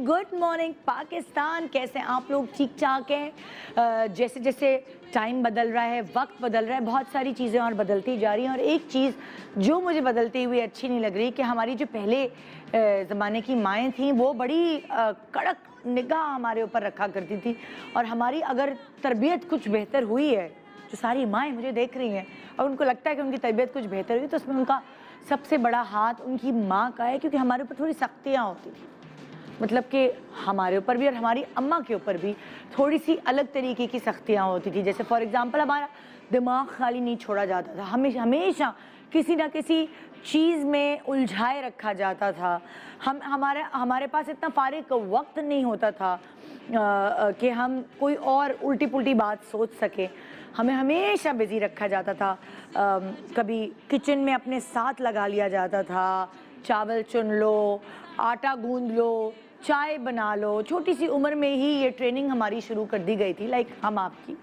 Good morning Pakistan. कैसे आप लोग? ठीक ठाक हैं? जैसे जैसे टाइम बदल रहा है, वक्त बदल रहा है, बहुत सारी चीज़ें और बदलती जा रही हैं। और एक चीज़ जो मुझे बदलती हुई अच्छी नहीं लग रही कि हमारी जो पहले ज़माने की माएँ थीं वो बड़ी कड़क निगाह हमारे ऊपर रखा करती थी। और हमारी अगर तरबियत कुछ बेहतर हुई है, जो सारी माएँ मुझे देख रही हैं और उनको लगता है कि उनकी तबीयत कुछ बेहतर हुई, तो उसमें उनका सबसे बड़ा हाथ उनकी माँ का है, क्योंकि हमारे ऊपर थोड़ी सख्तियाँ होती थी। मतलब कि हमारे ऊपर भी और हमारी अम्मा के ऊपर भी थोड़ी सी अलग तरीके की सख्तियाँ होती थी। जैसे फॉर एग्ज़ाम्पल हमारा दिमाग खाली नहीं छोड़ा जाता था, हमेशा किसी ना किसी चीज़ में उलझाए रखा जाता था। हमारे पास इतना फारिग वक्त नहीं होता था कि हम कोई और उल्टी पुल्टी बात सोच सकें। हमें हमेशा बिज़ी रखा जाता था। कभी किचन में अपने साथ लगा लिया जाता था, चावल चुन लो, आटा गूंद लो, चाय बना लो। छोटी सी उम्र में ही ये ट्रेनिंग हमारी शुरू कर दी गई थी, लाइक हम आपकी।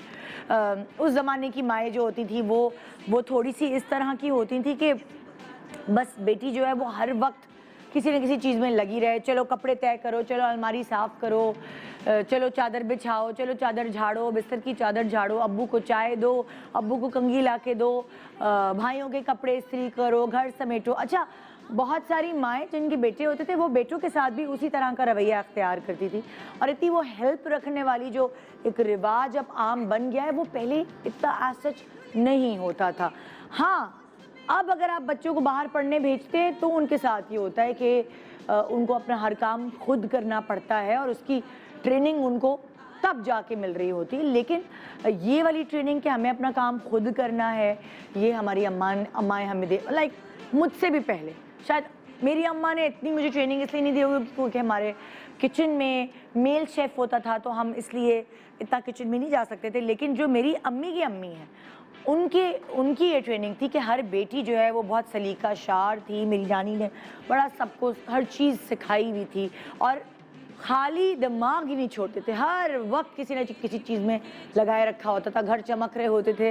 उस ज़माने की माएँ जो होती थी वो थोड़ी सी इस तरह की होती थी कि बस बेटी जो है वो हर वक्त किसी न किसी चीज़ में लगी रहे। चलो कपड़े तय करो, चलो अलमारी साफ़ करो, चलो चादर बिछाओ, चलो चादर झाड़ो, बिस्तर की चादर झाड़ो, अब्बू को चाय दो, अब्बू को कंघी ला के दो, भाइयों के कपड़े इस्त्री करो, घर समेटो। अच्छा, बहुत सारी माएँ जिनके बेटे होते थे वो बेटों के साथ भी उसी तरह का रवैया अख्तियार करती थी। और इतनी वो हेल्प रखने वाली जो एक रिवाज अब आम बन गया है, वो पहले इतना एज सच नहीं होता था। हाँ, अब अगर आप बच्चों को बाहर पढ़ने भेजते हैं तो उनके साथ ये होता है कि उनको अपना हर काम खुद करना पड़ता है और उसकी ट्रेनिंग उनको तब जाके मिल रही होती है। लेकिन ये वाली ट्रेनिंग कि हमें अपना काम खुद करना है, ये हमारी अम्माएँ हमें दे, लाइक मुझसे भी पहले शायद मेरी अम्मा ने इतनी मुझे ट्रेनिंग इसलिए नहीं दी होगी क्योंकि हमारे किचन में मेल शेफ़ होता था, तो हम इसलिए इतना किचन में नहीं जा सकते थे। लेकिन जो मेरी अम्मी की अम्मी हैं, उनकी ये ट्रेनिंग थी कि हर बेटी जो है वो बहुत सलीका शार थी। मेरी नानी ने बड़ा सबको हर चीज़ सिखाई हुई थी और खाली दिमाग ही नहीं छोड़ते थे, हर वक्त किसी न किसी चीज़ में लगाए रखा होता था। घर चमक रहे होते थे,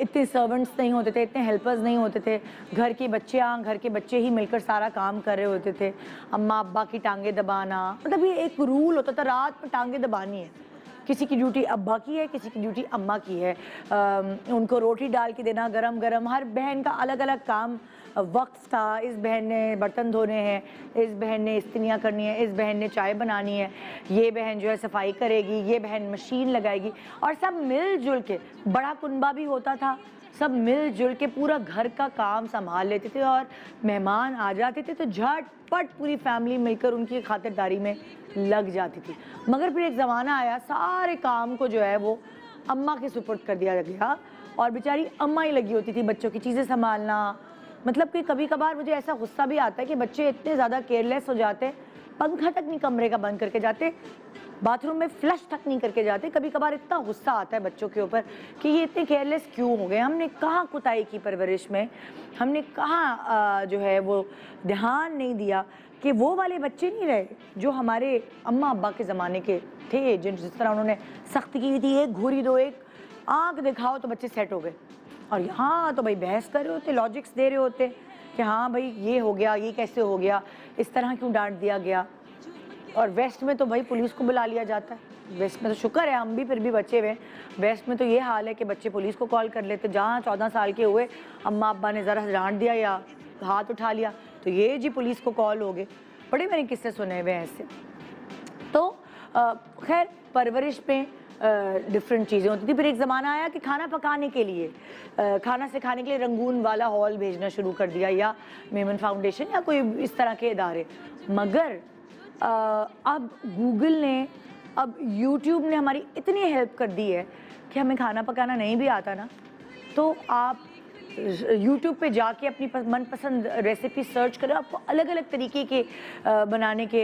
इतने सर्वेंट्स नहीं होते थे, इतने हेल्पर्स नहीं होते थे। घर के बच्चे ही मिलकर सारा काम कर रहे होते थे। अम्मा अब्बा की टांगे दबाना, मतलब ये एक रूल होता था, रात में टांगे दबानी है। किसी की ड्यूटी अब्बा की है, किसी की ड्यूटी अम्मा की है। उनको रोटी डाल के देना गरम गरम, हर बहन का अलग अलग काम वक्त था। इस बहन ने बर्तन धोने हैं, इस बहन ने इस्त्रियाँ करनी है, इस बहन ने चाय बनानी है, ये बहन जो है सफाई करेगी, ये बहन मशीन लगाएगी। और सब मिलजुल के, बड़ा कुनबा भी होता था, सब मिलजुल के पूरा घर का काम संभाल लेते थे। और मेहमान आ जाते थे तो झटपट पूरी फैमिली मिलकर उनकी खातिरदारी में लग जाती थी। मगर फिर एक ज़माना आया, सारे काम को जो है वो अम्मा के सुपुर्द कर दिया गया और बेचारी अम्मा ही लगी होती थी बच्चों की चीज़ें संभालना। मतलब कि कभी कभार मुझे ऐसा गुस्सा भी आता है कि बच्चे इतने ज़्यादा केयरलेस हो जाते, पंखा तक नहीं कमरे का बंद करके जाते, बाथरूम में फ्लश तक नहीं करके जाते। कभी कभार इतना गुस्सा आता है बच्चों के ऊपर कि ये इतने केयरलेस क्यों हो गए। हमने कहाँ कुताई की परवरिश में, हमने कहाँ जो है वो ध्यान नहीं दिया कि वो वाले बच्चे नहीं रहे जो हमारे अम्मा अब्बा के ज़माने के थे, जिस तरह उन्होंने सख्ती की थी, एक घूरी दो, एक आँख दिखाओ तो बच्चे सेट हो गए। और यहाँ तो भाई बहस कर रहे होते, लॉजिक्स दे रहे होते कि हाँ भाई ये हो गया, ये कैसे हो गया, इस तरह क्यों डांट दिया गया। और वेस्ट में तो भाई पुलिस को बुला लिया जाता है। वेस्ट में तो शुक्र है हम भी फिर भी बचे हुए। वेस्ट में तो ये हाल है कि बच्चे पुलिस को कॉल कर लेते। जहाँ 14 साल के हुए, अम्मा अब्बा ने ज़रा डांट दिया या हाथ उठा लिया तो ये जी पुलिस को कॉल हो गए। बड़े मैंने किस्से सुने हुए हैं ऐसे। तो खैर परवरिश में डिफरेंट चीज़ें होती थी। फिर एक ज़माना आया कि खाना पकाने के लिए, खाना सिखाने के लिए रंगून वाला हॉल भेजना शुरू कर दिया, या मेमन फाउंडेशन या कोई इस तरह के इदारे। मगर अब गूगल ने, अब यूट्यूब ने हमारी इतनी हेल्प कर दी है कि हमें खाना पकाना नहीं भी आता ना, तो आप यूट्यूब पे जाके अपनी मनपसंद रेसिपी सर्च करें, आपको अलग अलग तरीके के बनाने के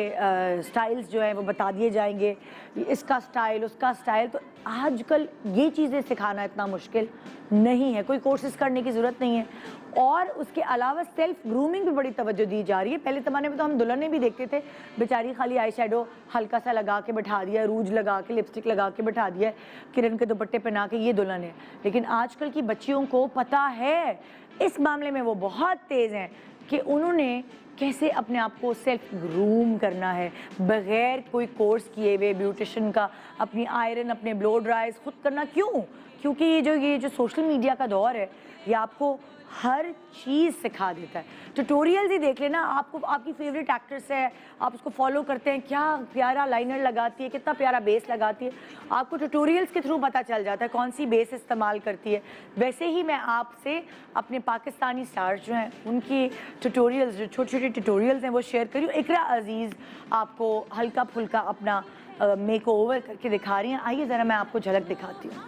स्टाइल्स जो हैं वो बता दिए जाएंगे, इसका स्टाइल उसका स्टाइल। तो आजकल ये चीज़ें सिखाना इतना मुश्किल नहीं है, कोई कोर्सेज करने की ज़रूरत नहीं है। और उसके अलावा सेल्फ ग्रूमिंग भी बड़ी तवज्जो दी जा रही है। पहले ज़माने में तो हम दुल्हनें भी देखते थे, बेचारी खाली आई शेडो हल्का सा लगा के बैठा दिया, रूज लगा के, लिपस्टिक लगा के बैठा दिया, किरण के दुपट्टे पहना के ये दुल्हन है। लेकिन आजकल की बच्चियों को पता है, इस मामले में वो बहुत तेज़ हैं कि उन्होंने कैसे अपने आप को सेल्फ ग्रूम करना है बगैर कोई कोर्स किए हुए ब्यूटिशियन का, अपनी आयरन, अपने ब्लो ड्राइज खुद करना। क्यों? क्योंकि ये जो सोशल मीडिया का दौर है ये आपको हर चीज़ सिखा देता है। ट्यूटोरियल्स ही देख लेना, आपको आपकी फेवरेट एक्ट्रेस है, आप उसको फॉलो करते हैं, क्या प्यारा लाइनर लगाती है, कितना प्यारा बेस लगाती है, आपको ट्यूटोरियल्स के थ्रू पता चल जाता है कौन सी बेस इस्तेमाल करती है। वैसे ही मैं आपसे अपने पाकिस्तानी स्टार्स जो हैं उनकी ट्यूटोरियल्स, जो छोटे छोटे ट्यूटोरियल्स हैं वो शेयर करी हूँ। इकरा अजीज़ आपको हल्का फुल्का अपना मेक ओवर करके दिखा रही हैं। आइए ज़रा मैं आपको झलक दिखाती हूँ।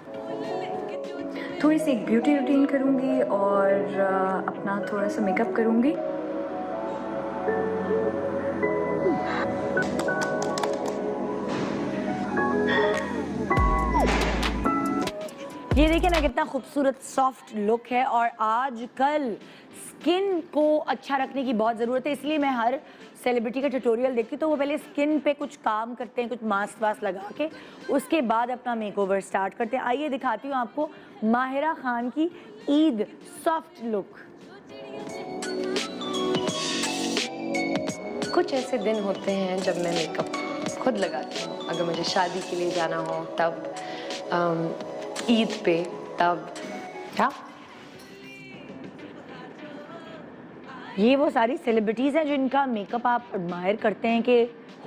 थोड़ी सी एक ब्यूटी रूटीन करूँगी और अपना थोड़ा सा मेकअप करूँगी। ये देखिए ना कितना खूबसूरत सॉफ्ट लुक है। और आजकल स्किन को अच्छा रखने की बहुत ज़रूरत है, इसलिए मैं हर सेलिब्रिटी का ट्यूटोरियल देखती हूँ तो वो पहले स्किन पे कुछ काम करते हैं, कुछ मास्क वास्क लगा के, उसके बाद अपना मेकओवर स्टार्ट करते हैं। आइए दिखाती हूँ आपको माहिरा खान की ईद सॉफ्ट लुक। कुछ ऐसे दिन होते हैं जब मैं मेकअप खुद लगाती हूँ। अगर मुझे शादी के लिए जाना हो तब, ईद पे तब। क्या ये वो सारी सेलिब्रिटीज़ हैं जिनका मेकअप आप एडमायर करते हैं कि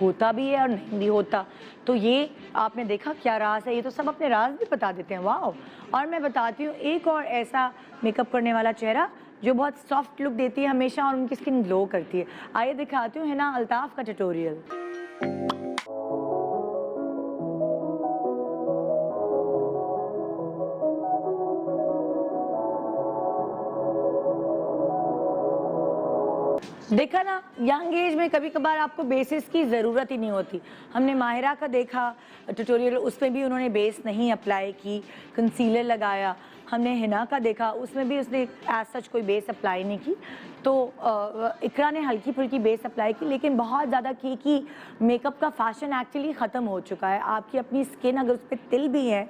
होता भी है और नहीं भी होता। तो ये आपने देखा क्या राज है, ये तो सब अपने राज भी बता देते हैं। वाह। और मैं बताती हूँ एक और ऐसा मेकअप करने वाला चेहरा जो बहुत सॉफ्ट लुक देती है हमेशा और उनकी स्किन ग्लो करती है। आइए दिखाती हूँ हिना अल्ताफ का ट्यूटोरियल। देखा ना, यंग एज में कभी कभार आपको बेसिस की ज़रूरत ही नहीं होती। हमने माहिरा का देखा ट्यूटोरियल, उसमें भी उन्होंने बेस नहीं अप्लाई की, कंसीलर लगाया। हमने हिना का देखा, उसमें भी उसने एज सच कोई बेस अप्लाई नहीं की। तो इकरा ने हल्की फुल्की बेस अप्लाई की, लेकिन बहुत ज़्यादा की कि मेकअप का फैशन एक्चुअली ख़त्म हो चुका है। आपकी अपनी स्किन अगर उस पर तिल भी है,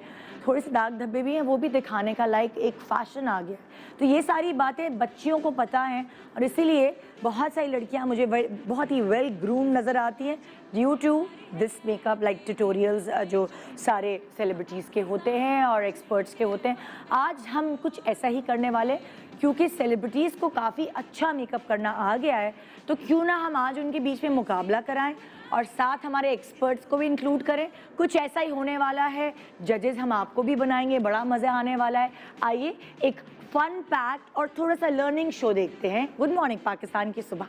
थोड़े से दाग धब्बे भी हैं, वो भी दिखाने का लाइक एक फ़ैशन आ गया। तो ये सारी बातें बच्चियों को पता हैं और इसीलिए बहुत सारी लड़कियां मुझे बहुत ही वेल ग्रूम नज़र आती हैं due to this makeup like tutorials जो सारे सेलिब्रिटीज़ के होते हैं और एक्सपर्ट्स के होते हैं। आज हम कुछ ऐसा ही करने वाले, क्योंकि सेलिब्रिटीज़ को काफ़ी अच्छा मेकअप करना आ गया है, तो क्यों ना हम आज उनके बीच में मुकाबला कराएं और साथ हमारे एक्सपर्ट्स को भी इंक्लूड करें। कुछ ऐसा ही होने वाला है, जजेस हम आपको भी बनाएंगे, बड़ा मज़ा आने वाला है। आइए एक फन पैक और थोड़ा सा लर्निंग शो देखते हैं। गुड मॉर्निंग पाकिस्तान की सुबह।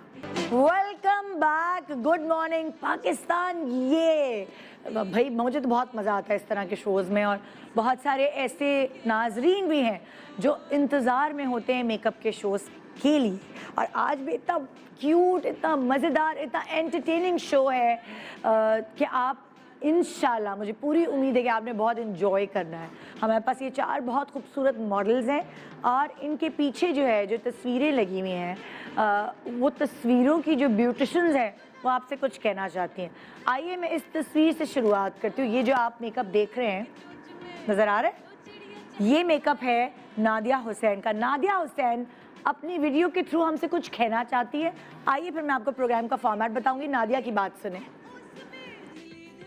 Welcome back, good morning Pakistan. ये भाई मुझे तो बहुत मज़ा आता है इस तरह के शोज़ में, और बहुत सारे ऐसे नाजरीन भी हैं जो इंतज़ार में होते हैं मेकअप के शोज़ के लिए। और आज भी इतना क्यूट, इतना मज़ेदार, इतना एंटरटेनिंग शो है कि आप इंशाल्लाह, मुझे पूरी उम्मीद है कि आपने बहुत इन्जॉय करना है। हमारे पास ये 4 बहुत खूबसूरत मॉडल्स हैं और इनके पीछे जो है जो तस्वीरें लगी हुई हैं, वो तस्वीरों की जो ब्यूटिशंस हैं वो आपसे कुछ कहना चाहती हैं। आइए मैं इस तस्वीर से शुरुआत करती हूँ। ये जो आप मेकअप देख रहे हैं, नज़र आ रहा है, ये मेकअप है नादिया हुसैन का। नादिया हुसैन अपनी वीडियो के थ्रू हमसे कुछ कहना चाहती है। आइए फिर मैं आपको प्रोग्राम का फॉर्मेट बताऊंगी, नादिया की बात सुने।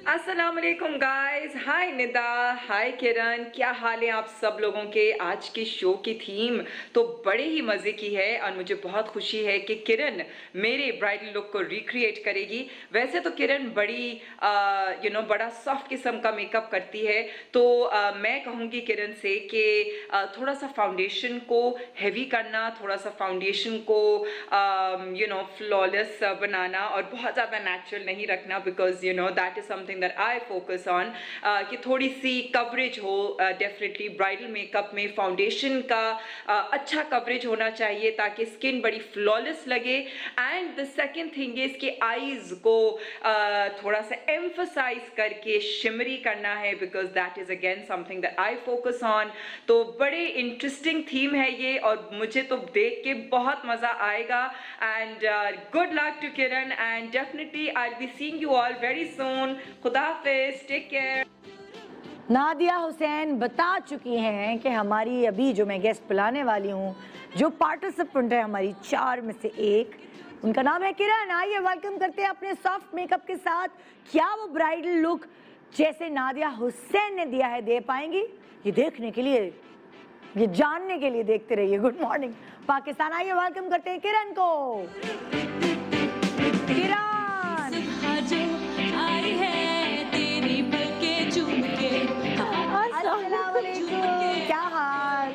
अस्सलाम वालेकुम गाइस, हाय निदा, हाय किरण, क्या हाल है आप सब लोगों के। आज की शो की थीम तो बड़े ही मज़े की है और मुझे बहुत खुशी है कि किरण मेरे ब्राइडल लुक को रिक्रिएट करेगी। वैसे तो किरण बड़ी बड़ा सॉफ्ट किस्म का मेकअप करती है, तो मैं कहूँगी किरण से कि थोड़ा सा फाउंडेशन को हैवी करना, थोड़ा सा फाउंडेशन को फ्लॉलेस बनाना और बहुत ज़्यादा नेचुरल नहीं रखना, because that is something that I focus on, कि थोड़ी सी कवरेज हो। डेफिनेटली ब्राइडल मेकअप में फाउंडेशन का अच्छा कवरेज होना चाहिए ताकि स्किन बड़ी फ्लॉलेस लगे। And the second thing is कि आईज को थोड़ा सा एम्फसाइज करके शिमरी करना है, because that is again something that I focus on. तो बड़े इंटरेस्टिंग थीम है ये और मुझे तो देख के बहुत मज़ा आएगा। And good luck to Kiran and definitely I will be seeing you all very soon. खुदा हाफिज़, टेक केयर। नादिया हुसैन बता चुकी हैं कि हमारी अभी जो मैं गेस्ट बुलाने वाली हूँ, जो पार्टिसिपेंट है हमारी 4 में से एक, उनका नाम है किरण। आइए वेलकम करते हैं अपने सॉफ्ट मेकअप के साथ। क्या वो ब्राइडल लुक जैसे नादिया हुसैन ने दिया है दे पाएंगी? ये देखने के लिए, ये जानने के लिए देखते रहिए गुड मॉर्निंग पाकिस्तान। आइए वेलकम करते हैं किरण को। किरण अस्सलाम वालेकुम, क्या हाल?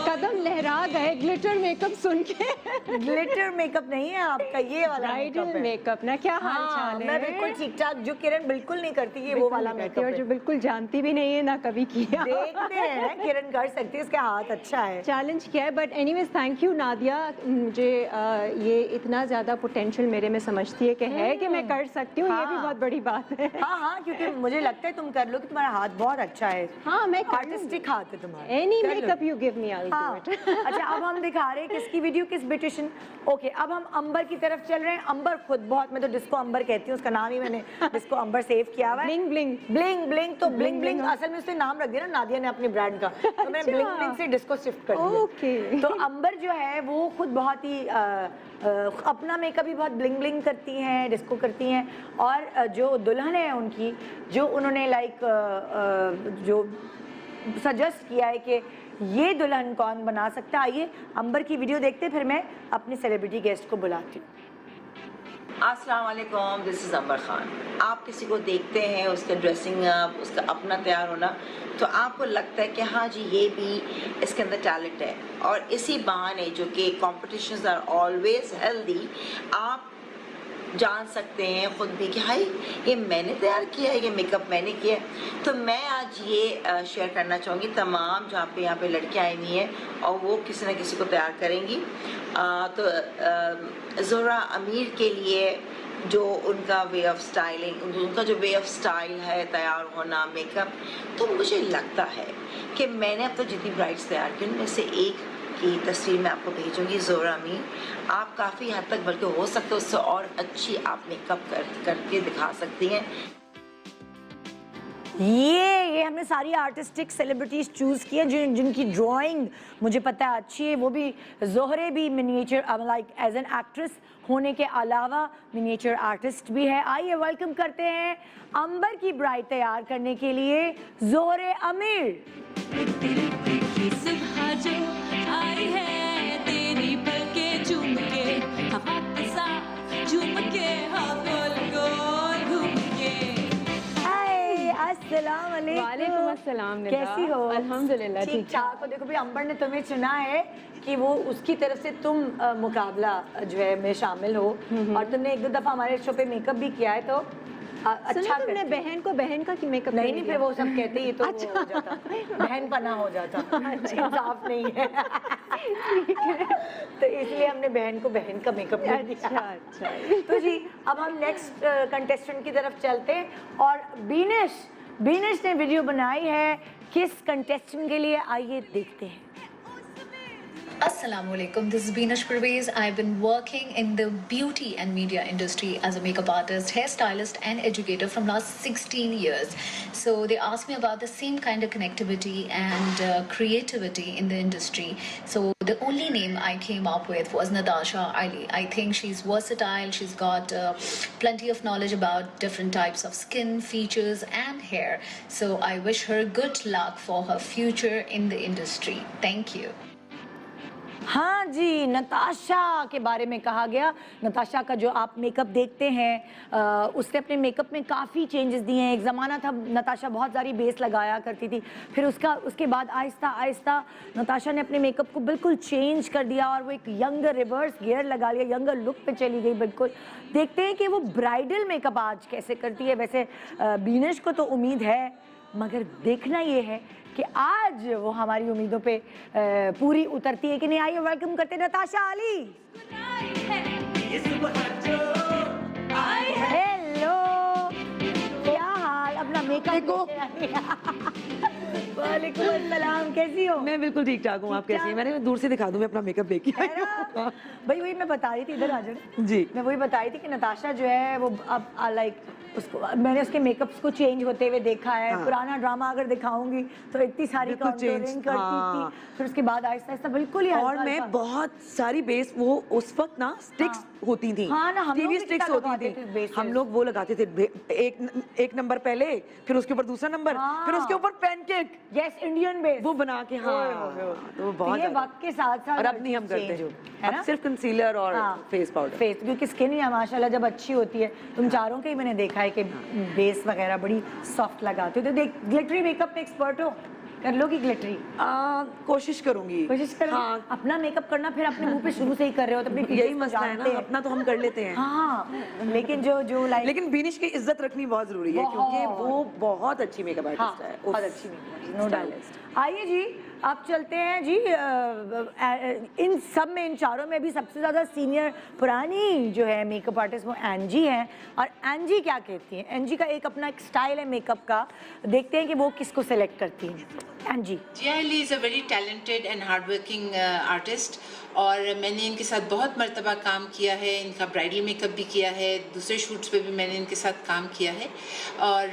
कदम लहरा गए ग्लिटर मेकअप सुन के। ग्लिटर मेकअप नहीं है आपका, ये वाला ब्राइडल मेकअप ना, क्या हाल हाँ, चाल है? मैं बिल्कुल ठीक ठाक, जो किरण बिल्कुल नहीं करती ये वो वाला मेकअप और जो बिल्कुल जानती भी नहीं है ना कभी किया। देखते हैं किरण कर सकती है, उसका हाथ अच्छा है। चैलेंज किया है, but anyways thank you Nadia. मुझे ये इतना ज़्यादा पोटेंशियल मेरे में समझती है कि है कि मैं कर सकती हूँ, ये भी हाँ। बहुत बड़ी बात है। हाँ हाँ, क्योंकि मुझे लगता है तुम कर लो कि तुम्हारा हाथ बहुत अच्छा है। हाँ, मैं आर्टिस्टिक हाथ है तुम्हारा। एनी कर लो। मेकअप यू गिव मी आई हाँ। Do it. अच्छा, अब हम दिखा रहे हैं किसकी वीडियो, किस ब्यूटिशियन। ओके, अब हम अंबर की तरफ चल रहे हैं। अंबर खुद बहुत, मैं तो डिस्को अंबर कहती हूँ, उसका नाम ही मैंने डिस्को अंबर सेव किया हुआ है। ब्लिंग ब्लिंग ब्लिंग ब्लिंग, तो ब्लिंग ब्लिंग असल में उसने नाम रख दिया ना नादिया ने अपने ब्रांड का, तो मैंने ब्लिंग ब्लिंग से डिस्को शिफ्ट कर दिया। ओके। तो अंबर जो है वो खुद बहुत ही अपना मेकअप भी बहुत ब्लिंग ब्लिंग करती हैं, डिस्को करती हैं। और जो दुल्हन है उनकी, जो उन्होंने जो सजेस्ट किया है कि ये दुल्हन कौन बना सकता है, आइए अंबर की वीडियो देखते, फिर मैं अपने सेलिब्रिटी गेस्ट को बुलाती हूँ। अस्सलाम वालेकुम, दिस इज़ अंबर खान। आप किसी को देखते हैं, उसका ड्रेसिंग अप, उसका अपना तैयार होना, तो आपको लगता है कि हाँ जी ये भी इसके अंदर टैलेंट है। और इसी बहाने जो कि कॉम्पिटिशन्स आर ऑलवेज हेल्दी, आप जान सकते हैं खुद भी कि हाय ये मैंने तैयार किया है, ये मेकअप मैंने किया है। तो मैं आज ये शेयर करना चाहूँगी तमाम जहाँ पे यहाँ पे लड़कियाँ आई हुई हैं और वो किसी न किसी को तैयार करेंगी। तो ज़ोहरा अमीर के लिए जो उनका वे ऑफ स्टाइलिंग, उनका जो वे ऑफ स्टाइल है, तैयार होना, मेकअप, तो मुझे लगता है कि मैंने अब तक जितनी ब्राइड्स तैयार की उनमें से एक की तस्वीर मैं आपको भेजूंगी, ज़ोहरा अमीर। आप काफ़ी हद तक, बल्कि हो सकता है उससे और अच्छी आप मेकअप करके दिखा सकती हैं। ये हमने सारी आर्टिस्टिक सेलिब्रिटीज चूज की हैं जिनकी ड्राइंग मुझे पता है अच्छी है। वो भी ज़ोहरे भी miniature like as an actress होने के अलावा मिनिएचर आर्टिस्ट भी है। आइए वेलकम करते हैं अंबर की ब्राइड तैयार करने के लिए ज़ोहरे अमीर। आई है तेरी पलके चूम के, हाथ सा झूम के, हाँ गोल गोल घूम के। अस्सलाम वालेकुम। वालेकुम अस्सलाम निदा। कैसी हो? अल्हम्दुलिल्लाह ठीक ठाक हो। देखो भी अंबर ने तुम्हें चुना है कि वो उसकी तरफ से तुम मुकाबला जो है में शामिल हो, और तुमने 1-2 दफा हमारे शो पे मेकअप भी किया है, तो अच्छा तुमने करती बहन को बहन का मेकअप नहीं फिर वो सब कहते ही तो अच्छा। वो हो जाता, बहन पना हो जाता, इंसाफ नहीं है। तो इसलिए हमने बहन को बहन का मेकअप नहीं दिया। अच्छा। तो जी अब हम नेक्स्ट कंटेस्टेंट की तरफ चलते हैं, और बीनिश ने वीडियो बनाई है किस कंटेस्टेंट के लिए, आइए देखते हैं। Assalamualaikum, this is Binash Parvez. I've been working in the beauty and media industry as a makeup artist, hairstylist and educator from last 16 years. So they asked me about the same kind of connectivity and creativity in the industry. So the only name I came up with was Natasha Ali. I think she's versatile. She's got plenty of knowledge about different types of skin, features and hair. So I wish her good luck for her future in the industry. Thank you. हाँ जी, नताशा के बारे में कहा गया। नताशा का जो आप makeup देखते हैं, उसने अपने मेकअप में काफ़ी चेंजेस दिए हैं। एक ज़माना था नताशा बहुत सारी बेस लगाया करती थी, फिर उसके बाद आहिस्ता आहिस्ता नताशा ने अपने मेकअप को बिल्कुल चेंज कर दिया और वो एक यंगर रिवर्स गियर लगा लिया, यंगर लुक पे चली गई बिल्कुल। देखते हैं कि वो ब्राइडल मेकअप आज कैसे करती है। वैसे बीनिश को तो उम्मीद है, मगर देखना ये है कि आज वो हमारी उम्मीदों पे पूरी उतरती है कि नहीं। आइए वेलकम करते हैं नताशा अली। हेलो, क्या हाल? अपना मेकअप वालेकुम अस्सलाम, कैसी हो? मैं बिल्कुल ठीक ठाक हूँ। आप कैसी हैं? मैंने दूर से दिखा दूँ, मैं अपना मेकअप लेके आई है ना? भाई वही मैं बता रही थी, इधर आ जाओ। जी। मैं वही बता रही थी कि नताशा जो है वो अब लाइक उसको मैंने उसके मेकअप्स को चेंज होते हुए देखा है। हाँ। पुराना ड्रामा अगर दिखाऊंगी तो इतनी सारी बिल्कुल कॉन्टूरिंग change, करती हाँ। थी, फिर उसके बाद आहिस्ता आहिस्ता बिल्कुल ही और हल्का मैं हल्का। बहुत सारी बेस वो उस वक्त ना स्टिक्स हाँ। होती थी। हाँ ना, हम लोग टीवी भी स्टिक्स कितना होती लगाते थी। थे bases। हम लोग वो लगाते थे, एक नंबर पहले, फिर उसके ऊपर दूसरा नंबर, हाँ। फिर उसके ऊपर पैनकेक यस, इंडियन बेस वो बना के। हाँ, तो वो बहुत ये ज्यादा। वक्त के साथ साथ और अब नहीं हम करते, है ना? अब सिर्फ कंसीलर और फेस पाउडर। फेस, क्योंकि स्किन या माशाल्लाह जब अच्छी होती है, तुम चारों के ही मैंने देखा है कि बेस वगैरह बड़ी सॉफ्ट लगाते हो। तो देख, ग्लिटरी मेकअप में एक्सपर्ट हो, कर लो कि ग्लिटरी कोशिश करूंगी। कोशिश करो। हाँ। अपना मेकअप करना फिर अपने मुंह पे शुरू से ही कर रहे हो तो अपनी यही features को मसला है जानते ना, हैं। अपना तो हम कर लेते हैं। हाँ, लेकिन जो लाइक लेकिन बीनिश की इज्जत रखनी बहुत जरूरी है, क्योंकि बहुत। वो बहुत अच्छी मेकअप हाँ, आर्टिस्ट है। बहुत उफ, अच्छी मेकअप, नो डाउट। stylist। आइए जी, आप चलते हैं जी। इन सब में, इन चारों में भी सबसे ज़्यादा सीनियर पुरानी जो है मेकअप आर्टिस्ट वो एंजी हैं। और एंजी क्या कहती हैं? एंजी का एक अपना एक स्टाइल है मेकअप का, देखते हैं कि वो किसको सेलेक्ट करती हैं। एंजी। Zia Ali is a very talented and hard working artist, और मैंने इनके साथ बहुत मर्तबा काम किया है। इनका ब्राइडल मेकअप भी किया है, दूसरे शूट्स पे भी मैंने इनके साथ काम किया है। और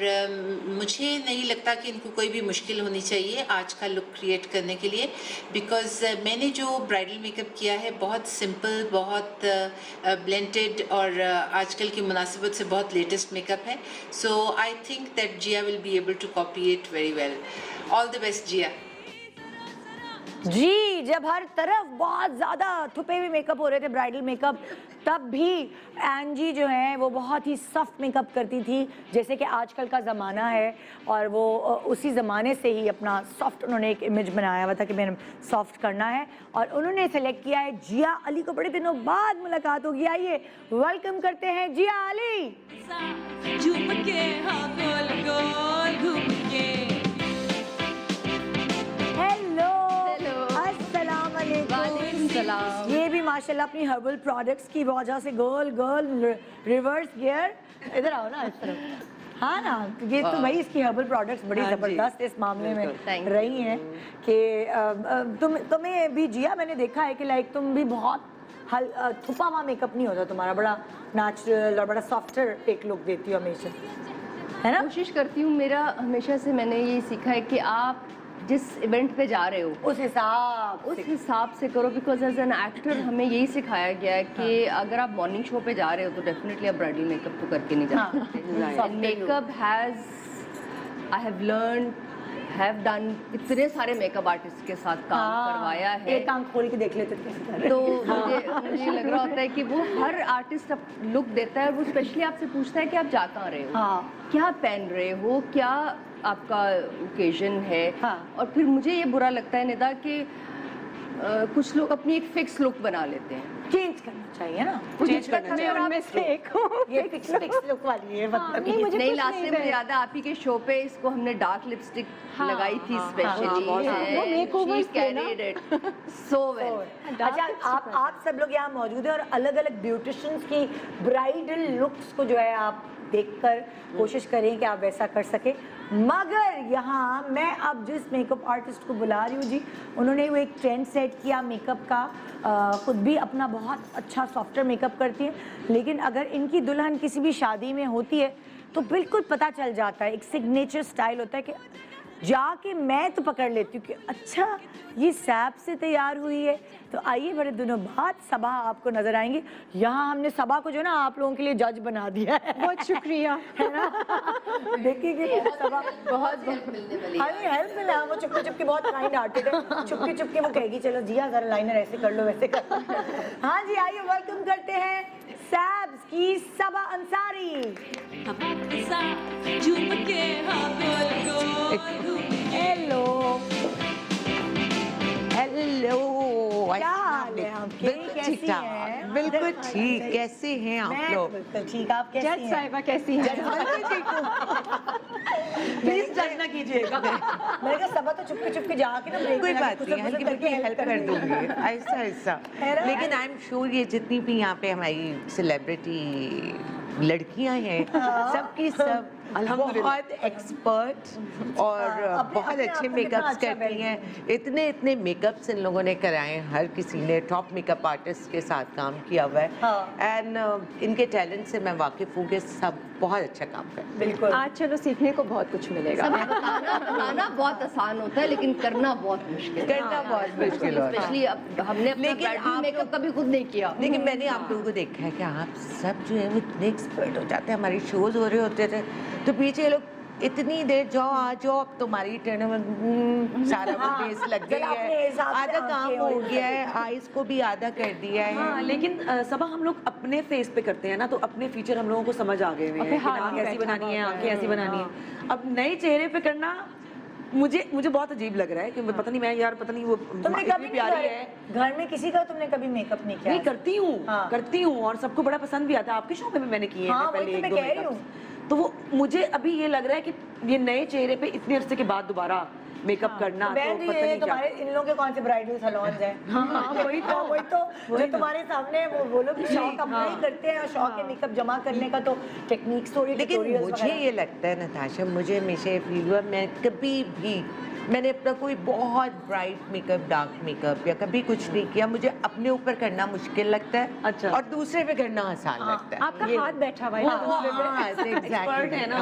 मुझे नहीं लगता कि इनको कोई भी मुश्किल होनी चाहिए आज का लुक क्रिएट करने के लिए, बिकॉज़ मैंने जो ब्राइडल मेकअप किया है बहुत सिंपल, बहुत ब्लेंडेड और आजकल की मुनासिबत से बहुत लेटेस्ट मेकअप है। So I think that Zia will be able to copy it very well. All the best Zia. जी, जब हर तरफ बहुत ज़्यादा थुपे हुए मेकअप हो रहे थे, ब्राइडल मेकअप, तब भी एंजी जो है वो बहुत ही सॉफ्ट मेकअप करती थी, जैसे कि आजकल का ज़माना है। और वो उसी ज़माने से ही अपना सॉफ्ट उन्होंने एक इमेज बनाया हुआ था कि मैंने सॉफ्ट करना है, और उन्होंने सेलेक्ट किया है जिया अली को। बड़े दिनों बाद मुलाकात होगी, आइए वेलकम करते हैं जिया अली। झूम के हाँ गोल गोल घूम के। अस्सलाम वालेकुम। ये भी माशाल्लाह अपनी हर्बल प्रोडक्ट्स की वजह से गोल गोल रिवर्स गियर। इधर आओ ना, इस तरफ। हाँ ना, ये तो भाई इसकी हर्बल प्रोडक्ट्स बड़ी ज़बरदस्त इस मामले में रही हैं कि तुम्हें भी जिया, मैंने देखा है कि लाइक तुम भी बहुत थुपा हुआ मेकअप नहीं होता तुम्हारा, बड़ा नेचुरल और बड़ा सॉफ्टर एक लुक देती हो हमेशा, है ना? कोशिश करती हूँ। मेरा हमेशा से मैंने ये सीखा है कि आप जिस इवेंट पे जा रहे हो उस हिसाब से करो, बिकॉज एज एन एक्टर हमें यही सिखाया गया है कि अगर आप मॉर्निंग शो पे जा रहे हो तो डेफिनेटली आप ब्राइडल मेकअप तो करके नहीं जा सकते। Makeup has, I have learn, have done, इतने सारे मेकअप आर्टिस्ट के साथ काम करवाया है। एक आंख खोल के देख लेते थे। तो मुझे लग रहा होता है कि वो हर आर्टिस्ट लुक देता है, वो स्पेशली आपसे पूछता है कि आप जा कहाँ रहे हो, क्या पहन रहे हो, क्या आपका ओकेजन है। और फिर मुझे ये बुरा लगता है निदा कि कुछ लोग अपनी एक फिक्स लुक बना लेते हैं। चेंज करना चाहिए ना, चेंज करना चाहिए। उनमें से एक हूँ। ये फिक्स लुक वाली है, मतलब नहीं, लास्ट टाइम मुझे याद है आप ही के शो पे इसको हमने डार्क लिपस्टिक लगाई थी स्पेशली। So well. अच्छा, आप सब लोग यहाँ मौजूद हैं और अलग अलग ब्यूटिशियंस की ब्राइडल लुक्स को जो है आप देखकर कोशिश करें कि आप वैसा कर सके। मगर यहाँ मैं अब जिस मेकअप आर्टिस्ट को बुला रही हूँ जी, उन्होंने वो एक ट्रेंड सेट किया मेकअप का। खुद भी अपना बहुत अच्छा सॉफ्टवेयर मेकअप करती हैं, लेकिन अगर इनकी दुल्हन किसी भी शादी में होती है तो बिल्कुल पता चल जाता है, एक सिग्नेचर स्टाइल होता है कि जाके मैं तो पकड़ लेती हूँ कि अच्छा ये सैप से तैयार हुई है। तो आइए, बड़े दिनों बाद सबा आपको नजर आएंगी। यहाँ हमने सबा को जो ना आप लोगों के लिए जज बना दिया है। बहुत शुक्रिया, है ना? देखिए सबा बहुत मिलने वाली है। अरे हेल्प मिला, वो चुपके चुपके बहुत काइंड हार्टेड है। चुपके चुपके वो कहेगी चलो जिया जरा लाइनर ऐसे कर लो वैसे कर लो। हाँ जी, आइए वेलकम करते हैं सैब्स की सबा अंसारी। झूम के हाँ गोल गोल घूम के। हेलो हेलो, क्या हाल है आपके? बिल्कुल ठीक ठाक, बिल्कुल ठीक। कैसे हैं आप लोग? बिल्कुल ठीक, आप कैसी जज हैं? साहिबा कैसी हैं? प्लीज जज ना कीजिएगा। मैंने कहा सबा तो चुपके चुपके जाके ना ब्रेक कोई बात नहीं, हल्की फुल्की हेल्प कर दूंगी, ऐसा ऐसा। लेकिन आई एम श्योर ये जितनी भी यहाँ पे हमारी सेलिब्रिटी लड़कियां हैं, सबकी सब बहुत एक्सपर्ट और बहुत अपने आप अच्छे को कितना मेकअप्स अच्छा करती हैं। इतने मेकअप्स इन लोगों ने कराए हैं, हर किसी ने टॉप मेकअप आर्टिस्ट के साथ काम किया हुआ है एंड इनके टैलेंट से मैं वाकिफ हूँ कि सब बहुत अच्छा काम करते हैं। बिल्कुल, आज चलो सीखने को बहुत कुछ मिलेगा। बताना बहुत आसान होता है लेकिन करना बहुत मुश्किल है। करना बहुत मुश्किल होता है। स्पेशली अब हमने अपना लेकिन ब्राइडल आप मेकअप कभी खुद नहीं किया। लेकिन मैंने आप लोगों को देखा है कि आप सब जो है वो इतने एक्सपर्ट हो जाते हैं। हमारे शोज हो रहे होते थे तो पीछे लोग इतनी देर जाओ आ जाओ, अब तुम्हारी टर्न में सारा वो बेस लग गई है, आधा काम हो गया है, आईज को भी आधा कर दिया है। हाँ, लेकिन सबा हम लोग अपने फेस पे करते हैं ना, तो अपने फीचर हम लोगों को समझ आ गए हुए हैं कि आँख ऐसी बनानी है, आंखें ऐसी बनानी है। अब नए चेहरे पे करना मुझे बहुत अजीब लग रहा है कि पता नहीं, मैं यार पता नहीं वो तुमने कभी प्यारी है घर में किसी का तुमने कभी मेकअप नहीं किया? नहीं करती हूँ और सबको बड़ा पसंद भी आता है। आपके शो में भी मैंने किए हैं पहले एक दो मेकअप, तो वो मुझे अभी ये लग रहा है कि ये नए चेहरे पे इतने अरसे के बाद दोबारा मेकअप करना, तो पता नहीं तुम्हारे इन लोगों के कौन से ब्राइडल सैलून्स हैं? वही तो जो तुम्हारे सामने है वो लोग शौक अपना ही करते हैं और शौक है मेकअप जमा करने का, तो टेक्निक्स थोड़ी। लेकिन मुझे ये लगता है नताशा, मुझे हमेशा फील हुआ मैं कभी भी मैंने अपना कोई बहुत ब्राइट मेकअप, डार्क मेकअप या कभी कुछ नहीं किया। मुझे अपने ऊपर करना मुश्किल लगता है। अच्छा। और दूसरे पे करना आसान लगता है। आपका हाथ बैठा हुआ है, एक्सपर्ट है ना।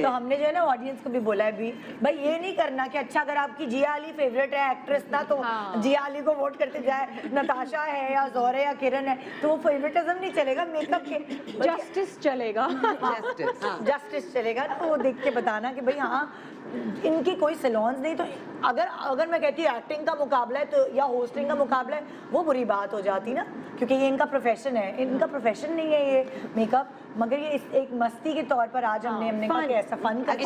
तो हमने जो है ना ऑडियंस को भी बोला है भी भाई ये नहीं करना कि अच्छा अगर आपकी जिया अली फेवरेट है एक्ट्रेस ना, तो जिया अली को वोट करते जाए, नताशा है या जोहरा या किरण है, तो वो फेवरेटिज्म नहीं चलेगा मेकअप के, जस्टिस चलेगा। जस्टिस चलेगा ना। वो देख के बताना कि भाई हाँ इनकी कोई सैलून्स नहीं, तो अगर मैं कहती हूँ एक्टिंग का मुकाबला है तो या होस्टिंग का मुकाबला है, वो बुरी बात हो जाती ना, क्योंकि ये इनका प्रोफेशन है। इनका प्रोफेशन नहीं है ये मेकअप, मगर ये एक मस्ती के तौर पर आज हमने कहा कि ऐसा फन करके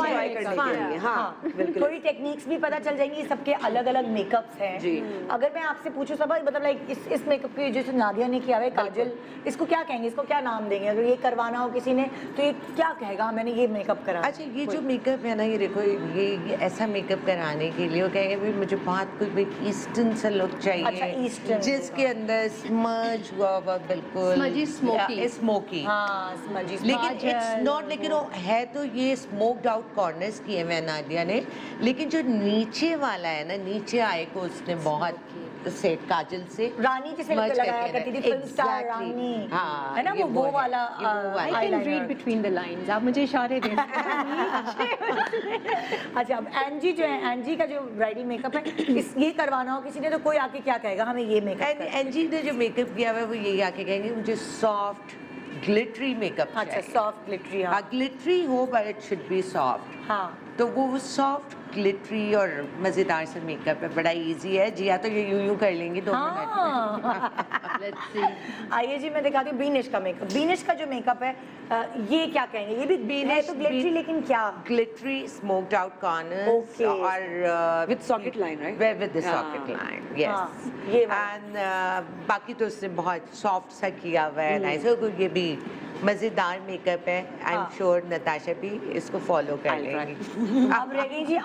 थोड़ी टेक्निक्स भी पता चल जाएंगी। सबके अलग अलग मेकअप्स हैं। अगर मैं आपसे पूछूं सब मतलब लाइक इस मेकअप की जैसे नादिया ने किया है काजल, इसको क्या कहेंगे, इसको क्या नाम देंगे? अगर ये करवाना हो किसी ने तो ये क्या कहेगा मैंने ये मेकअप करा? अच्छा, ये जो मेकअप है ना, ये देखो ये ऐसा मेकअप कराने के लिए वो कहेंगे भाई मुझे बहुत कोई ईस्टर्न सा लुक चाहिए। अच्छा, ईस्टर्न जिसके अंदर स्मज हुआ हुआ बिल्कुल स्मजी, स्मोकी। लेकिन इट्स नॉट, लेकिन वो है तो ये स्मोक्ड आउट कॉर्नर्स किए हुए नादिया ने, लेकिन जो नीचे वाला है ना, नीचे आए को उसने बहुत से काजल से रानी जैसे लगाया करती थी, फिल्म स्टार रानी, हाँ, है ना, वो वाला। I can read between the lines, आप मुझे इशारे दे अच्छा, अब एंजी जो है, एंजी का जो ब्राइडल मेकअप है, ये करवाना हो किसी ने तो कोई आके क्या कहेगा हमें ये मेकअप? एंजी ने जो मेकअप किया हुआ है वो यही आके कहेंगे मुझे सॉफ्ट ग्लिटरी मेकअप। अच्छा, सॉफ्ट ग्लिटरी। हाँ, ग्लिटरी हो but it should be soft. हाँ, तो वो सॉफ्ट ग्लिटरी और मजेदार सा मेकअप है, बड़ा इजी है। जिया तो ये यूं कर लेंगी 2 मिनट। आइए जी, मैं दिखाती हूँ बीनिश का मेकअप। बीनिश का जो मेकअप है ये क्या कहेंगे? ये भी बीनिश तो ग्लिटरी, लेकिन क्या ग्लिटरी, स्मोक्ड आउट कॉर्नर्स और with socket line, right? With the socket line, yes. ये एंड बाकी तो उसने बहुत सॉफ्ट सा किया हुआ है, नाइस। ये भी मजेदार मेकअप है। आई एम श्योर नताशा भी इसको फॉलो कर लेंगी। अब रह गई जी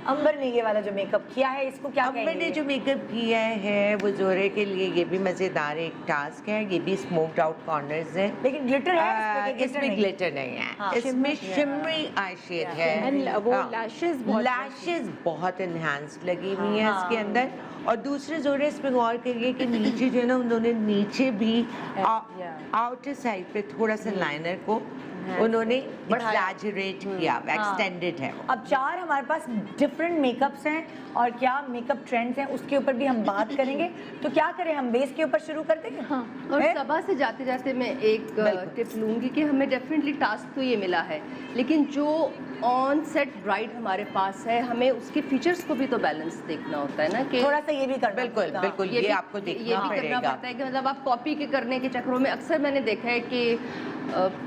अंबर ने ये वाला जो मेकअप किया है, इसको क्या कहेंगे? अंबर ने जो मेकअप किया है वो जोरे के लिए ये भी मजेदार एक टास्क है। ये भी स्मोक्ड आउट कॉर्नर्स है, लेकिन ग्लिटर है इसमें ग्लिटर नहीं है। इसमें शिमरी आई शेड है। वो लैशेस बहुत एनहांस्ड लगी हुई है इसके अंदर। और दूसरे जोड़े इसमें गौर करिए कि नीचे जो है ना, उन्होंने नीचे भी आउटर साइड पे थोड़ा सा लाइनर को उन्होंने एग्जैजरेट किया, एक्सटेंडेड है। अब 4 हमारे पास डिफरेंट मेकअप्स हैं और क्या मेकअप ट्रेंड्स हैं उसके ऊपर भी हम बात करेंगे। तो क्या करें, हम बेस के ऊपर शुरू करते हैं? हाँ, और सभा से जाते जाते मैं एक टिप लूँगी कि हमें डेफिनेटली टास्क तो ये मिला है, लेकिन जो ऑन सेट ब्राइड हमारे पास है, हमें उसके फीचर्स को भी तो बैलेंस देखना होता है ना, कि थोड़ा सा ये भी करना। बिल्कुल ये आपको देखना करना पड़ता है कि मतलब आप कॉपी के करने के चक्करों में अक्सर मैंने देखा है कि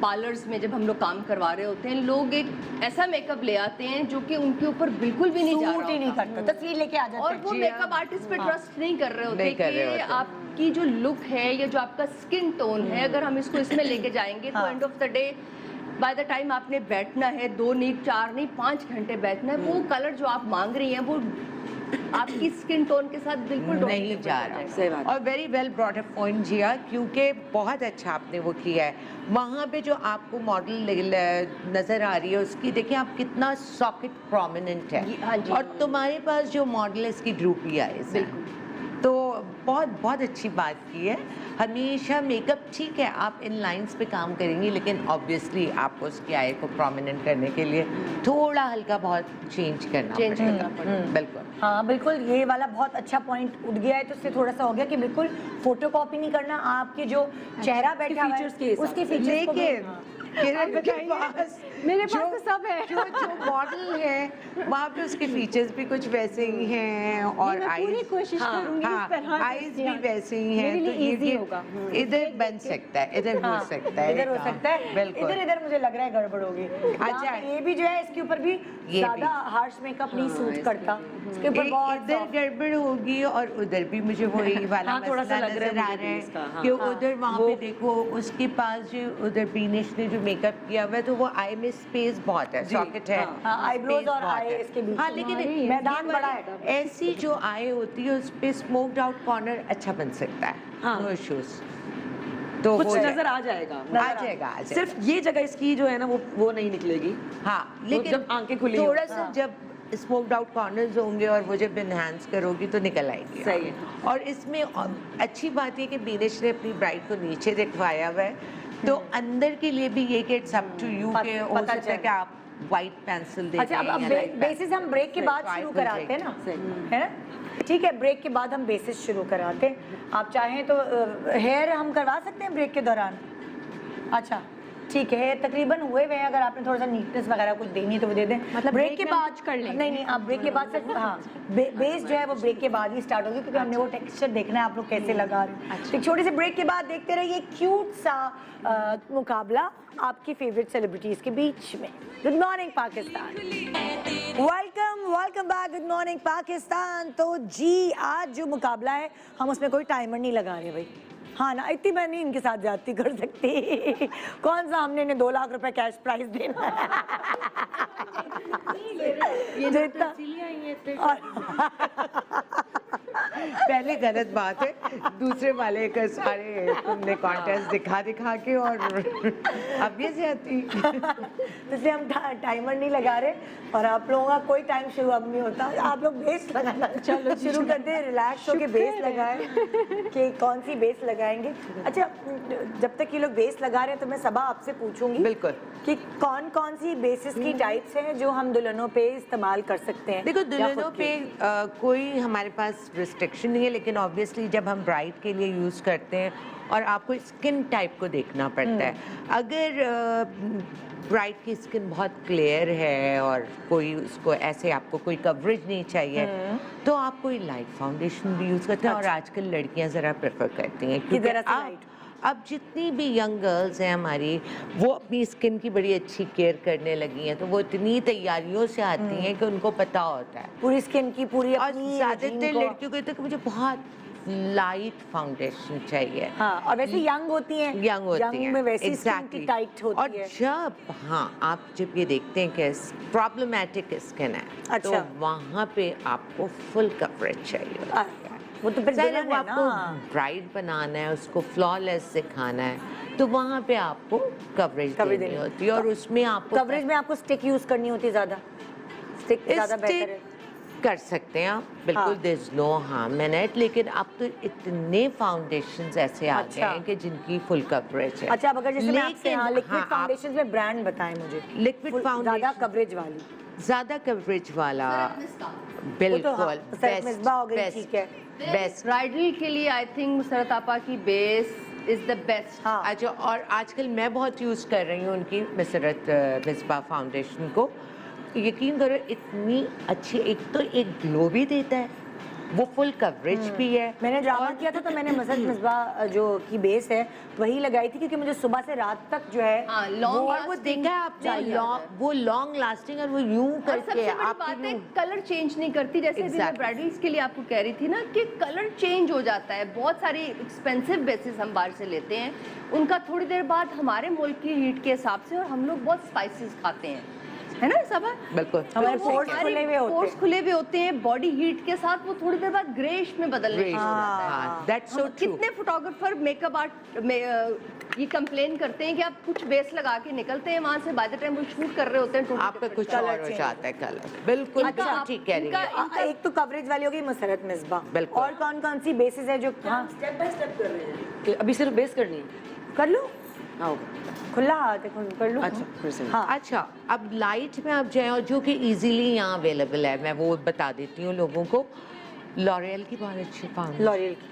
पार्लर्स में जब हम लोग काम करवा रहे होते हैं, लोग एक ऐसा मेकअप ले आते हैं जो कि उनके ऊपर बिल्कुल भी नहीं जा रहा, नहीं करता, तस्वीर लेके आ जाते हैं, और वो मेकअप आर्टिस्ट पे ट्रस्ट नहीं कर रहे होते कि आपकी जो लुक है या जो आपका स्किन टोन है, अगर हम इसको इसमें लेके जाएंगे तो end of the day by the time आपने बैठना है 2 नहीं 4 नहीं 5 घंटे बैठना है, वो कलर जो आप मांग रही हैं वो आपकी स्किन टोन के साथ बिल्कुल नहीं जा रहा। और very well brought up point Zia, क्योंकि बहुत अच्छा आपने वो किया है। वहाँ पे जो आपको मॉडल नजर आ रही है उसकी देखिए आप कितना सॉकेट प्रोमिनेंट है। हाँ जी। और तुम्हारे पास जो मॉडल है इसकी ड्रूपी आईज है, तो बहुत बहुत अच्छी बात की है। हमेशा मेकअप ठीक है, आप इन लाइंस पे काम करेंगी, लेकिन ऑब्वियसली आपको उसकी आई को प्रोमिनेंट करने के लिए थोड़ा हल्का बहुत चेंज करना पड़ेगा। बिल्कुल, हाँ बिल्कुल, ये वाला बहुत अच्छा पॉइंट उठ गया है। तो उससे थोड़ा सा हो गया कि बिल्कुल फोटो कॉपी नहीं करना, आपके जो चेहरा बैठा हुआ है उसके फीचर्स को भी। किरण के पास मेरे पास तो सब है। जो मॉडल है वहाँ पे उसके फीचर्स भी कुछ वैसे ही हैं और पूरी कोशिश करूंगी इस तरह आईज भी वैसे ही हैं, तो इजी होगा। इधर बन सकता है, इधर हो सकता है, इधर हो सकता है, बिल्कुल। इधर मुझे लग रहा है गड़बड़ होगी। अच्छा, ये भी जो है इसके ऊपर भी ज्यादा हार्श मेकअप नहीं सूट करता, इसके ऊपर बहुत इधर गड़बड़ होगी और उधर भी मुझे वही वाला थोड़ा सा मसला लग रहा नजर आ रहा है कि उधर वहाँ पे देखो उसके पास जो उधर बीनिश ने जो मेकअप किया हुआ है, तो वो आई में स्पेस बहुत है, सॉकेट है, आईब्रोज और आई इसके बीच। हाँ, लेकिन मैदान बड़ा है। ऐसी जो आई होती है उस पे स्मोक्ड आउट कॉर्नर अच्छा बन सकता है, नो इश्यूज। तो कुछ नजर आ जाएगा, आ जाएगा। सिर्फ ये जगह इसकी जो है ना वो नहीं निकलेगी। हाँ, लेकिन जब आंखें खुली थोड़ा सा जब स्मोक्ड आउट कॉर्नर्स होंगे और वो जब एनहांस करोगी तो निकल आएगी। सही है। और इसमें अच्छी बात है कि बीनिश ने अपनी ब्राइड को नीचे दिखवाया हुआ है, तो अंदर के लिए भी ये कि इट्स अप टू यू के हो सकता है कि आप वाइट पेंसिल दे। अच्छा, अब बेसिस हम ब्रेक के बाद शुरू कराते हैं ना, है ना? ठीक है, ब्रेक के बाद हम बेसिस शुरू कराते हैं। आप चाहें तो हेयर हम करवा सकते हैं ब्रेक के दौरान। अच्छा ठीक है, तकरीबन हुए हुए हैं, अगर आपने थोड़ा सा नीटनेस वगैरह कुछ देनी है तो वो दे दें। मतलब ब्रेक के बाद कर लेंगे। नहीं आप ब्रेक के बाद सिर्फ हाँ बेस जो है वो ब्रेक के बाद ही स्टार्ट होगी, क्योंकि हमने वो टेक्सचर देखना है आप लोग कैसे लगा रहे हैं। एक छोटे से ब्रेक के बाद देखते रहिए क्यूट सा मुकाबला आपकी फेवरेट सेलिब्रिटीज के बीच में। Good morning Pakistan, welcome back. Good morning Pakistan. तो जी आज जो मुकाबला है हम उसमें कोई टाइमर नहीं लगा रहे भाई, हाँ ना, इतनी मैं नहीं इनके साथ जाती कर सकती। कौन सा हमने इन्हें 2 लाख रुपए कैश प्राइस देना पहले गलत बात है, दूसरे वाले का सारे तुमने कॉन्टेस्ट दिखा के और अब ये से आती। इसलिए हम टाइमर नहीं लगा रहे और आप लोगों का कोई टाइम शुरू अब नहीं होता। आप लोग बेस लगाना चलो शुरू करते हैं, रिलैक्स होके बेस लगाएं कि कौन सी बेस लगाएंगे। अच्छा, जब तक ये लोग बेस लगा रहे हैं तो मैं सबा आपसे पूछूंगी बिल्कुल कि कौन कौन सी बेसिस की टाइप्स हैं जो हम दुल्हनों पे इस्तेमाल कर सकते हैं। देखो दुल्हनों पे कोई हमारे पास रिस्ट्रिक्शन नहीं है, लेकिन ऑब्वियसली जब हम ब्राइड के लिए यूज़ करते हैं और आपको स्किन टाइप को देखना पड़ता है। अगर ब्राइड की स्किन बहुत क्लियर है और कोई उसको ऐसे आपको कोई कवरेज नहीं चाहिए तो आप कोई लाइट फाउंडेशन भी यूज़ करते हैं। और आजकल लड़कियां ज़रा प्रेफर करती हैं क्योंकि अब जितनी भी यंग गर्ल्स हैं हमारी वो अपनी स्किन की बड़ी अच्छी केयर करने लगी हैं, तो वो इतनी तैयारियों से आती हैं कि उनको पता होता है पूरी स्किन की पूरी अपनी। ज़्यादातर लड़कियों को तो मुझे बहुत लाइट फाउंडेशन चाहिए। हाँ, और वैसे यंग होती हैं, यंग होती हैं में वैसी स्किन की टाइट होती और है। जब आप जब ये देखते हैं कि प्रॉब्लमैटिक स्किन है अच्छा। तो वहाँ पे आपको फुल कवरेज चाहिए। वो तो फिर आपको ब्राइड बनाना है, उसको फ्लॉलेस सिखाना है, तो वहाँ पे आपको कवरेज देनी होती है। और उसमें आपको कवरेज में आपको स्टिक यूज करनी होती है, ज़्यादा स्टिक ज़्यादा बेहतर है। कर सकते हैं आप बिल्कुल, there is no harm in it, लेकिन अब तो इतने फाउंडेशंस ऐसे आ गए हैं कि जिनकी फुल कवरेज है। अच्छा, अब अगर जैसे मैं आपसे लिक्विड फाउंडेशंस में ब्रांड बताएं मुझे, लिक्विड फाउंडेशन ज़्यादा कवरेज वाली, ज़्यादा कवरेज वाला बिल्कुल बेस्ट ब्राइडल के लिए आई थिंक मुसरत आपा की बेस इज द बेस्ट। अच्छा, और आजकल मैं बहुत यूज़ कर रही हूँ उनकी मिसरत मिसबा फाउंडेशन को। यकीन करो इतनी अच्छी, एक तो एक ग्लो भी देता है, वो फुल कवरेज भी है। मैंने ड्रामा किया था तो मैंने मसद मिसबा जो की बेस है वही लगाई थी, क्योंकि मुझे सुबह से रात तक जो है वो देखा है आपने, वो लॉन्ग लास्टिंग और वो यूं करके आपकी कलर चेंज नहीं करती। जैसे अभी मैं ब्राइडल्स के लिए आपको कह रही थी ना कि कलर चेंज हो जाता है। बहुत सारी एक्सपेंसिव बेसिस हम बाहर से लेते हैं, उनका थोड़ी देर बाद हमारे मुल्क की हीट के हिसाब से, और हम लोग बहुत स्पाइसेस खाते हैं है ना सबा? बिल्कुल हमारे pores खुले हुए होते हैं। पोर्स खुले हुए होते हैं, बॉडी हीट के साथ वो थोड़ी देर बाद ग्रेइश में बदलने शुरू हो जाता है। हाँ, that's so true. कितने फोटोग्राफर मेकअप आर्ट में ये कंप्लेन करते हैं कि आप कुछ बेस लगा के निकलते हैं वहां से, बाय द टाइम वो शूट कर रहे होते हैं आपका कुछ और हो जाता है कलर। बिल्कुल इनका- ठीक कह रही है। एक तो कवरेज वाली होगी मुसरत मिसबा, बिल्कुल। और कौन कौन सी बेसिस है जो स्टेप बाय स्टेप कर रहे हैं कि अभी सिर्फ बेस करनी है। कर लो, आओ खुला हाथ है, कर लो। अच्छा फिर से हाँ अच्छा, अब लाइट में आप जाए और जो कि इजीली यहाँ अवेलेबल है, मैं वो बता देती हूँ लोगों को। लॉरियल की बहुत अच्छी फाउंडेशन, लॉरियल की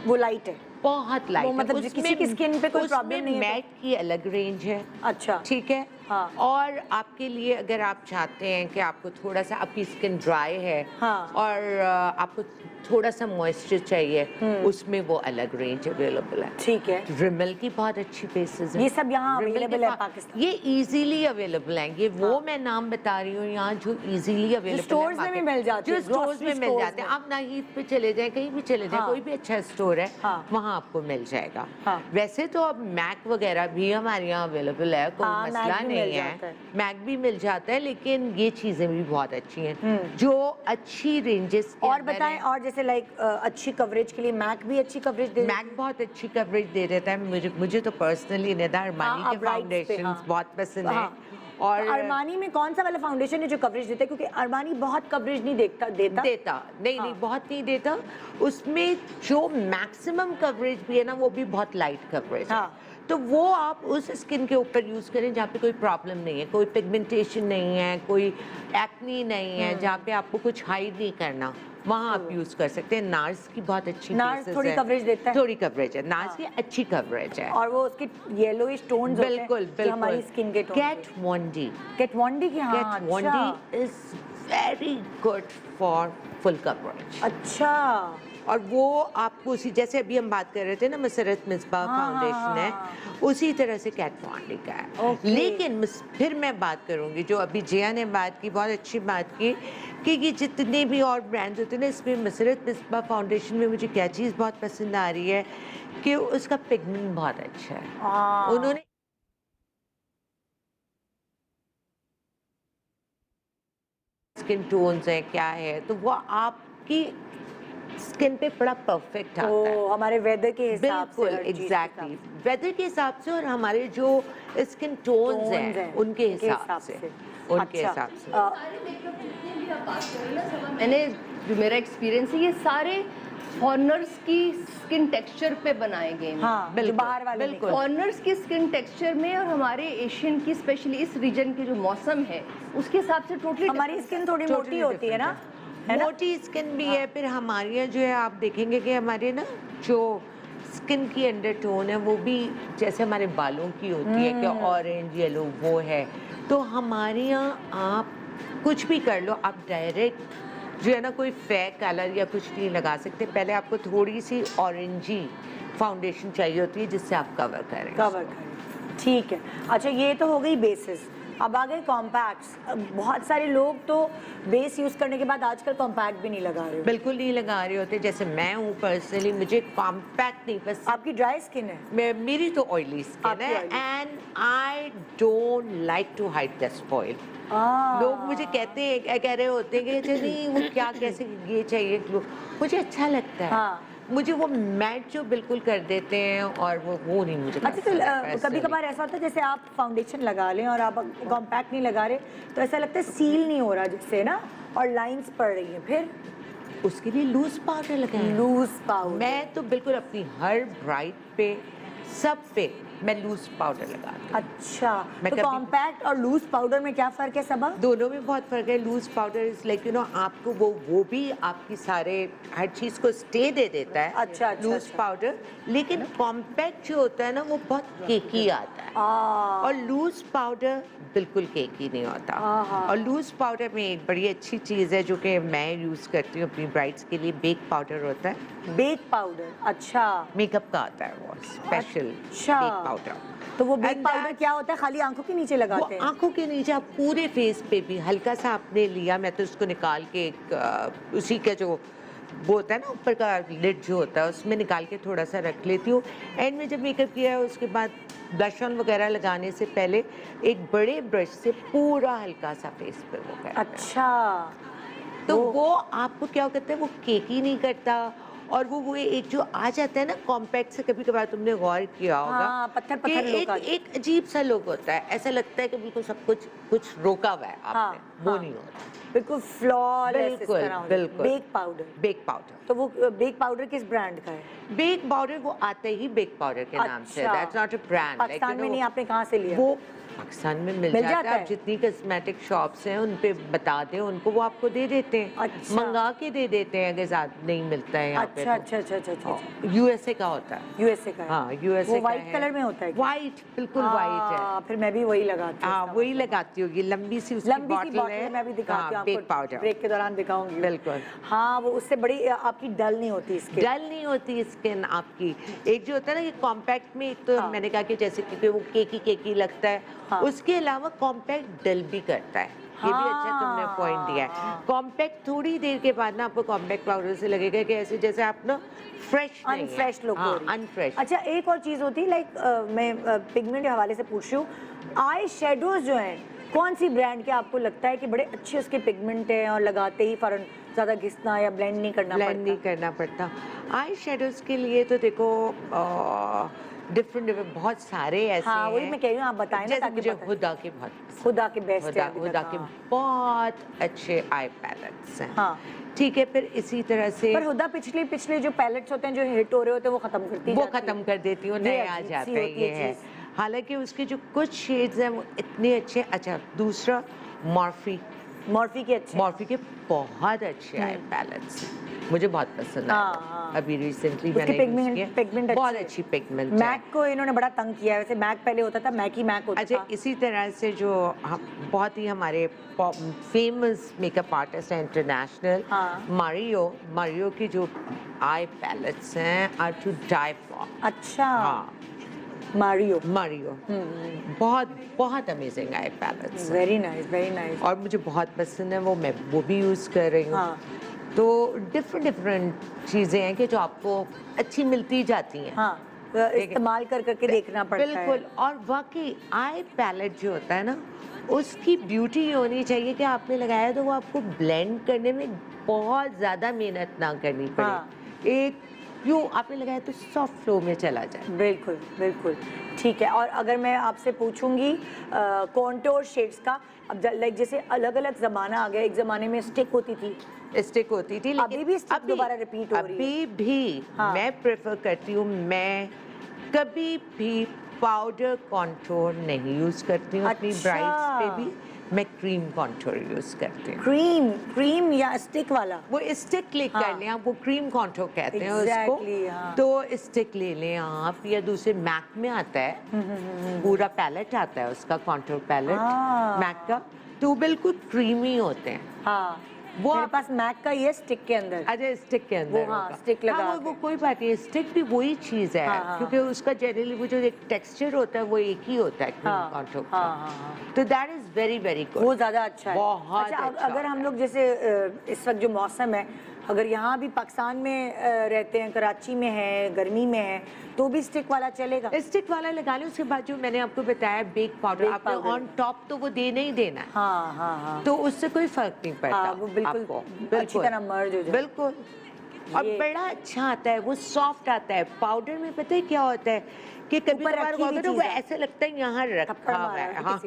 वो लाइट है, बहुत लाइट वो मतलब किसी की स्किन पे कोई प्रॉब्लम नहीं है। मैट की अलग रेंज है, अच्छा ठीक है। हाँ। और आपके लिए अगर आप चाहते हैं कि आपको थोड़ा सा, आपकी स्किन ड्राई है हाँ। और आपको थोड़ा सा मॉइस्चर चाहिए, उसमें वो अलग रेंज अवेलेबल है। ठीक है, रिमल की बहुत अच्छी बेसिस है। ये सब यहाँ Rimmel के अवेलेबल है पा- पाकिस्तान। ये इजीली अवेलेबल हैं, ये वो मैं नाम बता रही हूँ यहाँ जो इजीली अवेलेबल stores में भी मिल जाते जो हैं, स्टोर्स grocery में मिल stores जाते हैं। में। आप नाहीद पे चले जाएं, कहीं भी चले जाएं, हाँ। कोई भी अच्छा स्टोर है हाँ। वहाँ आपको मिल जाएगा। हाँ। वैसे तो अब मैक वगैरह भी हमारे यहाँ अवेलेबल है, कोई हाँ, मसला Mac भी नहीं मिल है, जाता है। मैक भी मिल जाता है, लेकिन ये चीजें भी बहुत अच्छी हैं जो अच्छी रेंजेस और बताएं, और जैसे लाइक अच्छी कवरेज के लिए मैक भी अच्छी कवरेज दे मैक बहुत अच्छी कवरेज दे देता है। मुझे तो पर्सनली निदा अरमानी हाँ, के अब brights पे, फाउंडेशन हाँ। बहुत पसंद है। हाँ। और अरमानी में कौन सा वाला फाउंडेशन है जो कवरेज देता है? क्योंकि अरमानी बहुत कवरेज नहीं देता नहीं बहुत नहीं देता। उसमें जो मैक्सिमम कवरेज भी है ना, वो भी बहुत लाइट कवरेज है। हाँ। तो वो आप उस स्किन के ऊपर यूज करें जहाँ पे कोई प्रॉब्लम नहीं है, कोई पिगमेंटेशन नहीं है, कोई एक्नी नहीं है, जहाँ पे आपको कुछ हाइड नहीं करना, वहाँ आप यूज कर सकते हैं। नार्स की बहुत अच्छी नार्स basis थोड़ी है। कवरेज देता है। थोड़ी कवरेज है, नार्स की अच्छी कवरेज है। और वो उसके येलोइश टोन्स होते हैं बिल्कुल जो हमारी बिल्कुल। स्किन के tone Kat Von D, Kat Von D की, हाँ Kat Von D is very good for full coverage. अच्छा। और वो आपको उसी, जैसे अभी हम बात कर रहे थे ना मसरत मिसबा फाउंडेशन है, उसी तरह से कैट वॉन्डी का है। लेकिन फिर मैं बात करूंगी जो अभी जिया ने बात की, बहुत अच्छी बात की कि ये जितने भी और ब्रांड्स होते हैं ना, इसमें मसरत मिसबा फाउंडेशन में मुझे क्या चीज़ बहुत पसंद आ रही है कि उसका पिगमेंट बहुत अच्छा है। उन्होंने स्किन टोन्स है क्या है, तो वो आपकी स्किन पे बड़ा परफेक्ट आता है। हमारे वेदर के हिसाब से, बिल्कुल एग्जैक्टली वेदर के हिसाब से, और हमारे जो स्किन टोन्स हैं उनके हिसाब से, उनके हिसाब से। मैंने जो मेरा एक्सपीरियंस है, ये सारे फॉरनर्स की स्किन टेक्सचर पे बनाए गए हैं। हाँ, बिल्कुल, बाहर वाले बिल्कुल। फॉरनर्स की स्किन टेक्सचर में और हमारे एशियन की, स्पेशली इस रीजन के जो मौसम है उसके हिसाब से टोटली हमारी स्किन थोड़ी मोटी होती है ना, मोटी स्किन भी है। फिर हमारे यहाँ जो है आप देखेंगे कि हमारे ना जो स्किन की अंडरटोन है वो भी जैसे हमारे बालों की होती है कि ऑरेंज येलो वो है, तो हमारे यहाँ आप कुछ भी कर लो, आप डायरेक्ट जो है ना कोई फेक कलर या कुछ नहीं लगा सकते। पहले आपको थोड़ी सी ऑरेंजी फाउंडेशन चाहिए होती है जिससे आप कवर करें। ठीक है। अच्छा, ये तो हो गई बेसिस। अब आ गए कॉम्पैक्ट्स। बहुत सारे लोग तो बेस यूज करने के बाद आजकल कॉम्पैक्ट भी नहीं लगा रहे। बिल्कुल नहीं लगा रहे होते। जैसे मैं हूँ पर्सनली, मुझे कॉम्पैक्ट नहीं पसंद। आपकी ड्राई स्किन है? मेरी तो ऑयली स्किन है, and I don't like to hide the spoil. लोग मुझे कहते हैं, कह रहे होते हैं कि नहीं वो क्या, कैसे ये चाहिए ग्लो, मुझे अच्छा लगता है। हाँ। मुझे वो मैट जो बिल्कुल कर देते हैं और वो नहीं मुझे। अच्छा, तो कभी कभार ऐसा होता है जैसे आप फाउंडेशन लगा लें और आप कॉम्पैक्ट नहीं लगा रहे, तो ऐसा लगता है सील नहीं हो रहा जिससे ना, और लाइंस पड़ रही हैं, फिर उसके लिए लूज पाउडर लगाएं। लूज पाउडर मैं तो बिल्कुल अपनी हर ब्राइट पे, सब पे मैं लूज पाउडर लगाती हूँ। अच्छा, मैं तो कभी- कॉम्पैक्ट और लूज पाउडर में क्या फर्क है सबा? दोनों में बहुत फर्क है। Loose powder is like you know, आपको वो भी आपकी सारे हर चीज को स्टे दे देता है। अच्छा, लूज पाउडर। लेकिन कॉम्पैक्ट जो होता है ना वो बहुत केकी आता है, और लूज पाउडर बिल्कुल केकी नहीं होता। और लूज पाउडर में एक बड़ी अच्छी चीज़ है जो कि मैं यूज़ करती हूँ अपनी ब्राइड्स के लिए, बेक पाउडर होता है। Bake powder? अच्छा, मेकअप का आता है वो स्पेशल बेक पाउडर। तो वो बेक पाउडर क्या होता है? खाली आंखों के नीचे लगाते हैं? आंखों के नीचे, आप पूरे फेस पे भी हल्का सा आपने लिया, मैं तो उसको निकाल के एक उसी का जो वो होता है ना ऊपर का लिड जो होता है उसमें निकाल के थोड़ा सा रख लेती हूँ। एंड में जब मेकअप किया है उसके बाद ब्लश ऑन वगैरह लगाने से पहले एक बड़े ब्रश से पूरा हल्का सा फेस पे वो करते हैं। अच्छा, तो वो आपको क्या कहते हैं, वो केकी नहीं करता, और वो एक जो आ जाता है ना कॉम्पैक्ट से, कभी कभार तुमने गौर किया होगा हाँ, पत्थर कि पत्थर लोग एक अजीब सा लुक होता है, ऐसा लगता है कि बिल्कुल सब कुछ रोका हुआ है आपने। हाँ, वो हाँ। नहीं होता। बिल्कुल फ्लॉलेस। बिल्कुल, बिल्कुल। Bake powder. तो वो बेक पाउडर किस ब्रांड का है? बेक पाउडर वो आता ही बेक पाउडर के नाम से, अच्छा। That's not a brand. Pakistan में नहीं, आपने कहाँ से लिया? वो पाकिस्तान में मिल जाता है। आप जितनी कॉस्मेटिक शॉप्स हैं उन पे बता दें उनको, वो आपको दे देते हैं। अच्छा। मंगा के दे देते हैं अगर ज्यादा नहीं मिलता है यहाँ पे। अच्छा। यूएसए का होता है। यूएसए का है। हाँ, यूएसए वो का व्हाइट है। कलर में होता है? व्हाइट, बिल्कुल व्हाइट है। फिर मैं भी वही लगाती हूँ। हाँ, वही लगाती होगी, लंबी सी उसकी लंबी सी बॉटल है। मैं भी दिखाती हूँ बेक पाउडर। ब्रेक के दौरान दिखाऊंगी। बिल्कुल। हाँ, वो उससे बड़ी आपकी डल नहीं होती स्किन। डल नहीं होती स्किन आपकी। एक जो होता है ना कि कॉम्पैक्ट में, एक तो मैंने कहा कि जैसे क्योंकि वो केकी लगता है, उसके अलावा कॉम्पैक्ट डल भी करता है। ये भी अच्छा तुमने पॉइंट दिया है। कॉम्पैक्ट थोड़ी देर के बाद ना आपको कॉम्पैक्ट पाउडर से लगेगा कि ऐसे जैसे आप ना फ्रेश नहीं है। अनफ्रेश लुक हो रही है। अनफ्रेश। अच्छा, एक और चीज होती है, लाइक मैं पिगमेंट के हवाले से पूछ रही हूँ, आई शेडोज जो हैं कौन सी ब्रांड के आपको लगता है कि बड़े अच्छे उसके पिगमेंट हैं और लगाते ही फौरन ज़्यादा घिसना या ब्लेंड नहीं करना पड़ता? आई शेडोज के लिए तो देखो डिफरेंट बहुत सारे ऐसे हैं। हाँ, वही मैं कह रही हूँ, आप बताएं ना ताकि मुझे हुदा के बहुत, खुदा के बेस्ट है। हुदा के बहुत अच्छे आई पैलेट्स हैं। हाँ, ठीक है। फिर इसी तरह से पर हुदा पिछले जो पैलेट्स होते हैं जो हिट हो रहे होते हैं वो खत्म करती वो खत्म कर देती हूँ, नए आ जाते हैं। ये है, हालांकि उसके जो कुछ शेड्स हैं वो इतने अच्छे। अच्छा, दूसरा मॉर्फी के बहुत अच्छे आई पैलेट्स हैं, मुझे बहुत पसंद आया। अभी रिसेंटली मैंने पिगमेंट बहुत अच्छी पिगमेंट। मैक को इन्होंने बड़ा तंग किया है, वैसे मैक पहले होता था मैक होता था। अच्छा, इसी तरह से जो बहुत ही हमारे फेमस मेकअप आर्टिस्ट हैं इंटरनेशनल, मारियो की जो आई पैलेट्स हैं आर टू डाई फॉर। अच्छा। हाँ, मारियो बहुत amazing eye palettes. Very nice. और मुझे बहुत पसंद है मैं वो भी यूज़ कर रही हूँ। तो डिफरेंट चीज़ें हैं कि जो आपको अच्छी मिलती जाती हैं। हाँ, तो इस्तेमाल करके देखना पड़ता है। बिल्कुल। और वाकई आई पैलेट जो होता है ना, उसकी ब्यूटी ये होनी चाहिए कि आपने लगाया तो वो आपको ब्लेंड करने में बहुत ज़्यादा मेहनत ना करनी पड़े। एक यूँ आपने लगाया तो सॉफ्ट फ्लो में चला जाए। बिल्कुल ठीक है। और अगर मैं आपसे पूछूंगी कॉन्टोर शेड्स का, अब लाइक जैसे अलग अलग ज़माना आ गया, एक ज़माने में स्टिक होती थी लेकिन अभी भी स्टिक दोबारा रिपीट हो रही है। अभी भी मैं प्रेफर करती हूँ, मैं कभी भी पाउडर कॉन्टोर नहीं यूज़ करती हूँ। अपनी ब्राइड्स पे भी मैं क्रीम कॉन्टोर यूज़ करती हूँ। क्रीम या स्टिक वाला? वो स्टिक क्लिक कर लें आप, वो क्रीम कॉन्टोर कहते हैं उसको। तो स्टिक ले लें आप, या दूसरे मैक में आता है पूरा पैलेट आता है उसका, कॉन्टोर पैलेट मैक का, तो बिल्कुल क्रीमी होते हैं। हाँ, वो मेरे पास मैक का ये स्टिक के अंदर। अच्छा, स्टिक के अंदर वो स्टिक लगा। हाँ, वो कोई बात नहीं, स्टिक भी वही चीज़ है। क्योंकि उसका जनरली वो जो एक टेक्सचर होता है वो एक ही होता है क्रीम कॉन्टोर का। तो दैट इज वेरी गुड। वो ज़्यादा अच्छा है। बहुत अच्छा, अगर हम लोग जैसे इस वक्त जो मौसम है, अगर यहाँ भी पाकिस्तान में रहते हैं, कराची में है, गर्मी में है, तो भी स्टिक वाला चलेगा? स्टिक वाला लगा लें। उसके बाद जो मैंने आपको बताया बेक पाउडर, आपने ऑन टॉप तो वो देना ही देना है। हाँ। तो उससे कोई फर्क नहीं पड़ता। वो बिल्कुल अच्छी तरह मर्ज हो जाए। बिल्कुल। और बड़ा अच्छा आता है, वो सॉफ्ट आता है। पाउडर में पता है क्या होता है कि कभी कभार वो ऐसे लगता है यहाँ रखा हुआ है। हाँ,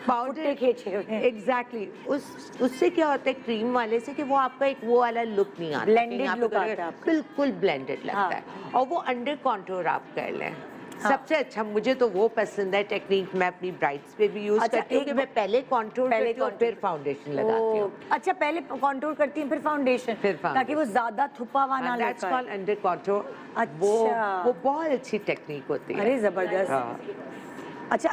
पाउडर एग्जैक्टली उससे क्या होता है क्रीम वाले से कि वो आपका एक वो वाला लुक नहीं आता, ब्लेंडेड लुक आता है, बिल्कुल ब्लेंडेड लगता है। और वो अंडर कॉन्टोर आप कर लें। सबसे अच्छा मुझे तो वो पसंद है टेक्निक, मैं अपनी ब्राइड्स पे भी यूज करती हूँ कि मैं पहले कॉन्टूर करती हूँ फिर फाउंडेशन लगाती हूँ। अच्छा, पहले कॉन्टूर करती हूँ फिर फाउंडेशन, ताकि वो ज्यादा थुपा हुआ ना लगे। That's called under contour. वो बहुत अच्छी टेक्निक होती है। अरे जबरदस्त। अच्छा,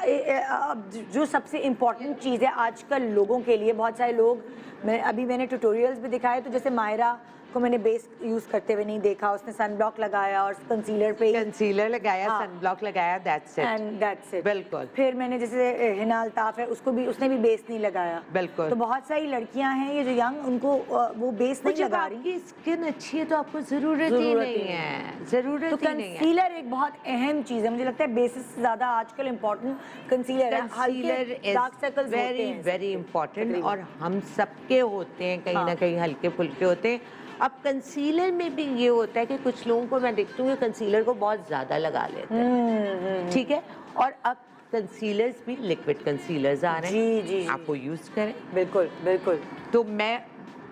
अब जो सबसे इम्पोर्टेंट चीज़ है आजकल लोगों के लिए, बहुत सारे लोग, मैंने ट्यूटोरियल्स भी दिखाए, तो जैसे मायरा को मैंने बेस यूज करते हुए नहीं देखा, उसने सन ब्लॉक लगाया और कंसीलर पे कंसीलर लगाया, हाँ। सन ब्लॉक लगाया, that's it and that's it. बिल्कुल। फिर मैंने जैसे हिना अल्ताफ है, उसने भी बेस नहीं लगाया। बिल्कुल। तो बहुत सारी लड़कियां हैं ये जो यंग, उनको वो बेस नहीं लगा रही। आपकी स्किन अच्छी है तो आपको जरूरत ही नहीं है, जरूरत तो ही नहीं है। कंसीलर एक बहुत अहम चीज है, मुझे लगता है बेसिस से ज्यादा आजकल इम्पोर्टेंट कंसीलर है। Concealer dark circles very very important, और हम सबके होते हैं, कहीं ना कहीं हल्के फुल्के होते हैं। अब कंसीलर में भी ये होता है कि कुछ लोगों को मैं देखती हूँ कंसीलर को बहुत ज्यादा लगा लेते हैं, ठीक है। और अब कंसीलर्स भी लिक्विड कंसीलर्स आ रहे हैं, जी, आप वो यूज करें। बिल्कुल बिल्कुल। तो मैं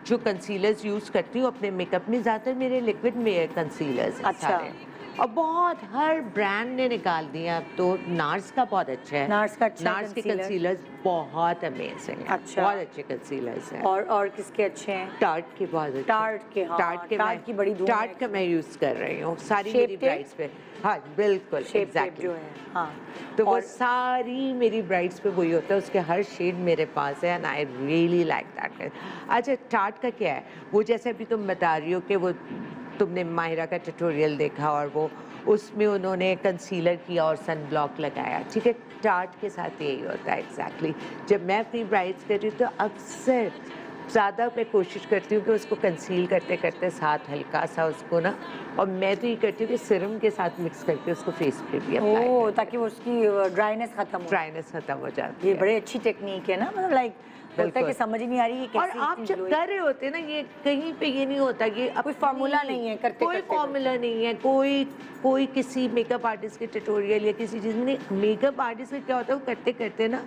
जो कंसीलर्स यूज करती हूँ अपने मेकअप में, ज्यादातर मेरे लिक्विड में कंसीलर्स हैं सारे। और बहुत हर ब्रांड ने निकाल दिया अब तो। नार्स का बहुत अच्छा है, नार्स का अच्छा नार्स के कंसीलर्स बहुत अमेजिंग है, अच्छा। बहुत अच्छे कंसीलर्स हैं। और किसके अच्छे हैं? टार्ट के बहुत अच्छे। टार्ट के, हाँ, टार्ट की बड़ी धूम है। टार्ट का मैं यूज कर रही हूँ सारी Shape मेरी tape? ब्राइड्स पे। हाँ बिल्कुल, एग्जैक्टली जो है, हाँ। तो वो सारी मेरी ब्राइड्स पे वही होता है, उसके हर शेड मेरे पास है, and I really like that. अच्छा, टार्ट का क्या है, वो जैसे अभी तुम बता रही हो कि वो तुमने माहिरा का ट्यूटोरियल देखा और वो उसमें उन्होंने कंसीलर किया और सन ब्लॉक लगाया, ठीक है। टार्ट के साथ यही होता है एग्जैक्टली। जब मैं अपनी ब्राइड्स कर रही हूँ तो अक्सर ज़्यादा मैं कोशिश करती हूँ कि उसको कंसील करते करते साथ हल्का सा उसको ना, और मैं तो ये करती हूँ कि सिरम के साथ मिक्स करके उसको फेस पे भी अप्लाई ओह, ताकि वो उसकी ड्राइनेस खत्म हो जाती है। ये बड़ी अच्छी टेक्निक है ना, मतलब लाइक बोलता है कि समझ ही नहीं आ रही है और आप जब कर रहे होते हैं ना, ये कहीं पे ये नहीं होता कि कोई फार्मूला नहीं है, करते कोई फार्मूला नहीं है, कोई किसी मेकअप आर्टिस्ट के ट्यूटोरियल या किसी चीज़ में। मेकअप आर्टिस्ट का क्या होता है, वो करते करते ना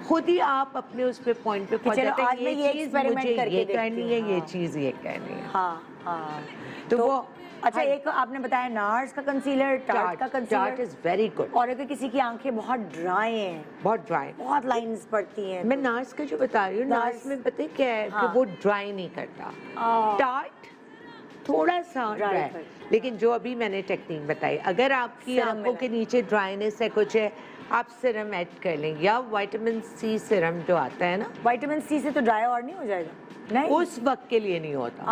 खुद ही आप अपने उस पे पॉइंट पे पहुंच जाते हैं, ये चीज़ मुझे ये करनी है, ये चीज़ ये करनी है। हाँ हाँ। तो वो अच्छा, एक आपने बताया नार्स का कंसीलर, टार्ट का concealer. Tart is very good. और अगर किसी की आंखें बहुत ड्राई हैं, बहुत ड्राई, बहुत लाइंस पड़ती हैं, मैं नार्स का जो बता रही हूँ, नार्स में पता है क्या है कि वो ड्राई नहीं करता। टार्ट थोड़ा सा ड्राई, लेकिन जो अभी मैंने टेक्निक बताई, अगर आपकी आंखों के नीचे ड्राइनेस है, कुछ है, आप सीरम ऐड कर लें, या विटामिन सी सीरम जो आता है ना। विटामिन सी से तो ड्राई और नहीं हो जाएगा? नहीं, उस वक्त के लिए नहीं होता।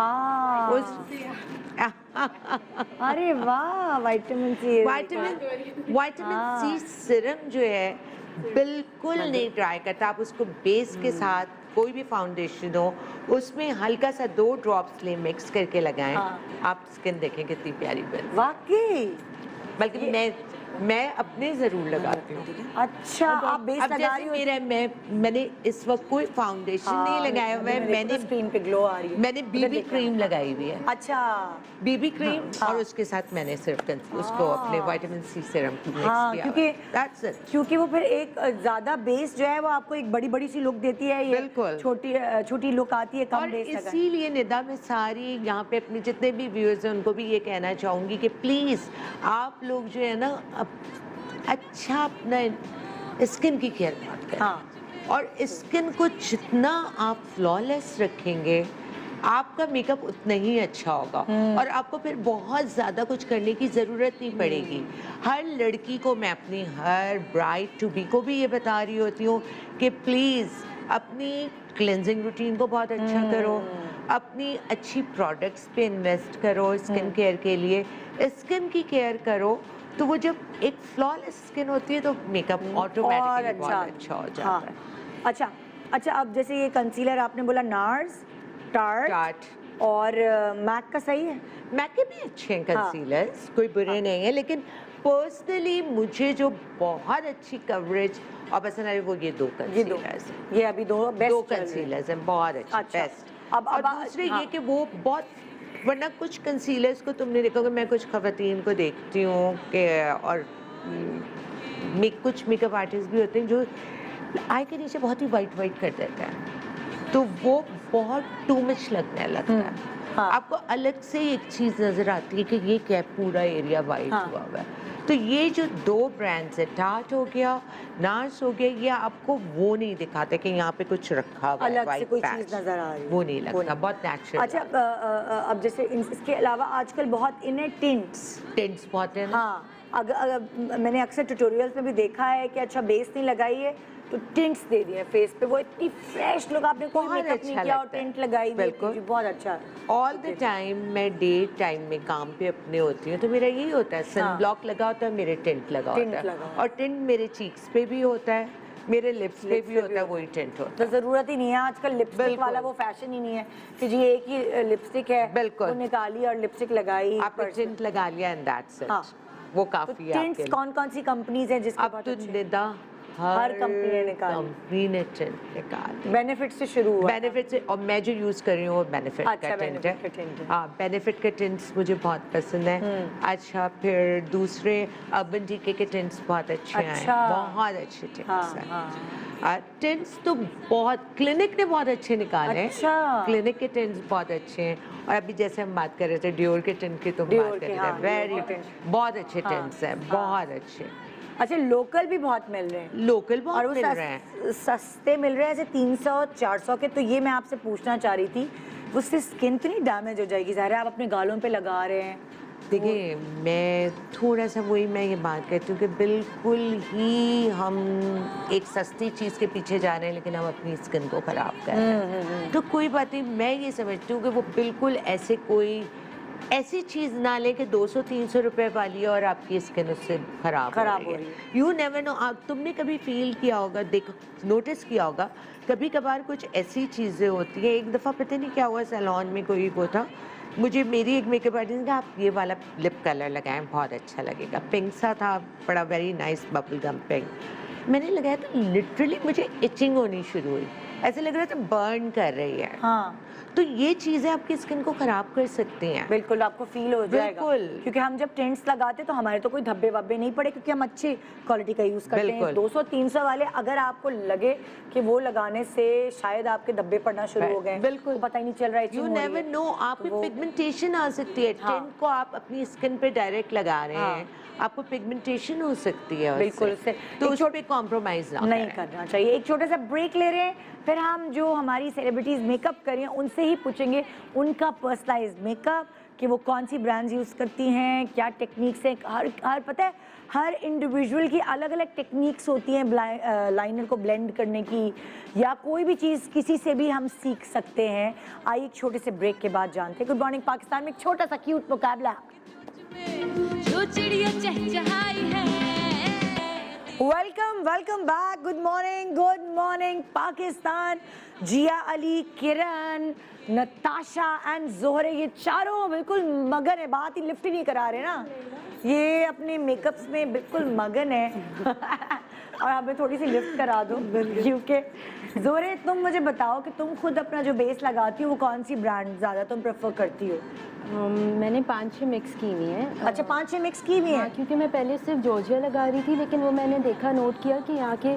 अरे वाह, विटामिन सी सीरम जो है बिल्कुल नहीं ड्राई करता। आप उसको बेस के साथ कोई भी फाउंडेशन हो, उसमें हल्का सा 2 ड्रॉप्स ले मिक्स करके लगाएं, आप स्किन देखें कितनी प्यारी बन। वाकई, बल्कि मैं अपने जरूर लगाती हूँ। अच्छा, आप बेस लगा रही हो? मैंने इस वक्त कोई फाउंडेशन नहीं लगाया हुआ है, मैंने स्क्रीन पे ग्लो आ रही है, मैंने बीबी क्रीम लगाई हुई है। अच्छा, बीबी क्रीम, और उसके साथ मैंने सिर्फ उसको अपने विटामिन सी सीरम मिक्स किया। क्योंकि वो फिर एक ज्यादा बेस जो है वो आपको एक बड़ी बड़ी सी लुक देती है, ये बिल्कुल छोटी लुक आती है, कम बेस लगाए। इसीलिए निदा, मैं सारी यहाँ पे अपने जितने भी व्यूअर्स हैं उनको भी ये कहना चाहूँगी कि प्लीज़ आप लोग जो है ना, अच्छा अपना स्किन की केयर मत करें। हाँ। और स्किन को जितना आप फ्लॉलेस रखेंगे, आपका मेकअप उतना ही अच्छा होगा, और आपको फिर बहुत ज़्यादा कुछ करने की ज़रूरत नहीं पड़ेगी। हर लड़की को मैं अपनी हर ब्राइड टू बी को भी ये बता रही होती हूँ कि प्लीज़ अपनी क्लेंजिंग रूटीन को बहुत अच्छा करो, अपनी अच्छी प्रोडक्ट्स पे इन्वेस्ट करो स्किन केयर के लिए, स्किन की केयर करो। तो वो जब एक फ्लॉलेस स्किन होती है तो मेकअप ऑटोमेटिकली बहुत अच्छा हो जाता है। अच्छा, अब जैसे ये कंसीलर आपने बोला नार्स, टार्ट और मैक का सही है? मैक के भी अच्छे हैं कंसीलर्स, कोई बुरे नहीं है, लेकिन पर्सनली मुझे जो बहुत अच्छी कवरेज और पसंद आई वो ये 2 कंसीलर्स हैं। ये अभी 2 कंसीलर्स हैं, बहुत अच्छे, बेस्ट। और दूसरे ये कि वो बहुत, वरना कुछ कंसीलर्स को तुमने देखा होगा, मैं कुछ खवातीन को देखती हूँ कि, और कुछ मेकअप आर्टिस्ट भी होते हैं जो आई के नीचे बहुत ही वाइट कर देते हैं, तो वो बहुत टू मच लगने लगता है। आपको अलग से एक चीज़ नज़र आती है कि ये क्या पूरा एरिया वाइट हुआ हुआ है। तो ये जो 2 ब्रांड्स है, टार्ट हो गया, नार्स हो गया, ये आपको वो नहीं दिखाते कि यहाँ पे कुछ रखा हुआ है, अलग से कोई चीज़ नजर आ रही है, वो नहीं लगता, बहुत नेचुरल। अच्छा, अब जैसे इसके अलावा आजकल बहुत इन्हें टिंट्स बहुत है। हाँ, अगर मैंने अक्सर ट्यूटोरियल्स में भी देखा है कि अच्छा बेस नहीं लगाई है तो टिंट्स दे दिए फेस पे, वो इतनी फ्रेश लुक, आपने कोई बहुत मेकअप नहीं अच्छा किया और लगता है। टिंट लगाई हुई बिल्कुल। थी, बहुत अच्छा। ऑल द टाइम मैं डे टाइम में काम पे अपने होती हूँ तो मेरा यही होता है, सन ब्लॉक लगा होता है, मेरे टिंट लगा टिंट होता है, लगा और टिंट मेरे चीक्स पे भी होता है, मेरे लिप्स पे भी होता है, वही टिंट होता तो ज़रूरत ही नहीं है आजकल लिपस्टिक बिल्कुल। वाला वो फैशन ही नहीं है कि जी एक ही लिपस्टिक है, बिल्कुल। वो निकाली और लिपस्टिक लगाई, है। आपने टिंट लगा लिया एंड दैट्स इट, हाँ। वो तो काफी है आपके टिंट्स लिए। कौन कौन सी कंपनीज हैं जिसके अब बहुत तो अच्छे निदा हर कंपनी ने निकाली, कंपनी ने टिंट निकाली, बेनिफिट से शुरू हुआ। बेनिफिट से, और मैं जो यूज कर रही हूँ वो बेनिफिट अच्छा, का टिंट बेनिफिट का टिंट है। है। हाँ, बेनिफिट के टिंट्स मुझे बहुत पसंद है। अच्छा, फिर दूसरे अर्बन डीके के टिंट्स बहुत अच्छे अच्छा। हैं, बहुत अच्छे टिंट्स हाँ, हैं। हाँ। टिंट्स तो बहुत, क्लिनिक ने बहुत अच्छे निकाले हैं। अच्छा। क्लिनिक के टिंट्स बहुत अच्छे हैं, और अभी जैसे हम बात कर रहे थे डियोर के टिंट की, तो डियोर बात कर के, रहे हाँ, थे, डियोर वेरी के टिंट। बहुत अच्छे हाँ, टिंट्स हैं, हाँ। बहुत अच्छे। अच्छा, लोकल भी बहुत मिल रहे हैं, लोकल और बहुत वो मिल रहे हैं। सस्ते मिल रहे हैं, ऐसे 300-400 के। तो ये मैं आपसे पूछना चाह रही थी, उससे स्किन तो नहीं डैमेज हो जाएगी? ज़ाहिर है आप अपने गालों पे लगा रहे हैं। देखिए, मैं थोड़ा सा वही मैं ये बात कहती हूँ कि बिल्कुल ही हम एक सस्ती चीज़ के पीछे जा रहे हैं, लेकिन हम अपनी स्किन को ख़राब कर रहे हैं। तो कोई बात नहीं, मैं ये समझती हूँ कि वो बिल्कुल ऐसे कोई ऐसी चीज़ ना लें कि 200-300 रुपए वाली है और आपकी स्किन उससे खराब हो रही है। You never know. तुमने कभी फील किया होगा, देखो, नोटिस किया होगा, कभी कभार कुछ ऐसी चीज़ें होती हैं। एक दफ़ा पता नहीं क्या हुआ, सैलून में कोई वो था, मुझे मेरी एक मेकअप आर्टिस्ट ने कहा आप ये वाला लिप कलर लगाएं, बहुत अच्छा लगेगा। पिंक सा था, बड़ा very nice bubble gum pink. मैंने लगाया तो लिटरली मुझे इचिंग होनी शुरू हुई, ऐसे लग रहा था बर्न कर रही है। हाँ, तो ये चीज़ें आपकी स्किन को ख़राब कर सकती हैं। बिल्कुल आपको फील हो जाएगा। बिल्कुल। क्योंकि हम जब टिंट्स लगाते तो हमारे तो कोई धब्बे वब्बे नहीं पड़े, क्योंकि हम अच्छी क्वालिटी का यूज़ करते हैं। बिल्कुल। 200-300 वाले अगर आपको लगे कि वो लगाने से शायद आपके धब्बे पड़ना शुरू हो गए, बिल्कुल। तो पता ही नहीं चल रहा है। यू नेवर नो, आपकी पिगमेंटेशन आ सकती है। हाँ। टिंट को आप अपनी स्किन पे डायरेक्ट लगा रहे हैं, आपको पिगमेंटेशन हो सकती है उससे। बिल्कुल, उससे तो एक उस पे कॉम्प्रोमाइज नहीं करना चाहिए। एक छोटा सा ब्रेक ले रहे हैं, फिर हम जो हमारी सेलिब्रिटीज़ मेकअप करें उनसे ही पूछेंगे उनका पर्सनलाइज्ड मेकअप, कि वो कौन सी ब्रांड्स यूज़ करती हैं, क्या टेक्निक्स हैं। हर पता है, हर इंडिविजुअल की अलग अलग टेक्निक्स होती हैं लाइनर को ब्लेंड करने की, या कोई भी चीज़ किसी से भी हम सीख सकते हैं। आइए एक छोटे से ब्रेक के बाद जानते हैं। गुड मॉर्निंग पाकिस्तान में एक छोटा सा क्यूट मुकाबला। जो चिड़िया चहचहाई है। Welcome back. Good morning Pakistan. Zia Ali, Kiran, Natasha and Zohre, ये चारों बिल्कुल मगन है, बात ही लिफ्ट ही नहीं करा रहे ना, ये अपने मेकअप्स में बिल्कुल मगन है। और हमें थोड़ी सी लिफ्ट करा दो, क्योंकि जोहरे तुम मुझे बताओ कि तुम खुद अपना जो बेस लगाती हो वो कौन सी ब्रांड ज़्यादा तुम प्रेफर करती हो? मैंने 5-6 मिक्स की हुई हैं। अच्छा, 5-6 मिक्स की हुई हाँ, हैं। क्योंकि मैं पहले सिर्फ जॉर्जिया लगा रही थी, लेकिन वो मैंने देखा, नोट किया कि यहाँ के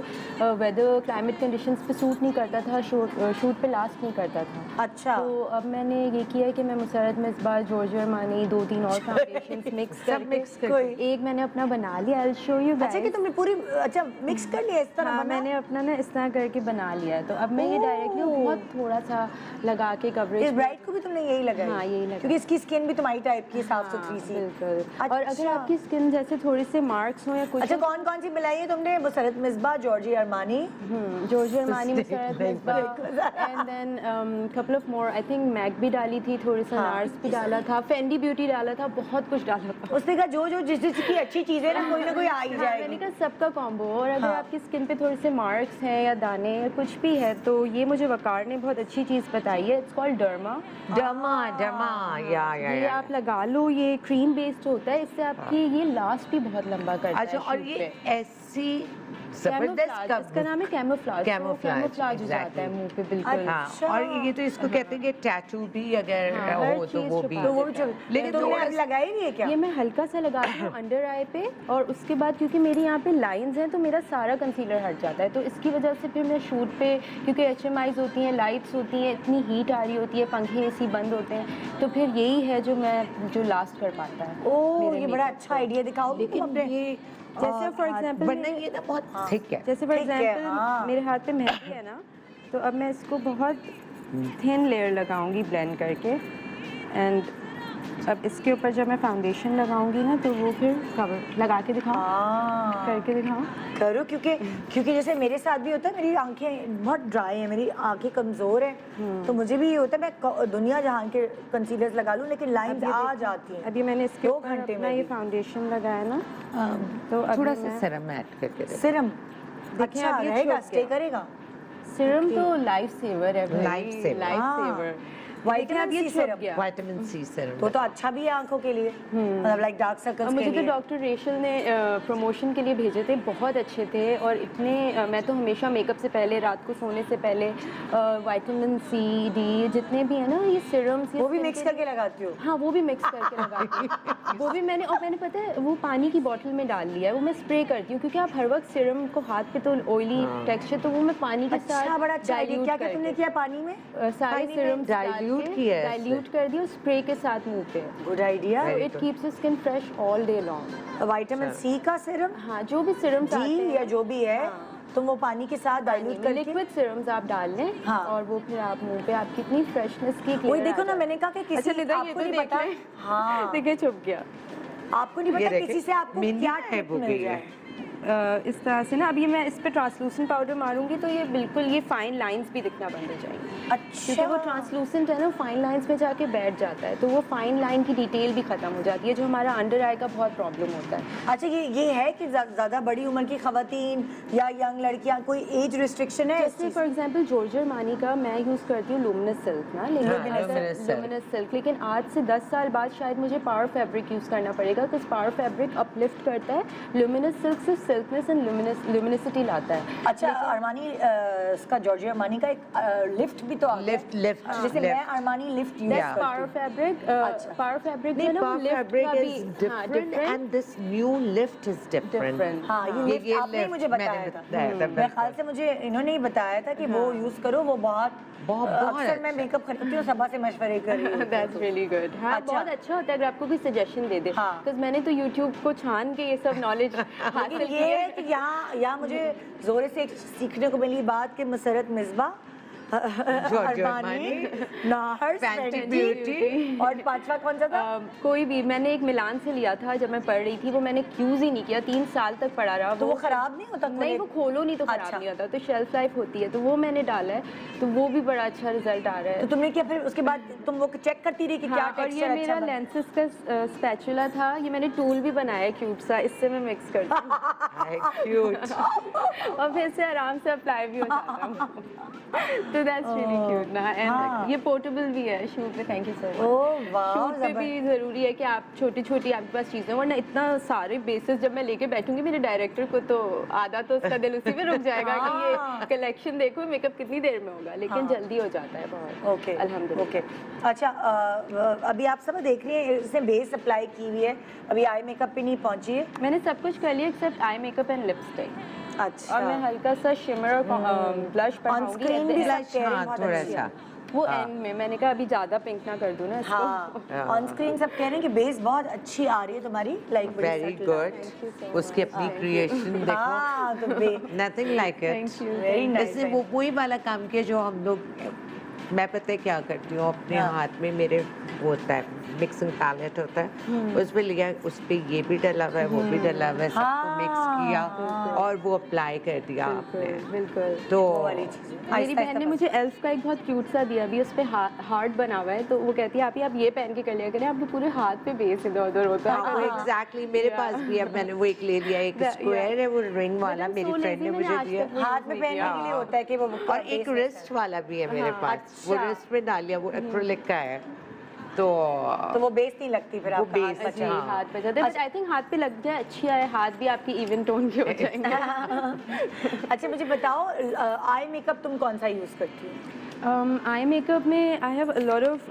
वेदर क्लाइमेट कंडीशंस पे सूट नहीं करता था, शूट पे लास्ट नहीं करता था। अच्छा, तो अब मैंने ये किया कि मैं मुसरत में इस बार जॉर्जिया अरमानी 2-3 और फाउंडेशंस मिक्स करके एक मैंने अपना बना लिया। I will show you. अच्छा कि तुमने पूरी मिक्स कर लिया इस तरह? हाँ, मैंने अपना ना इस तरह करके बना लिया। तो अब मैं ये डायरेक्टली बहुत थोड़ा सा लगा के कवरेज। इस ब्राइट को भी तुमने यही लगाई? हाँ, यही लगा, क्योंकि इसकी स्किन भी तुम्हारी टाइप की साफ सुथरी सी। बिल्कुल। अच्छा। और अगर आपकी स्किन जैसे थोड़े से मार्क्स हो या कुछ। अच्छा, कौन कौन सी मिलाई है तुमने? Musarrat Misbah, Giorgio Armani, Giorgio Armani, Musarrat Misbah, and then couple of more. I think MAC भी डाली थी, थोड़ी सा नार्स भी डाला था, फेंडी ब्यूटी डाला था, बहुत कुछ डाला था। उसने कहा जो जिस की अच्छी चीजें ना कोई आ ही जाएगी। मैंने कहा सबका कॉम्बो। और अगर आपकी स्किन पे थोड़े से मार्क्स हैं या दाने या कुछ भी है, तो ये मुझे वकार ने बहुत अच्छी चीज़ बताई है। It's called derma. ये आप लगा लो, ये क्रीम बेस्ड होता है, इससे आपकी ये लास्ट भी बहुत लंबा करता है। अच्छा, और ये ऐसी जबरदस्त, इसका नाम है कैमोफ्लाज। कैमोफ्लाज हो जाता है मुंह पे, बिल्कुल। हाँ, और ये तो इसको कहते हैं कि टैटू भी अगर हो तो वो भी। लेकिन तुमने अभी लगाई नहीं है क्या? ये मैं हल्का सा लगाती हूँ अंडर आई पे, और उसके बाद क्योंकि मेरी यहाँ पे लाइंस हैं तो मेरा सारा कंसीलर हट जाता है। तो इसकी वजह से फिर मैं शूट पे, क्योंकि HMIs होती हैं, लाइट्स होती हैं, इतनी हीट आ रही होती है, पंखे AC बंद होते हैं, तो फिर यही है जो लास्ट कर पाता है। ओह, ये बड़ा अच्छा आइडिया दिखाओ। लेकिन ये जैसे फॉर एग्जांपल वरना ये ना बहुत थिक है। जैसे फॉर एग्जांपल मेरे हाथ पे मेहंदी है ना, तो अब मैं इसको बहुत थिन लेयर लगाऊंगी ब्लेंड करके, एंड अब इसके ऊपर जब मैं फाउंडेशन लगाऊंगी ना तो वो फिर कवर लगा के दिखाऊं, करके दिखाऊं। करो, क्योंकि जैसे मेरे साथ भी होता है, मेरी आंखें बहुत ड्राई हैं, मेरी आंखें कमज़ोर हैं, तो मुझे भी ये होता है मैं दुनिया जहां के कंसीलर्स लगा लूं लेकिन लाइंस आ जाती हैं। अभी मैंने इसके 2 ऊपर घंटे अपना में ये भी। फाउंडेशन लगाया ना, तो थोड़ा अभी सा मैं सीरम ऐड करके देखो। सिरम देखिए, अच्छा अब ये रहेगा, छुप स्टे गया। करेगा। सीरम तो लाइफ सेवर है भाई, लाइफ सेवर। लाइफ हाँ। सेवर। विटामिन अब ये सी छुप सीरम, गया। Vitamin C serum. तो अच्छा भी है आंखों के लिए, मतलब लाइक डार्क और सर्कल्स के मुझे तो लिए। डॉक्टर रेशल ने प्रमोशन के लिए भेजे थे, बहुत अच्छे थे। और इतने मैं तो हमेशा मेकअप से पहले, रात को सोने से पहले विटामिन सी, डी जितने भी है ना ये सीरम्स, वो भी मिक्स करके लगाती हो? हाँ, वो भी मिक्स करके लगाती हूँ। वो भी मैंने पता है वो पानी की बोतल में डाल लिया है, वो मैं स्प्रे करती हूँ, क्योंकि आप हर वक्त सीरम को हाथ पे तो ऑयली टेक्सचर, तो वो मैं पानी के साथ अच्छा, बड़ा अच्छा idea। dilute क्या क्या तुमने करके, किया पानी में? सारे पानी में सीरम्स dilute किया है डाइल्यूट कर दिया स्प्रे के साथ मुंह पे। Good idea. So it keeps the skin fresh all day long। Vitamin C का सीरम, हाँ, जो भी सीरम्स आते डी हैं, या जो भी है, तुम वो पानी के साथ डाइल्यूट करके, लिक्विड सीरम्स आप डाल लें, हाँ। और वो फिर आप मुंह पे आपकी इतनी फ्रेशनेस की वही clear देखो आ ना, जाए। मैंने कहा कि किसी अच्छा, निदा, ये आपको तो नहीं देख पता। लें। हाँ, देखिए, छुप गया। आपको नहीं ये पता देखें, किसी से आपको मिनी क्या है टिप वो मिल भी जाए। इस तरह से ना, अभी मैं इस पे ट्रांसलूसेंट पाउडर मारूंगी तो ये बिल्कुल ये फाइन लाइंस भी दिखना बंद हो जाएंगी, क्योंकि वो अच्छा, ट्रांसलूसेंट है ना, फाइन लाइंस में जाके बैठ जाता है, तो वो फाइन लाइन की डिटेल भी खत्म हो जाती है, जो हमारा अंडर आई का बहुत प्रॉब्लम होता है। अच्छा, ये है कि ज़्यादा बड़ी उम्र की खवातीन या यंग लड़कियां, कोई एज रिस्ट्रिक्शन है? जैसे फॉर एग्जांपल जॉर्जियर मानी का मैं यूज़ करती हूँ लुमिनस सिल्क ना, लेकिन लुमिनस सिल्क, लेकिन आज से 10 साल बाद शायद मुझे पावर फैब्रिक यूज़ करना पड़ेगा, बिकॉज पावर फैब्रिक अपलिफ्ट करता है, लुमिनस सिल्क सिर्फ सिल्कनेस एंड लुमिनिसिटी लाता है। अच्छा, अरमानी इसका जॉर्जियो अरमानी का एक लिफ्ट भी तो आ गया। लिफ्ट जैसे मैं अरमानी लिफ्ट यूज करती पावर हूँ। फैब्रिक, पावर फैब्रिक जो है ना, वो Power lift fabric का भी, is हाँ, different and this new lift is different. हाँ, ये लिफ्ट आपने lift मुझे बताया मैंने था। बताया था, मेरे ख्याल से मुझे इन्होंने ही बताया था कि वो यूज करो, वो बहुत अक्सर मैं मेकअप खरीदती हूँ, सबा से मशवरे कर रही हूँ। That's really good। हाँ, अच्छा। बहुत अच्छा होता है अगर आपको कोई सजेशन दे दे, हाँ। बिकॉज मैंने तो YouTube को छान के ये सब नॉलेज हासिल लेकिन की ये है है। कि यहाँ मुझे जोरे से एक सीखने को मिली बात कि मसरत मिसबा, अरमानी, नाहर, Fenty Fenty, Beauty। और 5वां कौन सा था? कोई भी, मैंने एक मिलान से लिया था जब मैं पढ़ रही थी, वो मैंने यूज ही नहीं किया, 3 साल तक पड़ा रहा। तो वो खराब नहीं होता? नहीं, वो खोलो नहीं तो खराब अच्छा। नहीं होता, तो शेल्फ लाइफ होती है, तो वो मैंने डाला है, तो वो भी बड़ा अच्छा रिजल्ट आ रहा है। तो तुमने क्या फिर उसके बाद तुम वो चेक करती रही कि क्या हाँ, और ये टेक्सचर मेरा अच्छा बना? लेंसेज का स्पैचुला था, ये मैंने टूल भी बनाया है क्यूट सा, इससे मैं मिक्स करती हूँ Cute। और फिर से आराम से अप्लाई भी हो जाता हूँ। तो दैट्स रियली क्यूट ना, एंड ये पोर्टेबल भी है शूट पे। Thank you so much. Oh वाह, शूट पे भी ज़रूरी है कि आप छोटी छोटी आपके पास चीज़ें, वरना इतना सारे बेसिस जब मैं लेके बैठूंगी मेरे डायरेक्टर को, तो आधा तो उसका दिल उसी में रुक जाएगा कि ये कलेक्शन देखो मेकअप कितनी देर में होगा, लेकिन जल्दी हो जाता है बहुत। ओके, अल्हम्दुलिल्लाह। ओके। अच्छा, अभी आप सब देख रही हैं, इसने बेस अप्लाई की हुई है, अभी आई मेकअप पे नहीं पहुंची है। मैंने सब कुछ कर लिया except eye makeup and lipstick, अच्छा, और मैं हल्का सा शिमर और ब्लश ऑन स्क्रीन भी सब कह रहे हैं बहुत थोड़ा अच्छी सा है। वो एंड में मैंने कहा अभी ज्यादा पिंक ना कर दूं ना इसको। हाँ, ऑन स्क्रीन सब कह रहे हैं कि बेस बहुत अच्छी आ रही है तुम्हारी, लाइक वेरी गुड। उसकी अपनी क्रिएशन देखो, हाँ, तो nothing like it. Very nice. इसने वो वही वाला काम किया जो हम लोग, मैं पता है क्या करती हूँ, अपने हाथ में मेरे वो होता है मिक्सिंग पैलेट होता है, उस पे लिया, उस पे ये भी डला हुआ है, वो भी डला हुआ है, सबको मिक्स किया और वो अप्लाई कर दिया आपने। बिल्कुल। तो मेरी बहन ने मुझे एल्फ का एक बहुत क्यूट सा दिया, अभी उस पे हार्ट बना हुआ है, तो वो कहती है आप ये पहन के कर लिया करें, आपके पूरे हाथ पे बेस इधर उधर होता है। वो एग्जैक्टली मेरे पास भी है, मैंने वो एक ले लिया, एक स्क्वायर है वो रिंग वाला, मेरी फ्रेंड ने मुझे दिया, हाथ में पहनने के लिए होता है कि वो, और एक रिस्ट वाला भी है मेरे पास, वो रिस्ट में डाल लिया, वो एक्रिलिक का है, तो वो बेस नहीं लगती फिर वो आपका बेस हाथ जी, हाथ पे जाते हैं, बट आई थिंक हाथ पे लग जाए अच्छी आए, हाथ भी आपकी इवन टोन के हो जाएंगे। अच्छा, मुझे बताओ आई मेकअप तुम कौन सा यूज करती हो? आई मेकअप में I have a lot of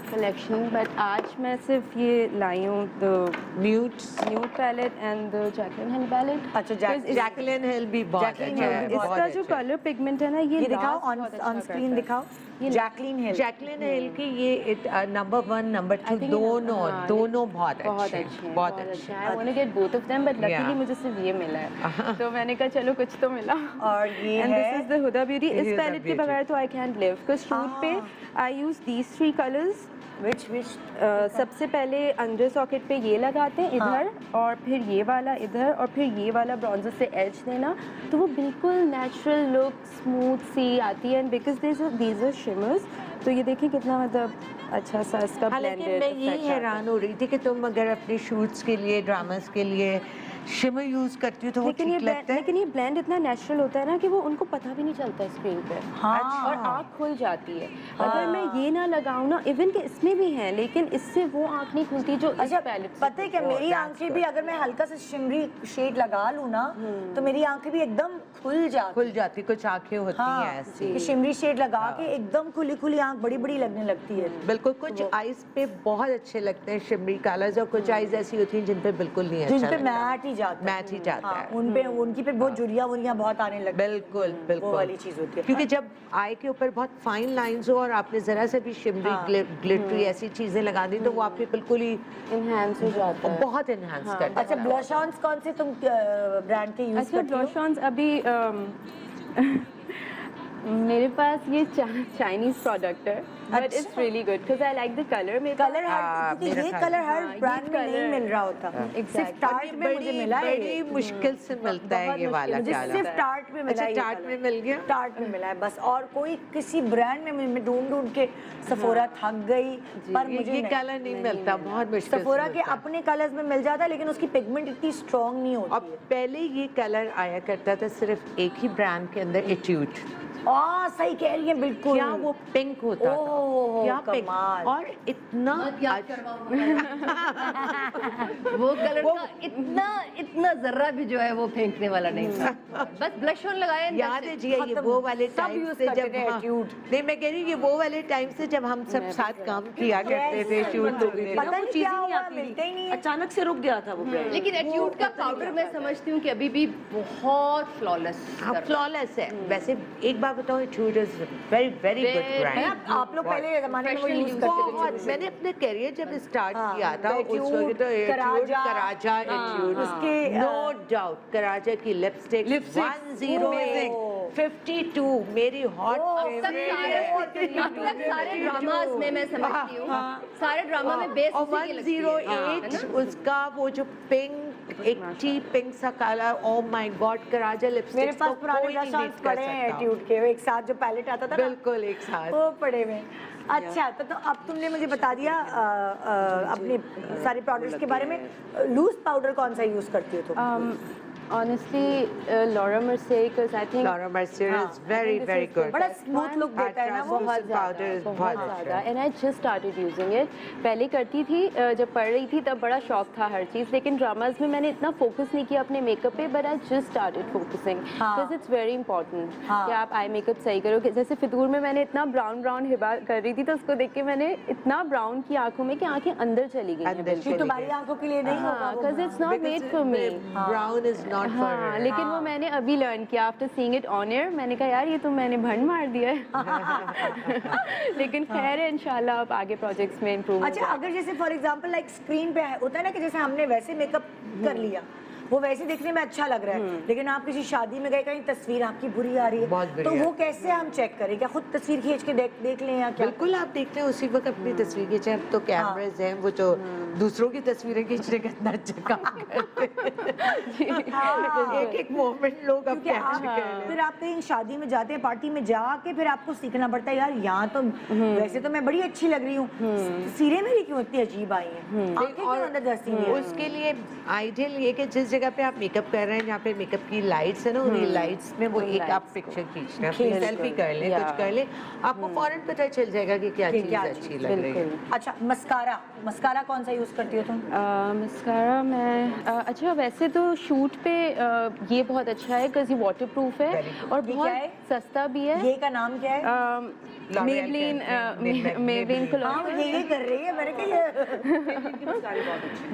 collection, but आज मैं सिर्फ ये लाई हूँ the nude palette and the Jaclyn Hill palette. अच्छा, जैकलिन हिल भी बहुत अच्छा है। इसका जो कलर पिगमेंट है ना, ये दिखाओ, last बहुत अच्छा ऑन स्क्रीन करता है। दिखाओ। जैकलीन हिल। जैकलीन हिल की ये नंबर 1 नंबर 2 दोनों बहुत अच्छे हैं, बहुत अच्छे हैं। I want to get both of them, but luckily Yeah. मुझे सिर्फ ये मिला है, तो मैंने कहा चलो कुछ तो मिला। और ये And है this is the Huda Beauty। इस Huda पैलेट के Beauty। बगैर तो I can't live, because shoot पे I use these 3 colors। which सबसे पहले अंडर सॉकेट पे ये लगाते हैं इधर, और फिर ये वाला इधर, और फिर ये वाला ब्रॉन्जर से एज देना, तो वो बिल्कुल नेचुरल लुक स्मूथ सी आती है। And because these are shimmers, तो ये देखिए कितना मतलब अच्छा सा इसका हालांकि ब्लेंडेड मैं यही हैरान हो रही थी कि तुम अगर अपने शूट्स के लिए ड्रामास के लिए शिमर यूज करती हो तो वो ठीक लगता है। लेकिन ये ब्लेंड इतना नेचुरल होता है ना कि वो उनको पता भी नहीं चलता है स्क्रीन पे। हाँ। और आँख खुल जाती है। अगर मैं ये ना लगाऊं ना, इवन कि इसमें भी है, लेकिन इससे वो आँख नहीं खुलती जो इस पैलेट से। पता है क्या, मेरी आंखें भी अगर मैं हल्का सा शिमरी शेड लगा लूं ना, तो मेरी आंखें भी एकदम खुल जाती। कुछ आंखें होती हैं ऐसी कि शिमरी शेड लगा के एकदम खुली खुली आंख बड़ी बड़ी लगने लगती है। बिल्कुल। कुछ आईज पे बहुत अच्छे लगते हैं शिमरी कलर्स, और कुछ आईज ऐसी होती हैं जिन पे बिल्कुल नहीं अच्छा जिन पे लगता। मैट ही जाता है। है। उन पे उनकी पे बहुत झुर्रियाँ बहुत आने लगती है। बिल्कुल वो वाली चीज होती है। क्योंकि जब आई के ऊपर बहुत फाइन लाइंस हो और आपने जरा से भी शिमरी ग्लिटरी ऐसी चीजें लगा दी तो वो आपके बिल्कुल ही इनहैंस हो जाता है, बहुत इनहैंस करता है। अच्छा, ब्लश ऑन्स कौन से तुम ब्रांड के यूज अच्छा करती हो? ब्लश ऑन्स अभी मेरे पास ये चाइनीज प्रोडक्ट है, but it's really good because I like the colour. क्योंकि ये कलर हर ब्रांड में नहीं मिल रहा होता। सिर्फ टार्ट में मुझे मिला है। बड़ी मुश्किल से मिलता है ये वाला। मुझे सिर्फ टार्ट में मिला है। टार्ट में मिल गया? टार्ट में मिला है बस, और कोई किसी ब्रांड में मैं ढूंढ के सफोरा थक गई, पर मुझे ये कलर नहीं मिलता, बहुत मुश्किल। सफोरा के अपने कलर्स में मिल जाता है, लेकिन उसकी पिगमेंट इतनी स्ट्रॉन्ग नहीं होती। अब पहले ये कलर आया करता था सिर्फ एक ही ब्रांड के अंदर, एट्यूड। सही कह रही है बिल्कुल। क्या वो पिंक होता था, क्या पिंक, और इतना वो कलर का इतना जर्रा भी जो है वो फेंकने वाला नहीं था। बस ब्लश ऑन लगाया। याद है जी, ये वो वाले टाइम से जब नहीं, मैं कह रही हूँ ये वो वाले टाइम से जब हम सब साथ काम किया करते थे, शूट होते थे, पता नहीं क्या हुआ, मिलते ही नहीं, अचानक से रुक गया था वो ब्रांड। लेकिन एट्यूड का पाउडर मैं समझती हूँ कि अभी भी बहुत फ्लॉलेस है। वैसे एक बार बताओ, attitude is very very good brand. आप लोग पहले जमाने में वो यूज करते थे। मैंने अपने करियर जब स्टार्ट किया था उस वक्त तो एट्यूड, कराजा, एट्यूड, उसके नो डाउट कराजा की लिपस्टिक 108 52 मेरी हॉट सारे ड्रामास में मैं समझती हूँ, सारे ड्रामा में बेस और 108 उसका वो जो पिंक, एक टी पिंक सा कलर, ओ माय गॉड, कराजा लिपस्टिक मेरे पास पुराने ब्लश ऑन्स पड़े हैं एट्यूड के, एक साथ जो पैलेट आता था ना, बिल्कुल एक साथ वो पड़े हुए। अच्छा, तो अब तुमने मुझे बता दिया अपने सारे प्रोडक्ट्स के बारे में। लूज पाउडर कौन सा यूज करती हो तुम? Honestly, Laura Mercier, because I think Laura Mercier is very very good. बड़ा स्मूथ लुक देता है ना वो, बहुत ज़्यादा। And I just started using it. पहले करती थी, जब पढ़ रही थी तब बड़ा शौक था हर चीज़, लेकिन ड्रामाज में मैंने इतना फोकस नहीं किया अपने मेकअप पे, but I just started focusing because it's very important कि आप आई मेकअप सही करो। जैसे फितूर में मैंने इतना ब्राउन हिबा कर रही थी, तो उसको देख के मैंने इतना ब्राउन की आंखों में कि आंखें अंदर चली गई। तुम्हारी आंखों के लिए नहीं होगा, because it's not made for me. Brown is not for her. लेकिन वो मैंने अभी लर्न किया after seeing it on air. मैंने कहा यार ये तो मैंने भंड मार दिया है। लेकिन खैर है, इंशाल्लाह अब आगे प्रोजेक्ट्स में इम्प्रूव। अच्छा, अगर जैसे फॉर एग्जांपल लाइक स्क्रीन पे होता है ना कि जैसे हमने वैसे मेकअप कर लिया, वो वैसे देखने में अच्छा लग रहा है, लेकिन आप किसी शादी में गए, कहीं तस्वीर आपकी बुरी आ रही है, तो वो कैसे हम चेक करें? क्या खुद तस्वीर खींच के देख लें या क्या? बिल्कुल, आप देख लें उसी वक्त अपनी तस्वीर खींचे। अब तो कैमराज हैं वो जो दूसरों की तस्वीरें खींचने का इतना अच्छा काम करते हैं। एक मोमेंट लोग अब कैप्चर करें। फिर आप कहीं शादी में जाते हैं, पार्टी में जाके फिर आपको सीखना पड़ता है, यार यहाँ तो वैसे तो मैं बड़ी अच्छी लग रही हूँ, तस्वीरें मेरी क्यों इतनी अजीब आई हैं, आंखें क्यों अंदर धंसी हुई हैं? उसके लिए आइडियल ये कि जिस जगह पे आप मेकअप कर रहे हैं, जहाँ पे मेकअप की लाइट्स है ना, उन्हीं लाइट्स में वो एक आप पिक्चर खींचना, सेल्फी कर लें, कुछ कर लें, आपको फौरन पता चल जाएगा कि क्या चीज़ अच्छी लग रही है। अच्छा, मस्कारा कौन सा यूज करती हो तुम? मस्कारा मैं अच्छा, वैसे तो शूट पे ये बहुत अच्छा है बिकॉज ये वाटर प्रूफ है और बहुत सस्ता भी है। ये का नाम क्या है? मेबलिन कोलोन। ये कर रही है, मैंने कहा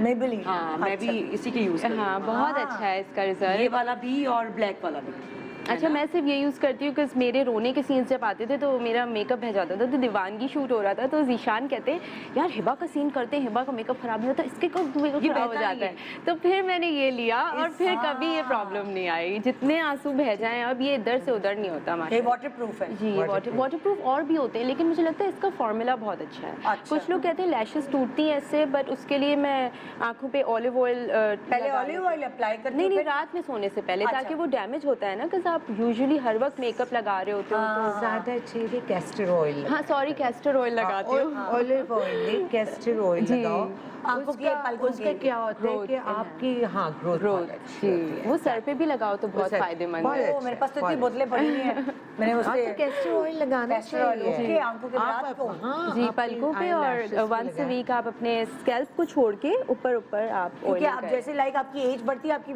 मेबलिन। मैं भी इसी के यूज करती हूँ। हाँ, बहुत अच्छा है इसका रिजल्ट। ये वाला भी और ब्लैक वाला भी। अच्छा, मैं सिर्फ ये यूज़ करती हूँ बिकॉज मेरे रोने के सीन्स जब आते थे तो मेरा मेकअप बह जाता था, तो दीवानगी शूट हो रहा था, तो जीशान कहते हैं यार हिबा का सीन करते हैं, हिबा का मेकअप खराब नहीं होता, इसके कब मेकअप खराब हो जाता है। तो फिर मैंने ये लिया और फिर कभी ये प्रॉब्लम नहीं आई, जितने आंसू बह जाएं अब ये इधर से उधर नहीं होता। ये वाटरप्रूफ है जी, वाटरप्रूफ और भी होते हैं, लेकिन मुझे लगता है इसका फॉर्मूला बहुत अच्छा है। कुछ लोग कहते हैं लैशेस टूटती हैं इससे, बट उसके लिए मैं आंखों पे ऑलिव ऑयल पहले ऑलिव ऑयल अप्लाई करते नहीं, रात में सोने से पहले, ताकि वो डैमेज होता है ना, बिकॉज आप यूजुअली हर वक्त मेकअप लगा रहे होते हो तो ज्यादा चेहरे कैस्टर ऑयल। हाँ सॉरी, कैस्टर ऑयल लगाती हूँ। ऑलिव ऑयल नहीं, कैस्टर ऑयल लगाओ। आंखों की पलकों उसका क्या होता है कि आपकी ग्रोथ जी, वो सर पे भी लगाओ तो बहुत फायदेमंद है। मेरे पास तो इतनी बोतलें पड़ी हुई हैं, मैंने उससे कैस्टर ऑयल लगाना चाहिए आंखों के बाद को जी, पलकों पे, और वंस अ वीक आप अपने स्कैल्प को छोड़ के ऊपर आप क्योंकि आप जैसे लाइक आपकी एज बढ़ती है आपकी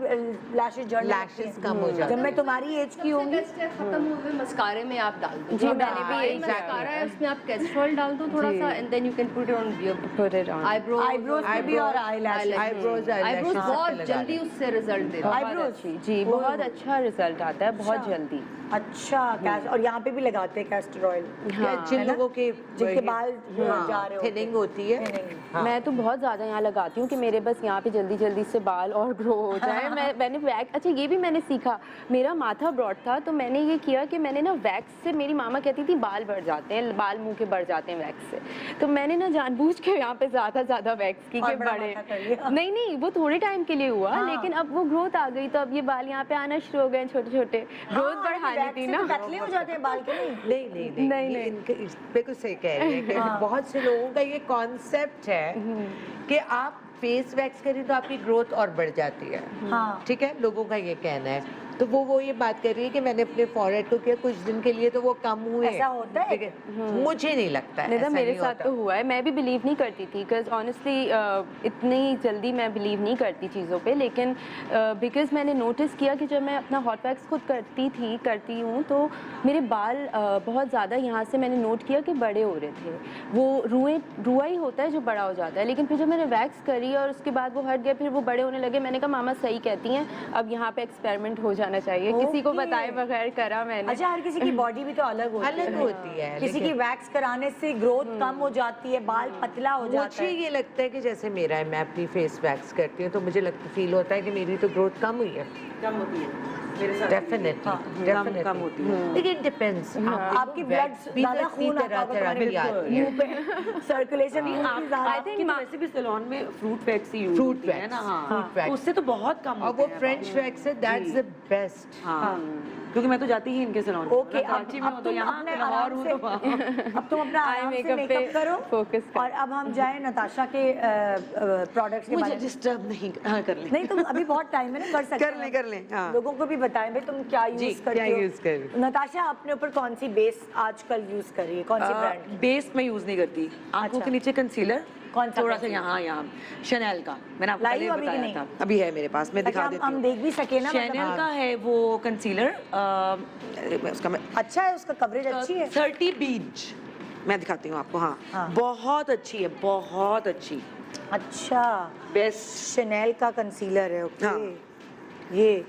लैशेस झड़ने लगती हैं। कम हो जाती जब मैं तुम्हारी एज की होंगी खत्म हुए मस्कारे में आप डाल दो। जी, मैंने भी यही मस्कारा है, उसमें आप कैस्टर ऑयल डाल दो थोड़ा सा, and then you can put it on eyebrows भी और आईब्रोज बहुत जल्दी उससे रिजल्ट देता है। आईब्रोज जी, बहुत अच्छा रिजल्ट आता है बहुत जल्दी। अच्छा, और यहाँ पे भी लगाते हैं कैस्टर ऑयल जिन लोगों के जिनके बाल जा रहे हो, थिनिंग होती है। मैं तो बहुत ज़्यादा यहाँ लगाती हूँ कि मेरे बस यहाँ पे जल्दी जल्दी से बाल और ग्रो हो जाए। मैंने वैक्स, अच्छा ये भी मैंने सीखा, मेरा माथा ब्रॉड था तो मैंने ये किया कि मैंने ना वैक्स से, मेरी मामा कहती थी बाल बढ़ जाते हैं, बाल मुंह के बढ़ जाते हैं वैक्स से, तो मैंने ना जानबूझ के यहाँ पे ज़्यादा वैक्स की के बड़े नहीं वो थोड़े टाइम के लिए हुआ, लेकिन अब वो ग्रोथ आ गई तो अब ये बाल यहाँ पे आना शुरू हो गए छोटे छोटे। ग्रोथ बढ़ानी थी ना, पतले हो जाते हैं बाल के नहीं, बिल्कुल सही कह रही है। बहुत से लोगों का ये कॉन्सेप्ट है कि आप फेस वैक्स करें तो आपकी ग्रोथ और बढ़ जाती है। ठीक है, लोगों का ये कहना है। तो वो ये बात कर रही है कि मैंने अपने फॉरहेड को किया कुछ दिन के लिए तो वो कम हुए। ऐसा होता है? मुझे नहीं लगता है, नहीं, मेरे साथ तो हुआ है। मैं भी बिलीव नहीं करती थी, बिकॉज ऑनेस्टली इतनी जल्दी मैं बिलीव नहीं करती चीज़ों पे, लेकिन बिकॉज मैंने नोटिस किया कि जब मैं अपना हॉट वैक्स खुद करती हूँ तो मेरे बाल बहुत ज़्यादा यहाँ से मैंने नोट किया कि बड़े हो रहे थे। वो रुआ ही होता है जो बड़ा हो जाता है, लेकिन फिर जब मैंने वैक्स करी और उसके बाद वो हट गया, फिर वो बड़े होने लगे। मैंने कहा मामा सही कहती हैं, अब यहाँ पे एक्सपेरिमेंट हो जाना चाहिए। किसी को बताए बगैर करा मैंने। अच्छा, हर किसी की बॉडी भी तो अलग होती है। किसी की वैक्स कराने से ग्रोथ कम हो जाती है, बाल पतला हो जाता है। मुझे ये लगता है कि जैसे मेरा है, मैं अपनी फेस वैक्स करती हूँ तो मुझे फील होता है कि मेरी तो ग्रोथ कम हुई है। कम होती है डेफिनेटली कम होती है, लेकिन डिपेंड्स। आपकी ब्लड ज़्यादा खून आता है, सर्कुलेशन आई थिंक वैसे भी सैलून में फ्रूट वैक्स ही यूज होती है ना, उससे तो बहुत कम और वो फ्रेंच वैक्स है, दैट्स द बेस्ट। क्योंकि मैं तो जाती ही इनके सैलून। ओके, अब तुम अपना आराम से मेकअप करो, फोकस और अब हम जाए नताशा के प्रोडक्ट्स के बारे में। डिस्टर्ब नहीं कर ले। नहीं, तुम अभी बहुत टाइम है ना, कर ले। लोगों को भी बताएं भाई तुम क्या यूज करती हो। नताशा अपने ऊपर कौन सी बेस आजकल यूज कर रही है, कौन सी ब्रांड? बेस मैं यूज नहीं करती। आंखों के नीचे कंसीलर थोड़ा सा यहाँ शैनल का, मैंने आपको पहले बताया था, अभी है मेरे पास, मैं दिखा देती हूँ। हम देख भी सके ना, शैनल का है वो कंसीलर, उसका अच्छा है, उसका कवरेज अच्छी है। 30 बीच मैं दिखाती हूँ आपको। हाँ, बहुत अच्छी है, बहुत अच्छी। अच्छा, बेस्ट शैनल का कंसीलर है। ओके, ये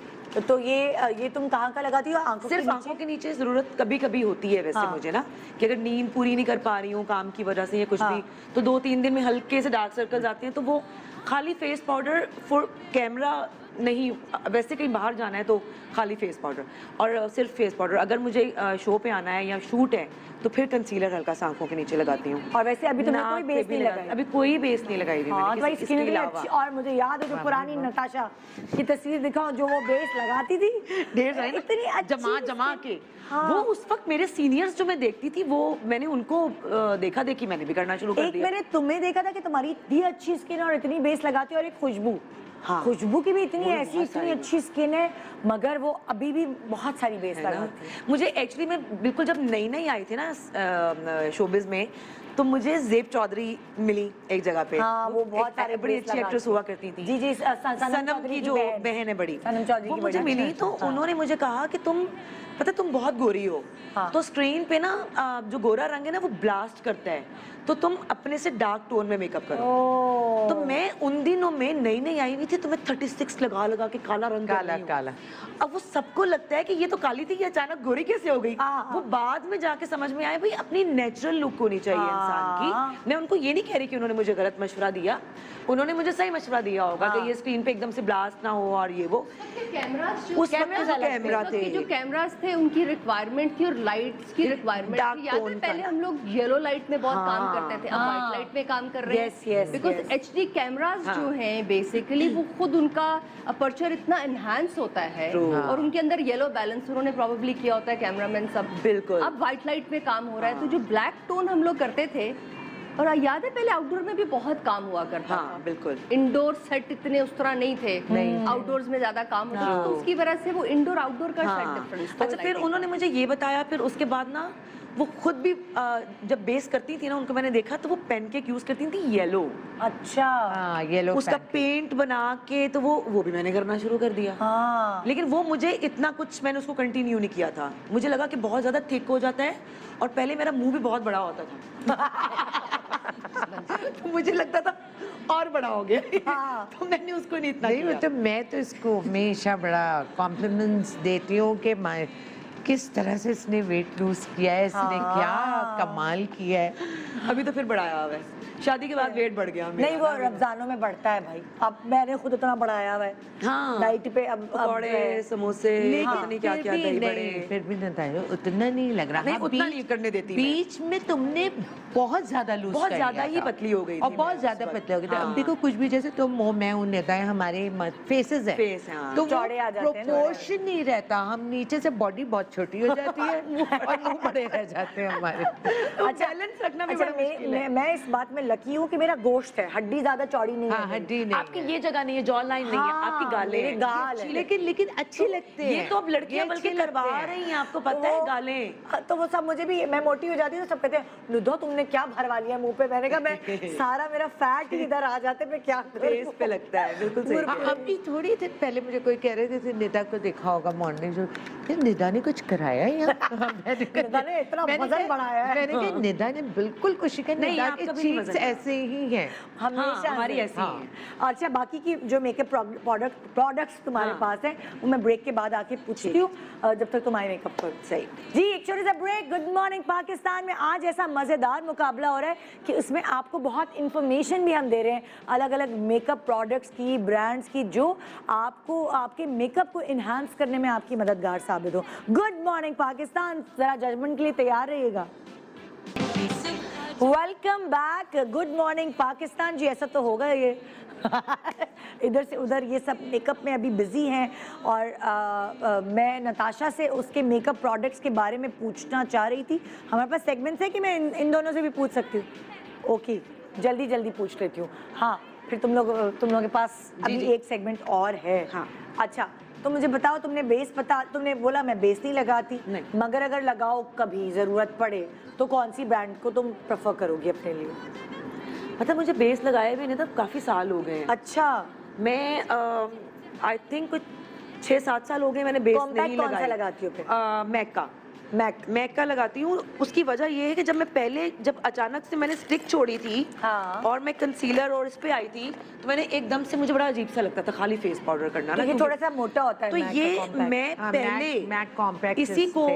तो ये तुम कहाँ का लगाती हो? सिर्फ आंखों के नीचे जरूरत कभी कभी होती है वैसे मुझे ना, कि अगर नींद पूरी नहीं कर पा रही हूँ काम की वजह से या कुछ भी, तो 2-3 दिन में हल्के से डार्क सर्कल्स आते हैं, तो वो खाली फेस पाउडर फॉर कैमरा नहीं, वैसे कहीं बाहर जाना है तो खाली फेस पाउडर और सिर्फ फेस पाउडर। अगर मुझे शो पे आना है या शूट है तो फिर कंसीलर हल्का सा आंखों के नीचे लगाती हूँ। और वैसे अभी तुमने कोई बेस नहीं लगाई? अभी कोई बेस नहीं लगाई थी मैंने, स्किन भी अच्छी। और मुझे याद है जो पुरानी नताशा की तस्वीर दिखाओ, जो वो बेस लगाती थी ढेर सारी, इतनी जमा के। वो उस वक्त मेरे सीनियर्स जो मैं देखती थी, वो मैंने उनको देखा देखी मैंने भी करना शुरू कर दिया। मैंने तुम्हें देखा था कि तुम्हारी इतनी अच्छी स्किन और इतनी बेस लगाती है, और एक खुशबू, खुशबू की भी इतनी अच्छी स्किन है, मगर वो अभी भी बहुत सारी बेस लगाती है। मुझे एक्चुअली मैं बिल्कुल जब नई आई थी ना शोबिज में, तो मुझे ज़ेब चौधरी मिली एक जगह पे। हाँ, वो बहुत एक सारे बड़ी बेस अच्छी लगा एक्ट्रेस के। हुआ करती थी। जी जी, सनम चौधरी की जो बहन है बड़ी, सनम चौधरी वो की मुझे बड़ी। मिली तो हाँ। उन्होंने मुझे कहा कि तुम पता तुम बहुत गोरी हो, तो स्क्रीन पे ना जो गोरा रंग है ना वो ब्लास्ट करता है, तो तुम अपने से डार्क टोन में मेकअप करो। तो मैं उन दिनों में नई नई आई हुई थी, तो मैं 36 लगा लगा के काला रंग कर रही हूँ। काला। अब वो सबको लगता है कि ये तो काली थी, ये अचानक गोरी कैसे हो गई। वो बाद में जाके समझ में आया भाई अपनी नेचुरल लुक होनी चाहिए इंसान की। मैं उनको ये नहीं कह रही कि उन्होंने मुझे गलत मशवरा दिया, उन्होंने मुझे सही मशवरा दिया होगा कि ये स्क्रीन पे एकदम से ब्लास्ट ना हो और ये वो। कैमरास उस वक्त के जो कैमरा थे, जो कैमरास थे उनकी रिक्वायरमेंट थी और लाइट्स की रिक्वायरमेंट dark थी। याद है tone पहले का। हम लोग येलो लाइट में बहुत काम करते थे, अब व्हाइट लाइट में काम कर रहे Yes, yes, हैं बिकॉज yes. एचडी कैमरास जो हैं बेसिकली वो खुद उनका अपर्चर इतना एनहांस होता है और उनके अंदर येलो बैलेंस उन्होंने प्रोबेबली किया होता है कैमरामैन सब। बिल्कुल। अब व्हाइट लाइट में काम हो रहा है, तो जो ब्लैक टोन हम लोग करते थे, और याद है पहले आउटडोर में भी बहुत काम हुआ करता था। बिल्कुल। इंडोर सेट इतने उस तरह नहीं थे, आउटडोर्स में ज्यादा काम होता था, तो उसकी वजह से वो इंडोर आउटडोर का सेट डिफरेंस। अच्छा, फिर उन्होंने मुझे ये बताया, फिर उसके बाद ना वो खुद भी जब बेस करती थी ना, उनको मैंने देखा तो वो पेनकेक यूज करती थी येलो। अच्छा। येलो उसका पेंट बना के, तो वो भी मैंने करना शुरू कर दिया। लेकिन वो मुझे इतना कुछ मैंने उसको कंटिन्यू नहीं किया था। मुझे लगा कि बहुत ज्यादा थिक हो जाता है, और पहले मेरा मुंह भी बहुत बड़ा होता था। तो मुझे लगता था और बड़ा हो गया। तो मैंने उसको नहीं इतना नहीं, किया। मतलब मैं तो इसको हमेशा बड़ा कॉम्प्लीमेंट्स देती हूँ कि किस तरह से इसने वेट लूज किया है, इसने क्या कमाल किया है। अभी तो फिर बढ़ाया हुआ है, शादी के बाद वेट बढ़ गया मेरा। नहीं, वो रमजानों में बढ़ता है भाई। अब मैंने खुद इतना बढ़ाया हुआ है। हाँ। नाइट पे अब पकौड़े, समोसे, पता नहीं क्या क्या, दही बड़े। फिर भी नहीं, उतना नहीं लग रहा। नहीं, हाँ, उतना नहीं करने देती मैं। बीच में तुमने बहुत ज्यादा लूज बहुत ज्यादा ही पतली हो गई थी और मैं बहुत उस ज्यादा वक्त। पतली हो गई थी। अब हाँ। देखो कुछ भी, जैसे तुम हो, मैं हूं, नेता है, हमारे फेसेस है, फेस, हाँ। तो चौड़े आ जाते हैं ना। प्रोपोर्शन नहीं रहता। हम नीचे से बॉडी बहुत छोटी हो जाती है और मुंह बड़े रह जाते हैं हमारे। अच्छा, बैलेंस रखना भी अच्छा, बड़ा मुश्किल है। मैं इस बात में लकी हूँ कि मेरा गोश्त है, हड्डी ज्यादा चौड़ी नहीं है। हड्डी नहीं आपकी ये जगह नहीं है, जॉ लाइन नहीं है, आपकी गालें मेरे हैं। गाल है। लेकिन अच्छी लगते हैं। ये तो अब लड़कियां ये बल्कि अच्छे करवा लगते हैं। रही हैं, आपको पता है, गालें। तो वो सब मुझे भी, मैं मोटी हो जाती हूँ तो सब कहते हैं नुधो तुमने क्या भरवा लिया मुंह पे। मैंने कहा मैं सारा मेरा फैट ही इधर आ जाते, मैं क्या फेस पे लगता है, बिल्कुल सही। अभी थोड़ी देर पहले मुझे कोई कह रहे थे निदा को देखा होगा मॉर्निंग शो, निदा ने कुछ कराया यहाँ। निदा ने इतना वजन बढ़ाया है। मैंने कहा निदा ने बिल्कुल कुछ नहीं, नहीं, निदा आपका के भी नहीं चीक्स वजन है। ऐसे ही हैं। हमेशा हमारी से। ऐसी ही है। अच्छा, बाकी की जो मेकअप प्रोडक्ट्स तुम्हारे पास हैं वो मैं ब्रेक के बाद आके पूछती हूँ, जब तक तुम्हारे मेकअप पर। सही जी, एक छोटे सा ब्रेक। गुड मॉर्निंग पाकिस्तान में आज ऐसा मज़ेदार मुकाबला हो रहा है कि उसमें आपको बहुत इन्फॉर्मेशन भी हम दे रहे हैं अलग अलग मेकअप प्रोडक्ट्स की, ब्रांड्स की, जो आपको आपके मेकअप को इन्हांस करने में आपकी मददगार साबित हो। गुड मॉर्निंग पाकिस्तान, ज़रा जजमेंट के लिए तैयार रहिएगा। Welcome back. Good morning Pakistan. जी, ऐसा तो होगा ये इधर से उधर ये सब मेकअप में अभी बिजी हैं, और मैं नताशा से उसके मेकअप प्रोडक्ट्स के बारे में पूछना चाह रही थी। हमारे पास सेगमेंट्स है कि मैं इन दोनों से भी पूछ सकती हूँ? ओके, जल्दी जल्दी पूछ लेती हूँ। हाँ, फिर तुम लोगों के पास अभी एक सेगमेंट और है। हाँ। अच्छा, तो मुझे बताओ, तुमने बोला मैं बेस नहीं लगाती, मगर अगर लगाओ कभी ज़रूरत पड़े तो कौन सी ब्रांड को तुम प्रेफर करोगी अपने लिए? मतलब मुझे बेस लगाए भी नहीं, तब काफी साल हो गए हैं। अच्छा, मैं आई थिंक कुछ 6-7 साल हो गए मैंने बेस नहीं कौन सा लगाई। लगाती हो फिर? मैक का लगाती हूँ। उसकी वजह ये है कि जब अचानक से मैंने स्टिक छोड़ी थी, हाँ। और मैं कंसीलर और इस पे आई थी, तो मैंने एकदम से, मुझे बड़ा अजीब सा लगता था खाली फेस पाउडर करना ना, ये क्योंकि- थोड़ा सा मोटा होता है तो MAC ये का compact। मैं पहले मैक कॉम्पैक्ट इसी को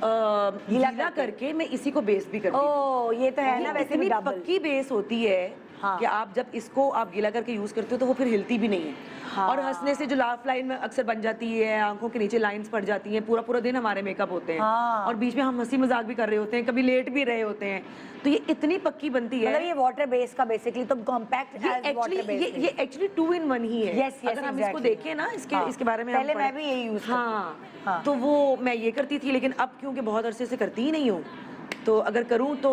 गीला करके मैं इसी को बेस भी करती हूँ। ओ, ये तो है ना, वैसे भी इतनी डबल। पक्की बेस होती है कि आप जब इसको आप गीला करके यूज करते हो तो वो फिर हिलती भी नहीं है। और हंसने से जो लाफ लाइन में अक्सर बन जाती है, आंखों के नीचे लाइंस पड़ जाती हैं, पूरा दिन हमारे मेकअप होते हैं, और बीच में हम हंसी मजाक भी कर रहे होते हैं, कभी लेट भी रहे होते हैं, तो ये इतनी पक्की बनती है। मतलब ये वाटर बेस का बेसिकली तो कॉम्पैक्ट ये एक्चुअली 2 in 1 ही है। Yes, अगर हम इसको देखें ना, इसके बारे में पहले मैं भी यही यूज करती थी। हाँ, तो वो मैं ये करती थी, लेकिन अब क्योंकि बहुत अरसे से करती ही नहीं हूँ, तो अगर करूँ तो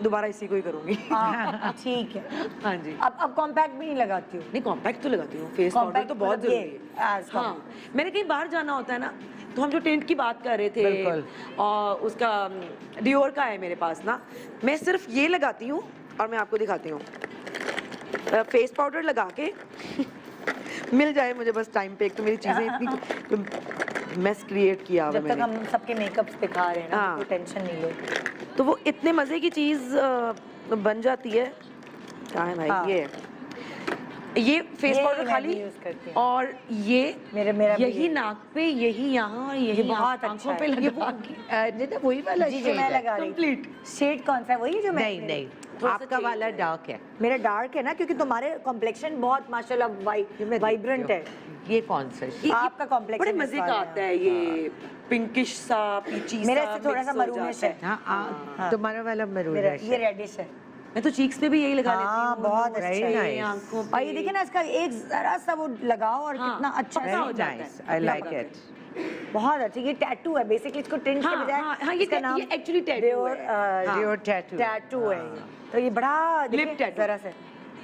दोबारा इसी को ही करूँगी। ठीक है। हाँ जी। अब कॉम्पैक्ट भी नहीं लगाती हूँ? नहीं, कॉम्पैक्ट तो लगाती हूँ, फेस पाउडर तो बहुत जरूरी है। हाँ, मैंने कहीं बाहर जाना होता है ना, तो हम जो टेंट की बात कर रहे थे, बिल्कुल। और उसका डियोर का है मेरे पास ना, मैं सिर्फ ये लगाती हूँ और मैं आपको दिखाती हूँ। फेस पाउडर लगा के मिल जाए मुझे बस टाइम पे, एक तो मेरी चीज़ें इतनी मैस क्रिएट किया हुआ है जब तक मैंने। हम सबके मेकअप्स दिखा रहे हैं ना, हाँ। कोई टेंशन नहीं लो। तो वो इतने मज़े की चीज़ बन जाती है। क्या है भाई? हाँ। ये फेस ये पाउडर मैं खाली, भी use करती हूँ। और ये मेरा भी यही ये। नाक पे, यही यहाँ, और यही बहुत आंखों अच्छा पे है। लगा के। वही वाला जी जो मैं लगा रही Complete। शेड कौन सा है? वही जो मैं नहीं नहीं, आपका वाला डार्क है। मेरा डार्क है ना, क्योंकि तुम्हारे कॉम्प्लेक्शन बहुत माशाल्लाह वाइब्रेंट है। ये कौन सा है? आपका कॉम्प्लेक्शन बड़े मजे का आता है ये, पिंकिश सा, पीची सा, मेरे से थोड़ा सा mix हो मरूनिश जाता है। हाँ, तुम्हारा वाला मरून मेरा है। ये रेडिश है। मैं तो चीक्स पे भी यही लगा लेती हाँ, हूँ। बहुत अच्छा Very है। nice। आंखों और ये देखिए ना, इसका एक जरा सा वो लगाओ और हाँ, कितना अच्छा पक्का हो है। जाता है। Nice, I like it. बहुत अच्छा। ये टैटू है बेसिकली, इसको टिंट के हाँ, बजाय हाँ, ये इसका नाम ये actually tattoo है। Your tattoo. टैटू है ये। तो ये बड़ा Lip tattoo। जरा से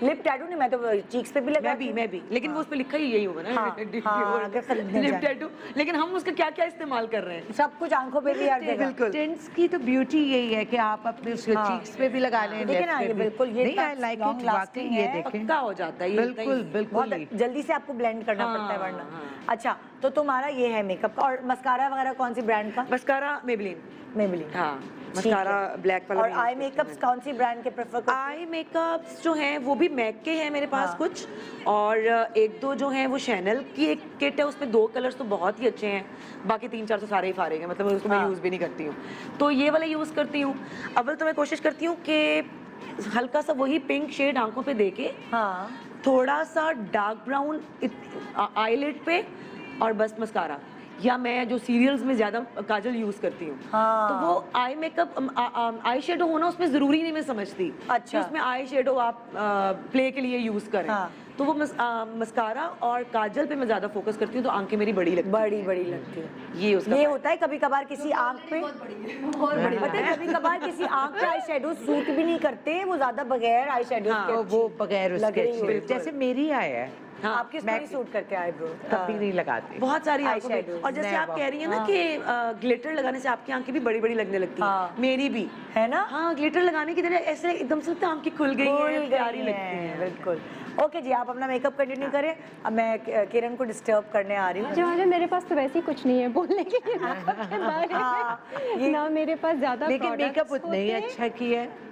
लिप टैटू नहीं, मैं तो चीक्स पे भी लगा मैं भी, लेकिन वो उस पे लिखा ही यही होगा ना, हाँ, हाँ, अगर खरीदने लिप जाए। टैटू। लेकिन हम उसका क्या क्या इस्तेमाल कर रहे हैं? सब कुछ आंखों पे भी, हर जगह। बिल्कुल। टिंट्स की तो ब्यूटी यही है कि आप अपने उसके हाँ। चीक्स पे भी लगा लें, देखिए ना, lips पे ये भी। बिल्कुल ये नहीं, I like long it, lasting वाकई ये है। देखें। पक्का हो जाता है ये। बिल्कुल बिल्कुल ही। बहुत जल्दी से आपको ब्लेंड करना हाँ, पड़ता है वरना। हाँ। अच्छा, तो तुम्हारा ये है मेकअप का। और मस्कारा वगैरह कौन सी ब्रांड का? Mascara Maybelline. मेबलिन। हाँ, मस्कारा ब्लैक वाला। और मैं आई use करती मेकअप्स हूँ। कौन सी ब्रांड के प्रेफर करते आई मेकअप्स जो हैं वो भी मैक के हैं मेरे पास हाँ। कुछ, और एक दो जो हैं वो शैनल की एक किट है, उसमें 2 कलर्स तो बहुत ही अच्छे हैं, बाकी 3-4 तो सारे ही फारे हैं, मतलब उसको मैं हाँ। यूज़ भी नहीं करती हूँ। तो ये वाला यूज़ करती हूँ। अव्वल तो मैं कोशिश करती हूँ कि हल्का सा वही पिंक शेड आंखों पे दे के, हाँ। थोड़ा सा डार्क ब्राउन आईलिड पे, और बस मस्कारा, या मैं जो सीरियल्स में ज़्यादा काजल यूज़ करती हूँ। हाँ। तो वो आई मेकअप आई शेडो होना उसमें ज़रूरी नहीं, मैं समझती। अच्छा। कि उसमें आई शेडो आप प्ले के लिए यूज़ करें। हाँ। तो वो मस्कारा और काजल पे मैं ज़्यादा फोकस करती हूँ, तो आंखें मेरी बड़ी लगती बड़ी बड़ी लगती है। हैं। ये उसका ये होता है कभी कभार किसी आंख पे, पता है कभी कभार किसी आंख पे आई शेडो सूट भी नहीं करते, वो ज्यादा बगैर आई शेडो हाँ, तो वो बगैर लग उसके रही अच्छे, बिल्कुल। जैसे मेरी आय है, हाँ, आपके मैं थोड़ी सूट करके आईब्रो कभी नहीं लगाती। बहुत सारी आंखों में। eyeshadows, और जैसे आप never। कह रही हैं ना कि ग्लिटर लगाने से आपकी आंखें भी बड़ी बड़ी लगने लगती हैं। हाँ। मेरी भी है ना? हाँ, ग्लिटर लगाने की तरह ऐसे एकदम से लगता है आंखें खुल गई हैं, प्यारी लगती हैं। बिल्कुल। ओके जी, आप अपना मेकअप कंटिन्यू करें। अब मैं किरण को डिस्टर्ब करने आ रही हूँ। जवाहर, मेरे पास तो वैसे ही कुछ नहीं है बोलने के लिए मेकअप के बारे में। ना मेरे पास ज्यादा लेकिन products मेकअप उतना ही होते हैं। अच्छा किया है।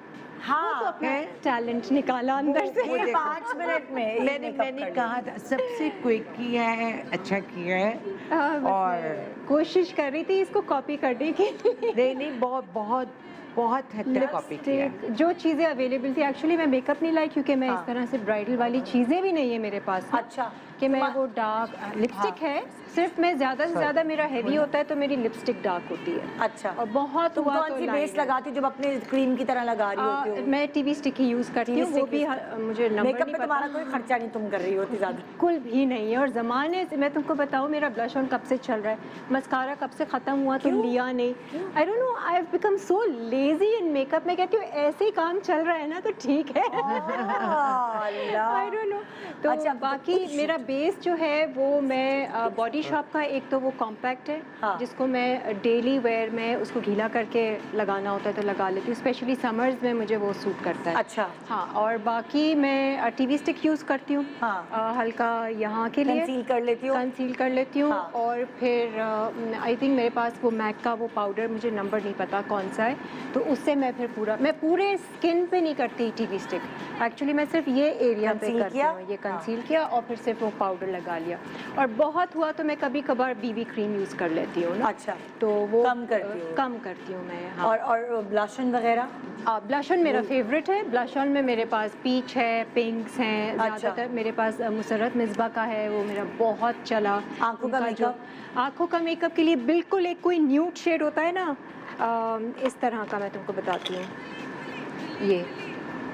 हाँ, अपना टैलेंट निकाला अंदर से। ये 5 मिनट में एक मैंने makeup मैंने कर कहा था सबसे क्विक किया है, अच्छा किया है। बस और मैं कोशिश कर रही थी इसको कॉपी करने की। नहीं बहुत बहुत बहुत हद तक कॉपी किया है। लिपस्टिक, जो चीज़ें अवेलेबल थी, एक्चुअली मैं मेकअप नहीं लाई क्योंकि मैं हाँ। इस तरह से ब्राइडल वाली चीज़ें भी नहीं है मेरे पास ना, अच्छा। कि मैं वो डार्क लिपस्टिक है, सिर्फ मैं ज़्यादा से ज़्यादा मेरा हेवी होता है तो मेरी लिपस्टिक डार्क होती है। अच्छा। और बहुत तुम हुआ कौन तो सी बेस liner। लगाती हो जब अपने क्रीम की तरह लगा रही होती हो? मैं टीवी स्टिक ही यूज़ करती हूँ, वो भी मुझे नंबर मेकअप नहीं में पता। तुम्हारा कोई खर्चा नहीं तुम कर रही होती ज्यादा। बिल्कुल भी नहीं है। और ज़माने से मैं तुमको बताऊँ, मेरा ब्लश ऑन कब से चल रहा है, मस्कारा कब से ख़त्म हुआ तो लिया नहीं। I don't know, I have become so lazy in makeup. मैं कहती हूँ ऐसे ही काम चल रहा है ना तो ठीक है। I don't know. तो अच्छा, बाकी मेरा बेस जो है वो मैं बॉडी शॉप का, एक तो वो कॉम्पैक्ट है हाँ। जिसको मैं डेली वेयर में उसको गीला करके लगाना होता है तो लगा लेती हूँ, स्पेशली समर्स में मुझे वो सूट करता है। अच्छा। हाँ, और बाकी मैं टीवी स्टिक यूज़ करती हूँ। हाँ। हल्का यहाँ के लिए कंसील कर लेती हो? कंसील कर लेती हूँ। हाँ। और फिर आई थिंक मेरे पास वो मैक का वो पाउडर, मुझे नंबर नहीं पता कौन सा है, तो उससे मैं फिर मैं पूरे स्किन पे नहीं करती टीवी स्टिक, एक्चुअली मैं सिर्फ ये एरिया पे Conceal करती किया? हूँ। ये कंसील किया और फिर सिर्फ वो पाउडर लगा लिया। और बहुत हुआ तो मैं कभी कभार बीबी क्रीम यूज़ कर लेती हूँ ना। अच्छा। तो वो कम करती हो? कम करती हूँ मैं। हाँ। और ब्लशन वगैरह? ब्लश ऑन मेरा फेवरेट है। ब्लश ऑन में मेरे पास पीच है, पिंक्स हैं, अच्छा। ज़्यादातर मेरे पास मुसर्रत मिसबा का है, वो मेरा बहुत चला। आँखों का उनका मेकअप? आँखों का मेकअप के लिए बिल्कुल एक कोई न्यूड शेड होता है ना, इस तरह का मैं तुमको बताती हूँ। ये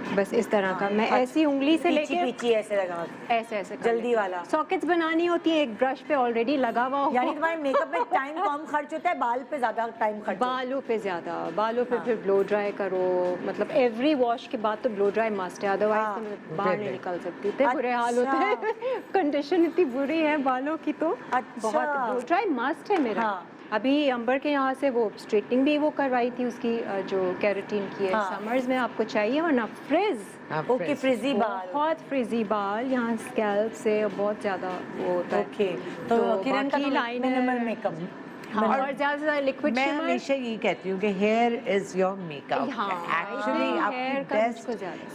बस इस तरह का मैं ऐसी उंगली से पीछी लेके पीछी ऐसे लगा, ऐसे ऐसे कर जल्दी लेती हूँ। वाला। सॉकेट्स बनानी होती है, एक ब्रश पे ऑलरेडी लगा हुआ हो। यानी तुम्हारे मेकअप में टाइम कम खर्च होता है, बाल पे ज्यादा टाइम खर्च होता है। बालों पे ज़्यादा, बालों पे फिर ब्लो ड्राई करो, मतलब एवरी वॉश के बाद तो ब्लो ड्राई मस्ट है, अदरवाइज तो मैं बाहर नहीं निकल सकती। इतने बुरे हाल होते हैं, कंडीशन इतनी बुरी है बालों की तो बहुत। ब्लो ड्राई मस्ट है मेरा। अभी अंबर के यहाँ से वो स्ट्रेटनिंग भी वो करवाई थी उसकी, जो केराटिन की है। समर्स में आपको चाहिए, वरना फ्रिज, ओके फ्रिजी बाल, बहुत फ्रिजी बाल यहाँ स्कैल्प से बहुत ज़्यादा वो होता है। ओके, तो किरण का लाइनर मेकअप और ज़्यादा से ज़्यादा लिक्विड मैं हमेशा यही कहती हूँ कि here is your makeup. Actually आपकी बेस्ट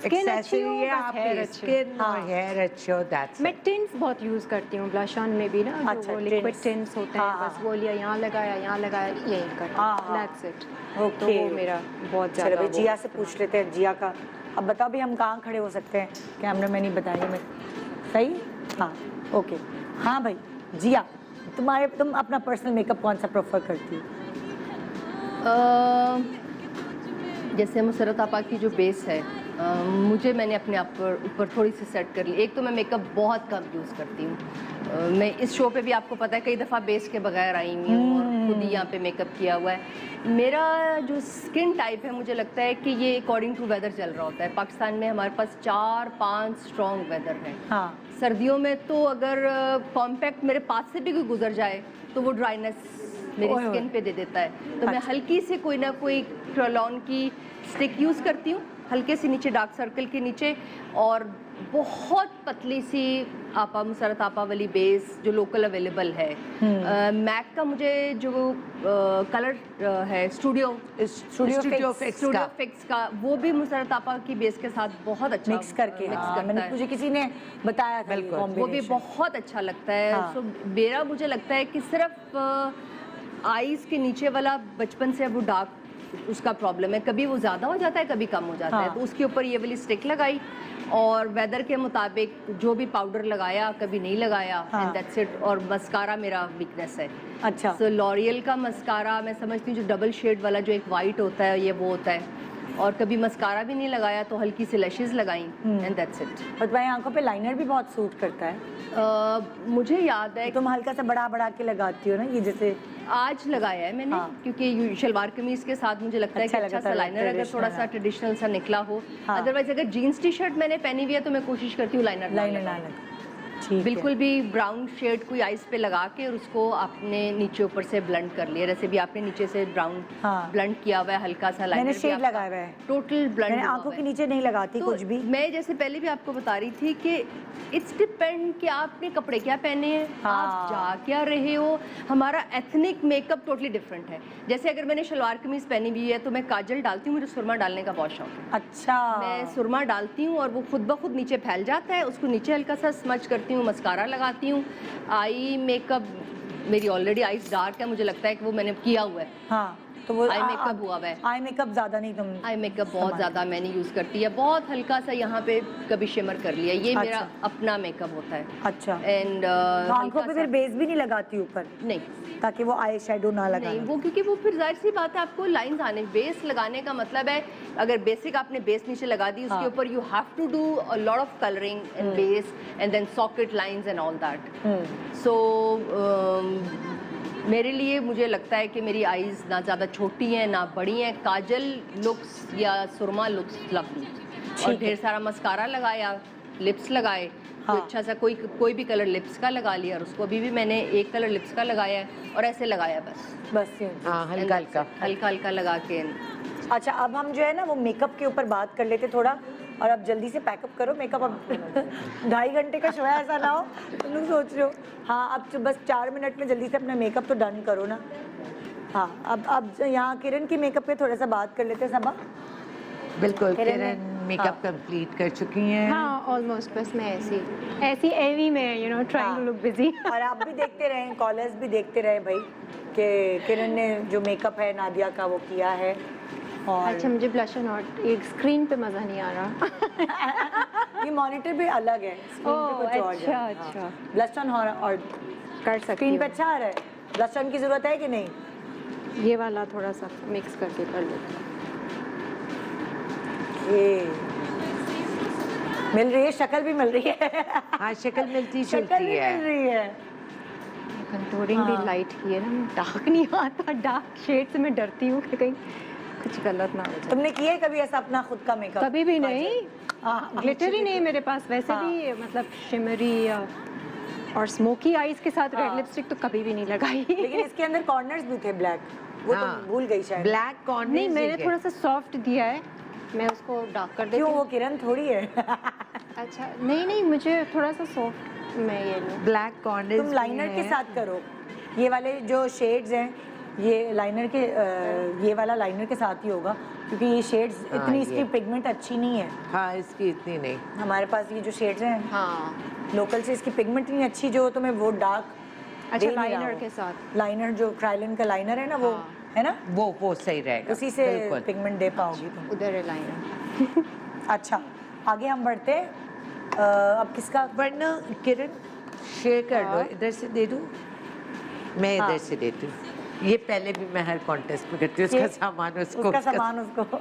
एक्सेसरी है आपकी स्किन और हेयर अच्छे हो, दैट्स मैं टिंट्स बहुत यूज़ करती हूँ ब्लश ऑन में भी ना, जो लिक्विड टिंट्स होते हैं, बस वो लिया, यहाँ लगाया, यही करना, दैट्स इट। ओके, तो वो मेरा बहुत ज़्यादा। चलो जिया से पूछ लेते हैं, जिया का अब बताओ भी हम कहाँ खड़े हो सकते हैं, कैमरा मैन ही बताइए। मैं सही, हाँ ओके, हाँ भाई जिया, तुम अपना पर्सनल मेकअप कौन सा प्रेफर करती हो? जैसे मुसरत आपा की जो बेस है, मैंने अपने आप पर ऊपर थोड़ी सी सेट कर ली। एक तो मैं मेकअप बहुत कम यूज़ करती हूँ। मैं इस शो पे भी आपको पता है कई दफ़ा बेस के बगैर आई हुई हूँ और खुद ही यहाँ पे मेकअप किया हुआ है। मेरा जो स्किन टाइप है, मुझे लगता है कि ये अकॉर्डिंग टू वेदर चल रहा होता है। पाकिस्तान में हमारे पास 4-5 स्ट्रॉन्ग वेदर है। सर्दियों में तो अगर कॉम्पैक्ट मेरे पास से भी कोई गुजर जाए तो वो ड्राइनेस मेरी स्किन पे दे देता है। तो मैं हल्की से कोई ना कोई क्रोलॉन की स्टिक यूज़ करती हूँ, हल्के से नीचे डार्क सर्कल के नीचे, और बहुत पतली सी मुसरत आपा वाली बेस जो लोकल अवेलेबल है। मैक का मुझे जो कलर है स्टूडियो फिक्स का, वो भी मुसरत आपा की बेस के साथ बहुत अच्छा मिक्स करके मैंने मुझे किसी ने बताया था, वो भी बहुत अच्छा लगता है। सो मेरा मुझे लगता है कि सिर्फ आईज के नीचे वाला बचपन से वो डार्क उसका प्रॉब्लम है, कभी वो ज़्यादा हो जाता है कभी कम हो जाता है, तो उसके ऊपर ये वाली स्टिक लगाई और वेदर के मुताबिक जो भी पाउडर लगाया, कभी नहीं लगाया, एंड दैट्स इट। और मस्कारा मेरा वीकनेस है। अच्छा, सो लॉरियल का मस्कारा मैं समझती हूँ, जो डबल शेड वाला जो एक वाइट होता है, ये वो होता है। और कभी मस्कारा भी नहीं लगाया तो हल्की सी लैशेस लगाई, एंड दैट्स इट। और तुम्हारी आंखों पे लाइनर भी बहुत सूट करता है। मुझे याद है तुम हल्का सा बढ़ा के लगाती हो ना, ये जैसे आज लगाया है मैंने, क्योंकि शलवार कमीज के साथ मुझे लगता है कि अच्छा सा लाइनर अगर थोड़ा सा ट्रेडिशनल सा निकला हो। अदरवाइज अगर जीन्स टी शर्ट मैंने पहनी हुई है तो मैं कोशिश करती हूँ लाइनर ना बिल्कुल भी ब्राउन शेड कोई आइस पे लगा के और उसको आपने नीचे ऊपर से ब्लेंड कर लिया। जैसे भी आपने नीचे से ब्राउन ब्लेंड किया हुआ है, हल्का सा लाइनर मैंने शेड लगाया हुआ है, टोटल ब्लेंड। आंखों के नीचे नहीं लगाती कुछ भी। मैं जैसे पहले भी आपको बता रही थी कि इट्स डिपेंड कि आपने कपड़े क्या पहने हैं, आप जा क्या रहे हो। हमारा एथनिक मेकअप टोटली डिफरेंट है। जैसे अगर मैंने शलवार कमीज पहनी हुई है तो मैं काजल डालती हूँ, मुझे सुरमा डालने का बहुत शौक है। अच्छा, मैं सुरमा डालती हूँ और वो खुद ब खुद नीचे फैल जाता है, उसको नीचे हल्का सा स्मच करती हूँ, मस्कारा लगाती हूँ। आई मेकअप मेरी ऑलरेडी आईज डार्क है, मुझे लगता है कि वो मैंने किया हुआ है। हाँ, तो वो आई मेकअप हुआ है। आई मेकअप ज्यादा नहीं, तुम आई मेकअप बहुत ज्यादा मैंने यूज करती है, बहुत हल्का सा यहाँ पे कभी शिमर कर लिया, ये मेरा अपना मेकअप होता है। अच्छा, एंड आंखों पे फिर बेस भी नहीं लगाती ऊपर? नहीं, ताकि वो आई शेडो ना लगाए। नहीं, वो क्योंकि वो फिर जाहिर सी बात है आपको लाइंस आने। बेस लगाने का मतलब है अगर बेसिक आपने बेस नीचे लगा दी, उसके ऊपर you have to do a lot of colouring and base and then socket lines and all that. So मेरे लिए मुझे लगता है कि मेरी आईज ना ज़्यादा छोटी हैं ना बड़ी हैं। काजल लुक्स या सुरमा लुक्स लवली, और ढेर सारा मस्कारा लगाया, लिप्स लगाए, तो अच्छा सा कोई भी कलर लिप्स का लगा लिया, और उसको अभी भी मैंने एक कलर लिप्स का लगाया है और ऐसे लगाया बस हल्का हल्का लगा के। अच्छा, अब हम जो है ना वो मेकअप के ऊपर बात कर लेते थोड़ा, और अब जल्दी से पैकअप करो। मेकअप अब 2.5 घंटे का शो है, ऐसा ना हो तुम लोग सोच रहे हो। हाँ, अब तो बस 4 मिनट में जल्दी से अपना मेकअप तो डन करो ना। हाँ, अब यहाँ किरण की मेकअप पे थोड़ा सा बात कर लेते हैं सबा। बिल्कुल, किरण मेकअप कंप्लीट कर चुकी हैं। हाँ, ऑलमोस्ट। बस मैं ऐसी एवी में you know trying to look busy. और आप भी देखते रहे, कॉलर्स भी देखते रहे भाई कि किरण ने जो मेकअप है नादिया का वो किया है। और अच्छा, मुझे ब्लश ऑन और एक स्क्रीन पे मज़ा नहीं आ रहा। ये मॉनिटर भी अलग है, स्क्रीन पे कुछ और है। अच्छा, ब्लश ऑन और कर सकती, स्क्रीन पे अच्छा आ रहा है। ब्लश ऑन की ज़रूरत है कि नहीं? ये वाला थोड़ा सा मिक्स करके कर लेते हैं। मिल रही है, शक्ल भी मिल रही है। हाँ, शक्ल मिलती शक्ल जुलती भी है। मिल रही है। कंटूरिंग भी लाइट की है ना, डार्क नहीं आता, डार्क शेड से मैं डरती हूँ कि कहीं कुछ गलत ना हो जाए। तुमने किया है कभी ऐसा अपना खुद का मेकअप? कभी भी नहीं, हाँ, ग्लिटर ही नहीं मेरे पास वैसे भी, मतलब शिमरी और स्मोकी आईज के साथ रेड लिपस्टिक तो कभी भी नहीं लगाई। लेकिन इसके अंदर कॉर्नर्स भी थे ब्लैक, वो हाँ, तो भूल गई शायद। ब्लैक कॉर्नर नहीं, मैंने थोड़ा सा सॉफ्ट दिया है, मैं उसको डार्क कर देती क्यों, हूँ। वो किरण थोड़ी है। अच्छा, नहीं, मुझे थोड़ा सा सॉफ्ट मैं ये लूँ। ब्लैक कॉर्नर तुम लाइनर के साथ करो, ये वाले जो शेड्स हैं ये लाइनर के ये वाला लाइनर के साथ ही होगा, क्योंकि ये शेड्स इतनी इसकी पिगमेंट अच्छी नहीं है। हाँ, इसकी इतनी नहीं। हमारे पास ये जो शेड्स हैं हाँ, लोकल से, इसकी पिगमेंट नहीं अच्छी, जो तुम्हें वो डार्क। अच्छा, लाइनर के साथ, लाइनर जो क्राइलिन का लाइनर है ना, वो है ना, वो सही रहेगा, उसी से पिगमेंट दे पाओगी तुम। उधर है लाइनर। अच्छा, आगे हम बढ़ते हैं। अब किसका? वरना किरण शेयर कर दो, इधर से दे दूँ, मैं इधर से देती हूँ। ये पहले भी मैं हर कॉन्टेस्ट में करती हूँ, उसका सामान उसको, उसका सामान उसको।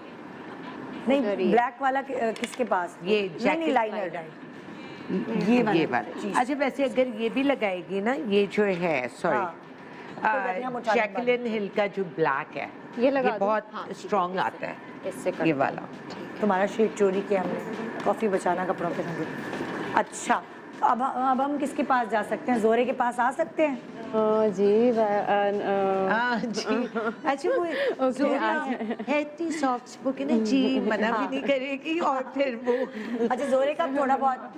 नहीं, ब्लैक वाला किसके पास? ये नहीं, लाइनर ये वाला। अच्छा, वैसे अगर ये भी लगाएगी ना, ये जो है, सॉरी, जैकलिन हिल का जो ब्लैक है, ये बहुत स्ट्रॉन्ग आता है, इससे ये वाला। तुम्हारा शेड चोरी किया हमने, कॉफी बचाना कपड़ों पे संगे। अच्छा, तो अब हम किसके पास जा सकते हैं? जोरे के पास आ सकते हैं? जी, अच्छा, वो जोरा है इतनी सॉफ्ट स्पोकन है जी, मना भी नहीं करेगी, और फिर वो। अच्छा, जोरे का थोड़ा बहुत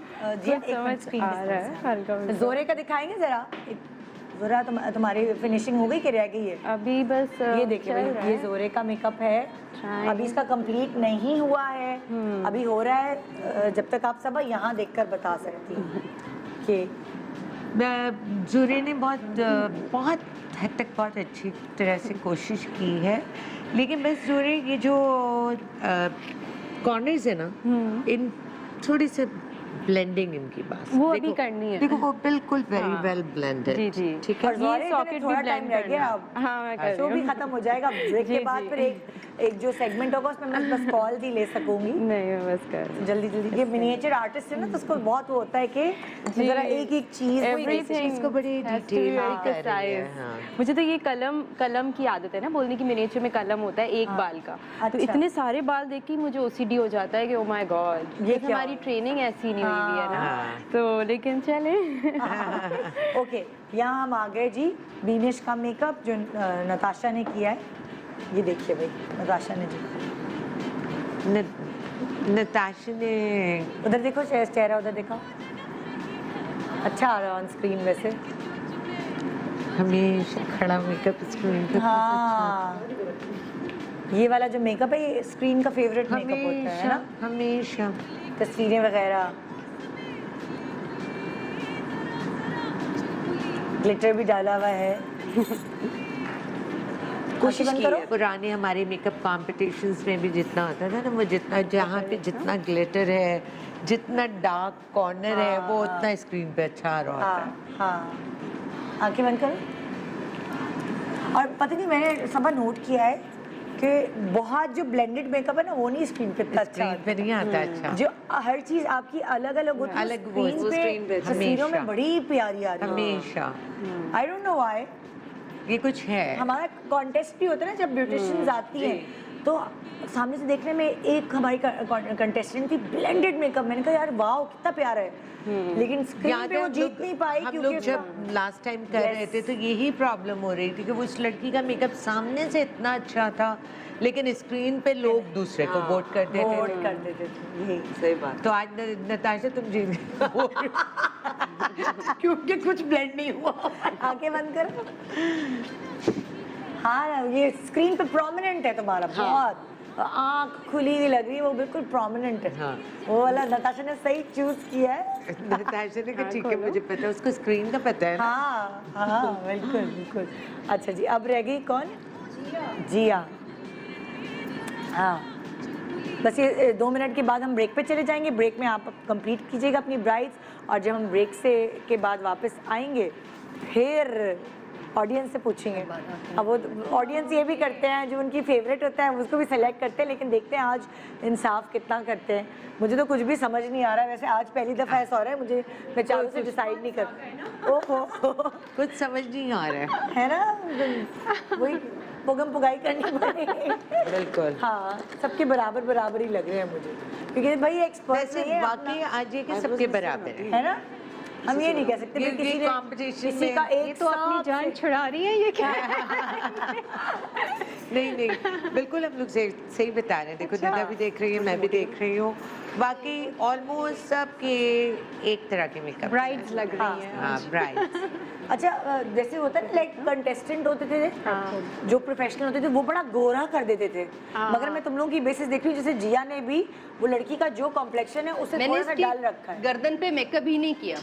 जी, एक मिनट स्क्रीन जोरे का दिखाएंगे जरा। जोरा, तुम्हारी फिनिशिंग हो गई कि रह गई है अभी? बस ये देखिए भाई, ये जोरे का मेकअप है, अभी इसका कंप्लीट नहीं हुआ है, अभी हो रहा है। जब तक आप सब यहाँ देखकर बता सकती हैं कि जोरे ने बहुत हद तक बहुत अच्छी तरह से कोशिश की है, लेकिन बस जोरे ये जो कॉर्नर्स है ना, इन थोड़ी से ब्लेंडिंग इनकी बात वो अभी करनी है। देखो, वो बिल्कुल वेरी वेल ब्लेंडेड। जी, ठीक है। ये सॉकेट थोड़ा टाइम रह गया, अब हाँ, मैं कर शो भी खत्म हो जाएगा। ब्रेक के बाद फिर एक जो सेगमेंट होगा उसमें मैं बस कॉल ही ले सकूंगी। नहीं, मैं बस कर जल्दी। ये मिनिएचर आर्टिस्ट है ना, तो उसको बहुत वो होता है कि जरा एक चीज, एवरीथिंग को बड़ी डिटेल कर रही है। हाँ। मुझे तो ये कलम की आदत है ना, बोलने की मिनिएचर में कलम होता है एक बाल का। तो इतने सारे बाल देख के मुझे ओसीडी हो जाता है कि ओ माय गॉड, ये हमारी ट्रेनिंग ऐसी नहीं हुई है ना, तो लेकिन चले। ओके, यहाँ हम आ गए जी। बीनेश का मेकअप जो नताशा ने किया है, ये देखिए भाई, नताशा ने जी, नताशा ने उधर देखो, चेहरा उधर देखो, अच्छा आ रहा है ऑन स्क्रीन वैसे। हमेशा खड़ा मेकअप स्क्रीन पे। हाँ, ये वाला जो मेकअप है, ये स्क्रीन का फेवरेट मेकअप होता है ना, हमेशा। तस्वीरें वगैरह, ग्लिटर भी डाला हुआ है। कोशिश की है। पुराने हमारे मेकअप कॉम्पिटिशन्स में भी जितना होता था ना, वो जितना जहाँ पे जितना ग्लिटर है, जितना डार्क कॉर्नर है, वो उतना स्क्रीन पे अच्छा आ रहा होता है। हाँ, आंखें बंद करो। और पता नहीं, मैंने सब नोट किया है कि बहुत जो ब्लेंडेड मेकअप है ना, वो नहीं स्क्रीन पे इतना अच्छा पे नहीं आता। अच्छा, जो हर चीज आपकी अलग अलग होती है, स्क्रीन पे तस्वीरों में बड़ी प्यारी आ रही है हमेशा। आई डोंट नो व्हाई, ये कुछ है। हमारा कॉन्टेस्ट भी होता है ना, जब ब्यूटिशियंस आती हैं तो सामने से देखने में एक हमारी कंटेस्टेंट थी ब्लेंडेड मेकअप, मैंने कहा यार वाह कितना प्यारा है, लेकिन स्क्रीन पे वो जीत नहीं पाई। हम लोग जब लास्ट टाइम कर रहे थे तो यही प्रॉब्लम हो रही थी कि उस लड़की का मेकअप सामने से इतना अच्छा था, लेकिन स्क्रीन पे लोग दूसरे को वोट करते थे। यही सही बात। तो आज नताशा तुम जीत क्योंकि कुछ ब्लेंड नहीं हुआ। आंखें बंद करो। हाँ, ये स्क्रीन पे प्रोमिनेंट है तुम्हारा, बहुत आँख खुली हुई लग रही है, वो बिल्कुल प्रोमिनेंट है। हाँ। वो वाला नताशा ने सही चूज किया है। नताशा ने कहा ठीक है, मुझे पता है, उसको स्क्रीन का पता है। हाँ, बिल्कुल। अच्छा जी, अब रह गई कौन? जिया। हाँ, बस ये 2 मिनट के बाद हम ब्रेक पे चले जाएंगे। ब्रेक में आप कंप्लीट कीजिएगा अपनी ब्राइड्स, और जब हम ब्रेक के बाद वापस आएंगे, फिर ऑडियंस से पूछेंगे। अब वो ऑडियंस ये भी करते हैं, जो उनकी फेवरेट होता है उसको भी सेलेक्ट करते हैं, लेकिन देखते हैं आज इंसाफ कितना करते हैं। मुझे तो कुछ भी समझ नहीं आ रहा है, वैसे आज पहली दफ़ा ऐसा हो रहा है मुझे, मैं चारों से डिसाइड नहीं कर, ओहो कुछ समझ नहीं आ रहा है ना, वही पुगम पुगाई करनी पड़ेगी। बिल्कुल हाँ, सबके बराबर बराबर ही लग रहे हैं मुझे, क्योंकि भाई एक्सपर्ट वैसे वाकई आज ये कि सबके बराबर है ना, हम ये नहीं कह सकते क्योंकि किसी ने competition किसी में का ये एक तो अपनी सांप जान से- छुड़ा रही है ये क्या नहीं नहीं बिल्कुल हम लोग सही बता रहे हैं। देखो निदा भी देख रही है, मैं भी देख रही हूँ, बाकी ऑलमोस्ट सबके एक तरह के मेकअप ब्राइड्स लग रही हैं। हाँ ब्राइड्स। अच्छा जैसे होता है ना, लाइक कंटेस्टेंट होते थे जो प्रोफेशनल होते थे वो बड़ा गोरा कर देते थे, मगर मैं तुम लोगों की बेसिस देख रही हूँ, जैसे जिया ने भी वो लड़की का जो कॉम्प्लेक्शन है उसे मैंने थोड़ा सा इसकी डाल रखा है। गर्दन पे मेकअप ही नहीं किया।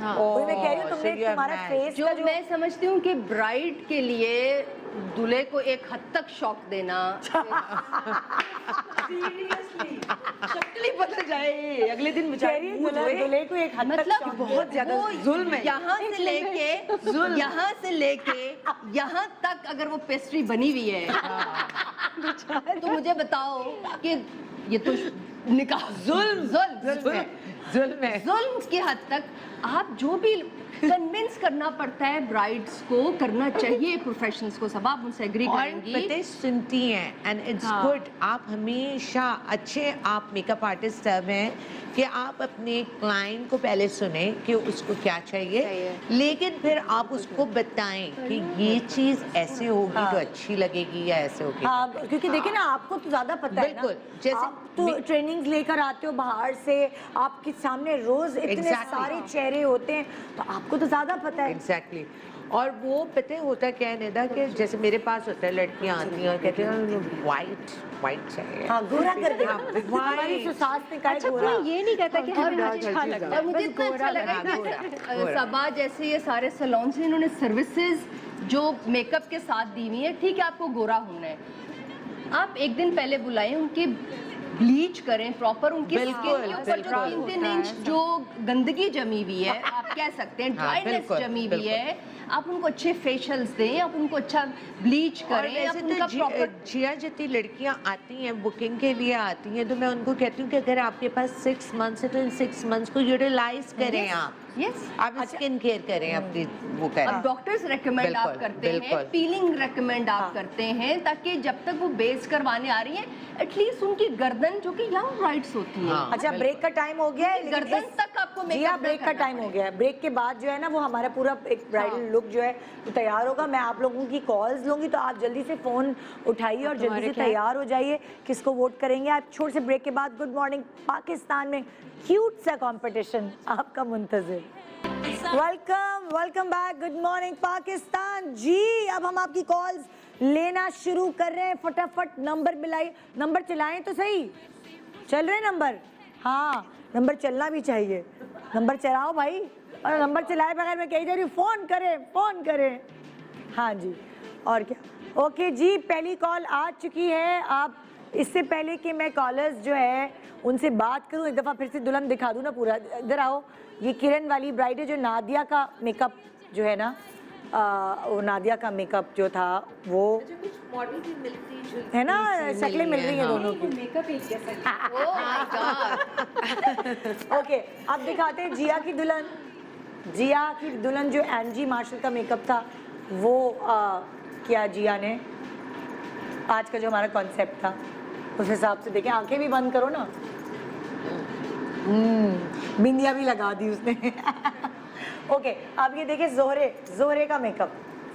वही मैं कह रही हूँ, तुमने so you are तुम्हारा mad. फेस जो का जो मैं समझती हूँ कि ब्राइड के लिए दूल्हे को एक हद तक शौक देना शक्ल ही बदल जाए अगले दिन बेचारी मुंह धोए। दूल्हे को एक हद तक मतलब शौक बहुत ज्यादा वो जुल्म है। यहाँ से लेके यहाँ तक अगर वो पेस्ट्री बनी हुई है तो मुझे बताओ कि ये तो निकाह जुल्म की हद तक आप जो भी कन्विंस करना पड़ता है ब्राइड्स को, करना चाहिए प्रोफेशनल्स को, सब आप उनसे एग्री और करेंगी। पता है सुनती हैं एंड इट्स हाँ। गुड। आप हमेशा अच्छे आप मेकअप आर्टिस्ट सब हैं कि आप अपने क्लाइंट को पहले सुने कि उसको क्या चाहिए, लेकिन फिर आप उसको बताएं कि ये चीज ऐसे होगी तो अच्छी लगेगी या ऐसे होगी। हाँ, क्योंकि देखिए ना, आपको तो ज्यादा पता है ना, बिल्कुल, जैसे आप तो ट्रेनिंग्स लेकर आते हो बाहर से, आपके सामने रोज इतने Exactly. सारे चेहरे होते हैं, तो आपको तो ज्यादा पता है। एग्जैक्टली और वो पता है होता क्या है निदा, कि जैसे मेरे पास होता है लड़कियां आती हैं और कहती हैं वाइट चाहिए। हाँ, गोरा कर दे। हाँ, हमारी white। सास ने कहा अच्छा गोरा। कोई ये नहीं कहता कि हमें अच्छा लगता है। मुझे इतना अच्छा लगा हाँ, कि सबा जैसे ये सारे सैलून से इन्होंने सर्विसेज जो मेकअप के साथ दी हुई है। ठीक है आपको गोरा होना है, आप एक दिन पहले बुलाएं, उनकी ब्लीच करें प्रॉपर, उनकी स्किन के ऊपर जो 3-3 इंच जो गंदगी जमी हुई है, आप कह सकते हैं ड्राइनेस बिल्कुल, जमी हुई है, आप उनको अच्छे फेशियल्स दें, आप उनको अच्छा ब्लीच और करें, आप वैसे उनका तो प्रॉपर जिया जितनी लड़कियां आती हैं बुकिंग के लिए आती हैं, तो मैं उनको कहती हूँ कि अगर आपके पास 6 मंथ्स है तो इन 6 मंथ्स को यूटिलाइज करें। आप स्किन केयर करें अपनी, वो करें। अब डॉक्टर्स रेकमेंड आप बिल्कुल, करते हैं, बिल्कुल। पीलिंग रेकमेंड आप करते हैं, ताकि जब तक वो बेस करवाने आ रही हैं एटलीस्ट उनकी गर्दन जो कि यंग ब्राइड्स होती है। अच्छा ब्रेक का टाइम हो गया है, लेकिन गर्दन इस- तक आपको जी हाँ, मेकअप ब्रेक का टाइम हो गया है। ब्रेक के बाद जो है ना, वो हमारा पूरा एक ब्राइडल लुक जो है वो तैयार होगा। मैं आप लोगों की कॉल्स लूंगी, तो आप जल्दी से फोन उठाइए और जल्दी से तैयार हो जाइए। किसको वोट करेंगे आप? छोटे से ब्रेक के बाद गुड मॉर्निंग पाकिस्तान में क्यूट सा कंपटीशन आपका मुंतजिर। Welcome back, good morning Pakistan. जी अब हम आपकी कॉल्स लेना शुरू कर रहे हैं, फटाफट नंबर मिलाइए। नंबर चलाएं तो सही, चल रहे नंबर? हाँ, नंबर चलना भी चाहिए, नंबर चलाओ भाई। और नंबर चलाए बगैर मैं कही जा रही हूँ फोन करें। हाँ जी, और क्या। ओके जी, पहली कॉल आ चुकी है। आप इससे पहले कि मैं कॉलर्स जो है उनसे बात करूं, एक दफ़ा फिर से दुल्हन दिखा दूं ना पूरा। इधर आओ, ये किरण वाली ब्राइड है जो नादिया का मेकअप जो है ना, वो नादिया का मेकअप जो था वो मॉडल भी मिलती है ना, शक्लें मिल रही हैं दोनों की। मेकअप एक जैसा। Oh my God. ओके, अब दिखाते हैं जिया की दुल्हन। जिया की दुल्हन जो एनजी मार्शल का मेकअप था वो किया जिया ने। आज का जो हमारा कॉन्सेप्ट था उस हिसाब से देखें। आंखें भी बंद करो ना, बिंदिया भी लगा दी उसने। ओके, अब ये देखिए जोहरे का मेकअप।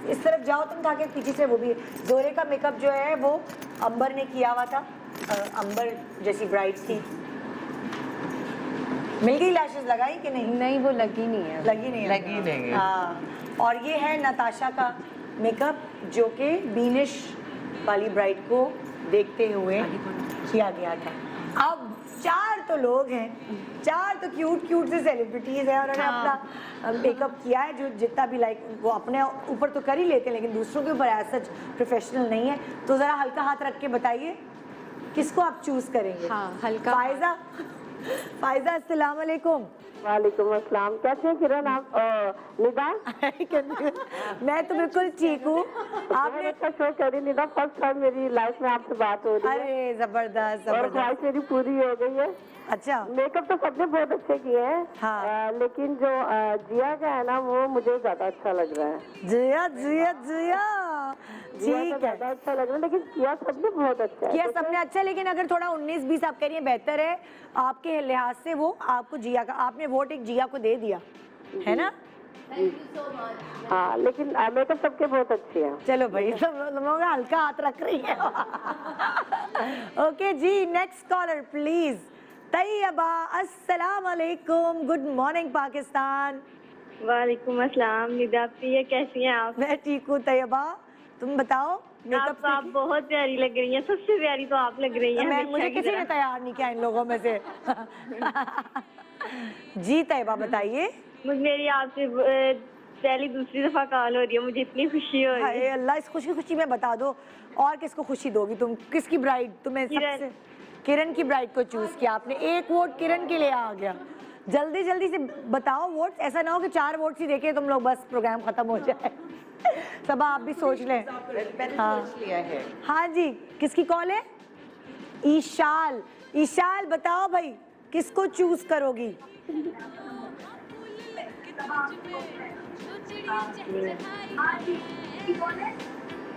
इस तरफ जाओ तुम, ताकि पीछे से वो भी। जोहरे का मेकअप जो है वो अंबर ने किया हुआ था। अंबर जैसी ब्राइड थी। मिल गई लैशेस लगाई कि नहीं? नहीं, वो लगी नहीं है। लगी नहीं है। हाँ, और ये है नताशा का मेकअप जो कि बीनिश वाली ब्राइड को देखते हुए किया गया था। अब 4 तो लोग हैं, 4 तो क्यूट से सेलिब्रिटीज हैं और उन्होंने अपना मेकअप किया है, जो जितना भी लाइक वो अपने ऊपर तो कर ही लेते हैं, लेकिन दूसरों के ऊपर एज सच प्रोफेशनल नहीं है। तो ज़रा हल्का हाथ रख के बताइए किसको आप चूज करेंगे? हाँ, हल्का। फायजा फायजा अस्सलाम वालेकुम। वालेकुम अस्सलाम। कैसे हैं किरण आप? निदा मैं तो बिल्कुल ठीक हूँ। आपने अच्छा शो करी निदा, फर्स्ट टाइम मेरी लाइफ में आपसे बात हो रही है। अरे जबरदस्त और जबरदस्त। ख्वाहिश मेरी पूरी हो गई है। अच्छा, मेकअप तो सबने बहुत अच्छे किए हैं। हाँ। लेकिन जो जिया का है ना वो मुझे ज्यादा अच्छा लग रहा है। जिया जिया जिया जिया ठीक का है, ज्यादा अच्छा लग रहा है, लेकिन किया सबने बहुत अच्छा है। किया सबने अच्छा, लेकिन अगर थोड़ा 19-20 आप कह रही हैं बेहतर है आपके लिहाज से, वो आपको जिया का, आपने वोट एक जिया को दे दिया है ना। हाँ, लेकिन मेकअप सबके बहुत अच्छे हैं। चलो भाई, सब लोगों का हल्का हाथ रख रही है। ओके जी, नेक्स्ट कॉलर प्लीज। तैयबा अस्सलाम वालेकुम, गुड मॉर्निंग पाकिस्तान। वालेकुम अस्सलाम। निदा प्रिया, कैसी हैं आप? मैं ठीक हूँ तैयबा, तुम बताओ। आप बहुत प्यारी लग रही हैं, सबसे प्यारी तो आप लग रही हैं। मैं मुझे किसी ने तैयार नहीं किया इन लोगों में से। जी तैयबा बताइए। मेरी आपसे पहली दूसरी दफा कॉल हो रही है, मुझे इतनी खुशी हो रही है। हाय अल्लाह, इस खुशी खुशी में बता दो और किसको खुशी दोगी तुम? किसकी ब्राइड तुम्हें? सबसे किरण की ब्राइड को चूज किया आपने, एक वोट किरण के लिए आ गया। जल्दी जल्दी से बताओ वोट, ऐसा ना हो कि 4 वोट ही देखे तुम लोग बस प्रोग्राम खत्म हो जाए। सब आप भी सोच लें। हाँ सोच लिया है। हाँ जी, किसकी कॉल है? ईशाल। ईशाल बताओ भाई, किसको चूज करोगी?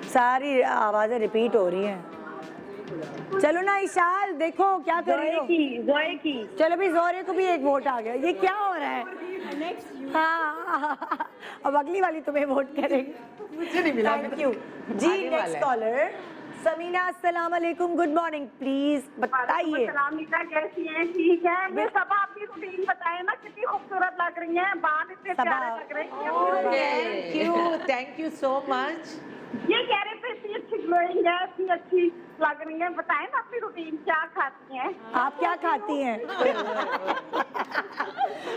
सारी आवाजें रिपीट हो रही हैं। चलो ना ईशाल, देखो क्या कर रही हो। जोए की। चलो भी, जोरे को भी एक वोट आ गया। ये क्या हो रहा है? हाँ, अब अगली वाली तुम्हें वोट करेंगे। मुझे नहीं मिला। थैंक यू जी। नेक्स्ट कॉलर समीना, अस्सलाम वालेकुम, गुड मॉर्निंग, प्लीज बताइए। कैसी हैं? ठीक है। ये सब आपकी रूटीन बताएं ना, कितनी खूबसूरत लग रही हैं, बाल इतने प्यारे लग रहे हैं। Thank you so much. ये कह रहे थे इतनी अच्छी ग्लोइंग है, इतनी अच्छी लग रही है। बताएं ना अपनी रूटीन, क्या खाती हैं? आप क्या खाती हैं?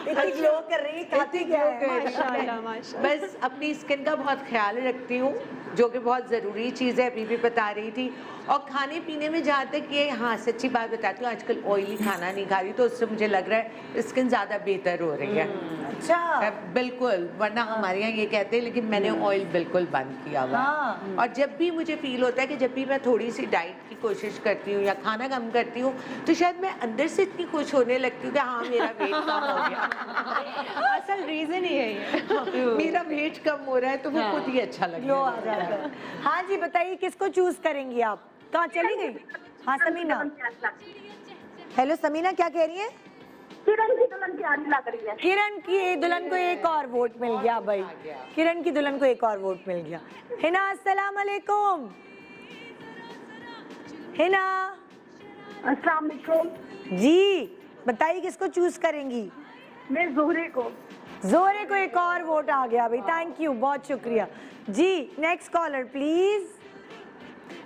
इतनी ग्लो कर रही है, खाती क्या है? माशाल्लाह। बस अपनी स्किन का बहुत ख्याल रखती हूँ, जो कि बहुत ज़रूरी चीज़ है, अभी भी बता रही थी। और खाने पीने में जहाँ तक ये, हाँ सच्ची बात बताती हूँ, आजकल ऑयली खाना नहीं खा रही, तो उससे मुझे लग रहा है स्किन ज़्यादा बेहतर हो रही है। अच्छा, बिल्कुल, वरना हमारे यहाँ ये कहते हैं, लेकिन मैंने ऑयल बिल्कुल बंद किया हुआ है। और जब भी मुझे फील होता है कि जब भी मैं थोड़ी सी डाइट की कोशिश करती हूँ या खाना कम करती हूँ, तो शायद मैं अंदर से इतनी खुश होने लगती हूँ कि हाँ मेरा वेट कम हो गया। असल रीजन ही है मेरा वेट कम हो रहा है, तो वो खुद ही अच्छा लगता ग्लो आ जाता है। हाँ जी बताइए, किसको चूज करेंगी आप? कहाँ चली गई? हाँ समीना। हेलो समीना, क्या कह रही है? किरण की दुल्हन प्यारी लग रही है। किरण की दुल्हन को एक और वोट मिल गया भाई। किरण की दुल्हन को एक और वोट मिल गया। हिना अस्सलाम वालेकुम। हिना अस्सलाम वालेकुम जी, बताइए किसको चूज करेंगी? मैं जोहरे को। जोहरे को एक और वोट आ गया भाई, थैंक यू, बहुत शुक्रिया जी। नेक्स्ट कॉलर प्लीज,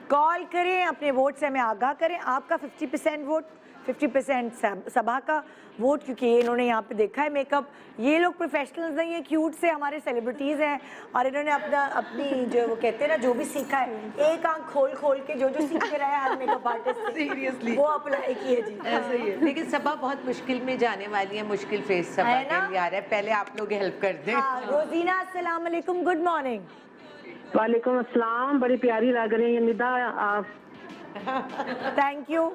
कॉल करें, अपने वोट से हमें आगाह करें। आपका 50% वोट, 50% सबा का वोट, क्योंकि ये इन्होंने यहाँ पे देखा है मेकअप। ये लोग प्रोफेशनल्स नहीं है, क्यूट से हमारे सेलिब्रिटीज़ हैं, और इन्होंने अपनी जो वो कहते हैं ना, जो भी सीखा है, एक आंख खोल खोल के जो सीख के रहा है हर मेकअप आर्टिस्ट, सीरियसली वो अप्लाई किए जी। ऐसे ही है। लेकिन सबा बहुत मुश्किल में जाने वाली है, मुश्किल फेस सबा के लिए आ रहा है। पहले आप लोग हेल्प कर दें। रोजीना अस्सलाम वालेकुम, गुड मॉर्निंग। वालेकुम अस्सलाम, बड़ी प्यारी लग रही है निदा आप। थैंक यू,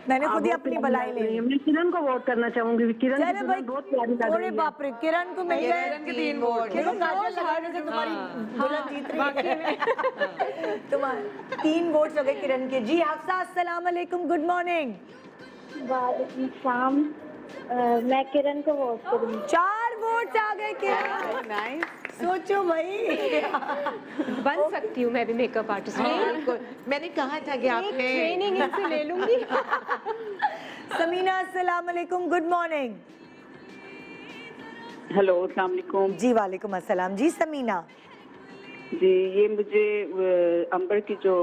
मैंने खुद ही अपनी भलाई ले ली। मैं किरण को वोट करना चाहूंगी। किरण चले भाई, बहुत प्यारी लग रही है। बाप रे, किरण को मिल गए 3 वोट। देखो काजल लगाने से तुम्हारी दुल्हन जीत रही है। तुम्हारे 3 वोट्स हो गए किरण के जी। हफ्सा अस्सलाम वालेकुम, गुड मॉर्निंग। वालेकुम सलाम, मैं किरण को वोट करूंगी। 4 वोट आ गए किरण। नाइस, सोचो भाई। बन सकती हूँ मैं भी मेकअप आर्टिस्ट। मैंने कहा था कि आपने ट्रेनिंग इनसे ले लूंगी। समीना अस्सलाम वालेकुम, गुड मॉर्निंग। हेलो अस्सलाम वालेकुम जी। वालेकुम अस्सलाम जी। समीना जी, ये मुझे अंबर की जो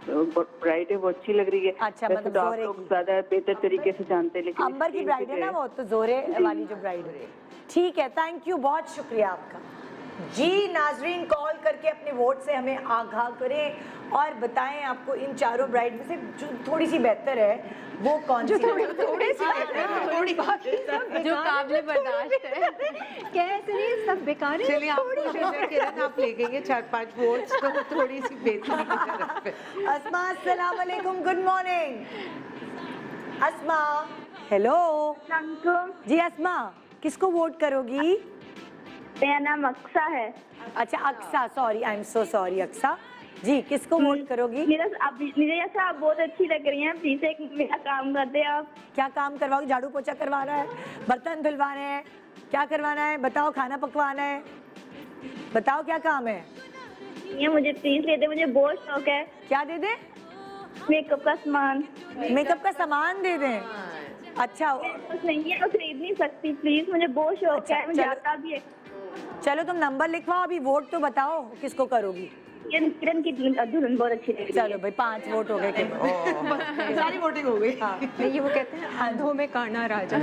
ब्राइड है वो अच्छी लग रही है। अच्छा, वैसे तो आप लोग ज्यादा बेहतर तरीके से जानते हैं, लेकिन अंबर की ब्राइड है ना वो, तो जोरे वाली जो ब्राइड है। ठीक है, थैंक यू, बहुत शुक्रिया आपका जी। नाजरीन, कॉल करके के अपने वोट से हमें आगाह करें और बताएं आपको इन चारों ब्राइड में से जो थोड़ी सी बेहतर है वो कौन सी थोड़ी सी जो काबिल बर्दाश्त है। कैसे नहीं, सब बेकार है। चलिए किरण आप ले गई 4-5 वोट्स तो थोड़ी सी बेहतरी की तरफ है। अस्मा अस्सलाम वालेकुम, गुड मॉर्निंग। अस्मा हेलो जी। अस्मा किसको वोट करोगी? मेरा नाम अक्सा है। अच्छा Aqsa, sorry I am so sorry Aqsa ji, किसको वोट करोगी? मेरे जैसा आप बहुत अच्छी लग रही हैं, प्लीज एक मेरा काम कर दे आप। क्या काम करवाओगी? झाड़ू पोछा करवाना है, बर्तन धुलवाने हैं, क्या करवाना है बताओ? खाना पकवाना है, बताओ क्या काम है? ये मुझे प्लीज दे दे, मुझे बहुत शौक है। क्या दे दे? मेकअप का सामान। मेकअप का सामान दे दें? अच्छा कुछ नहीं है, मैं खरीद नहीं सकती, प्लीज मुझे बहुत शौक है, मुझे आता भी है। चलो तुम नंबर लिखवाओ, अभी वोट तो बताओ किसको करोगी? किरण की दुल्हन बहुत अच्छी लग रही है। चलो भाई 5 वोट हो गए। सारी वोटिंग हो गई। हाँ। ये वो कहते हैं अंधों में काना राजा।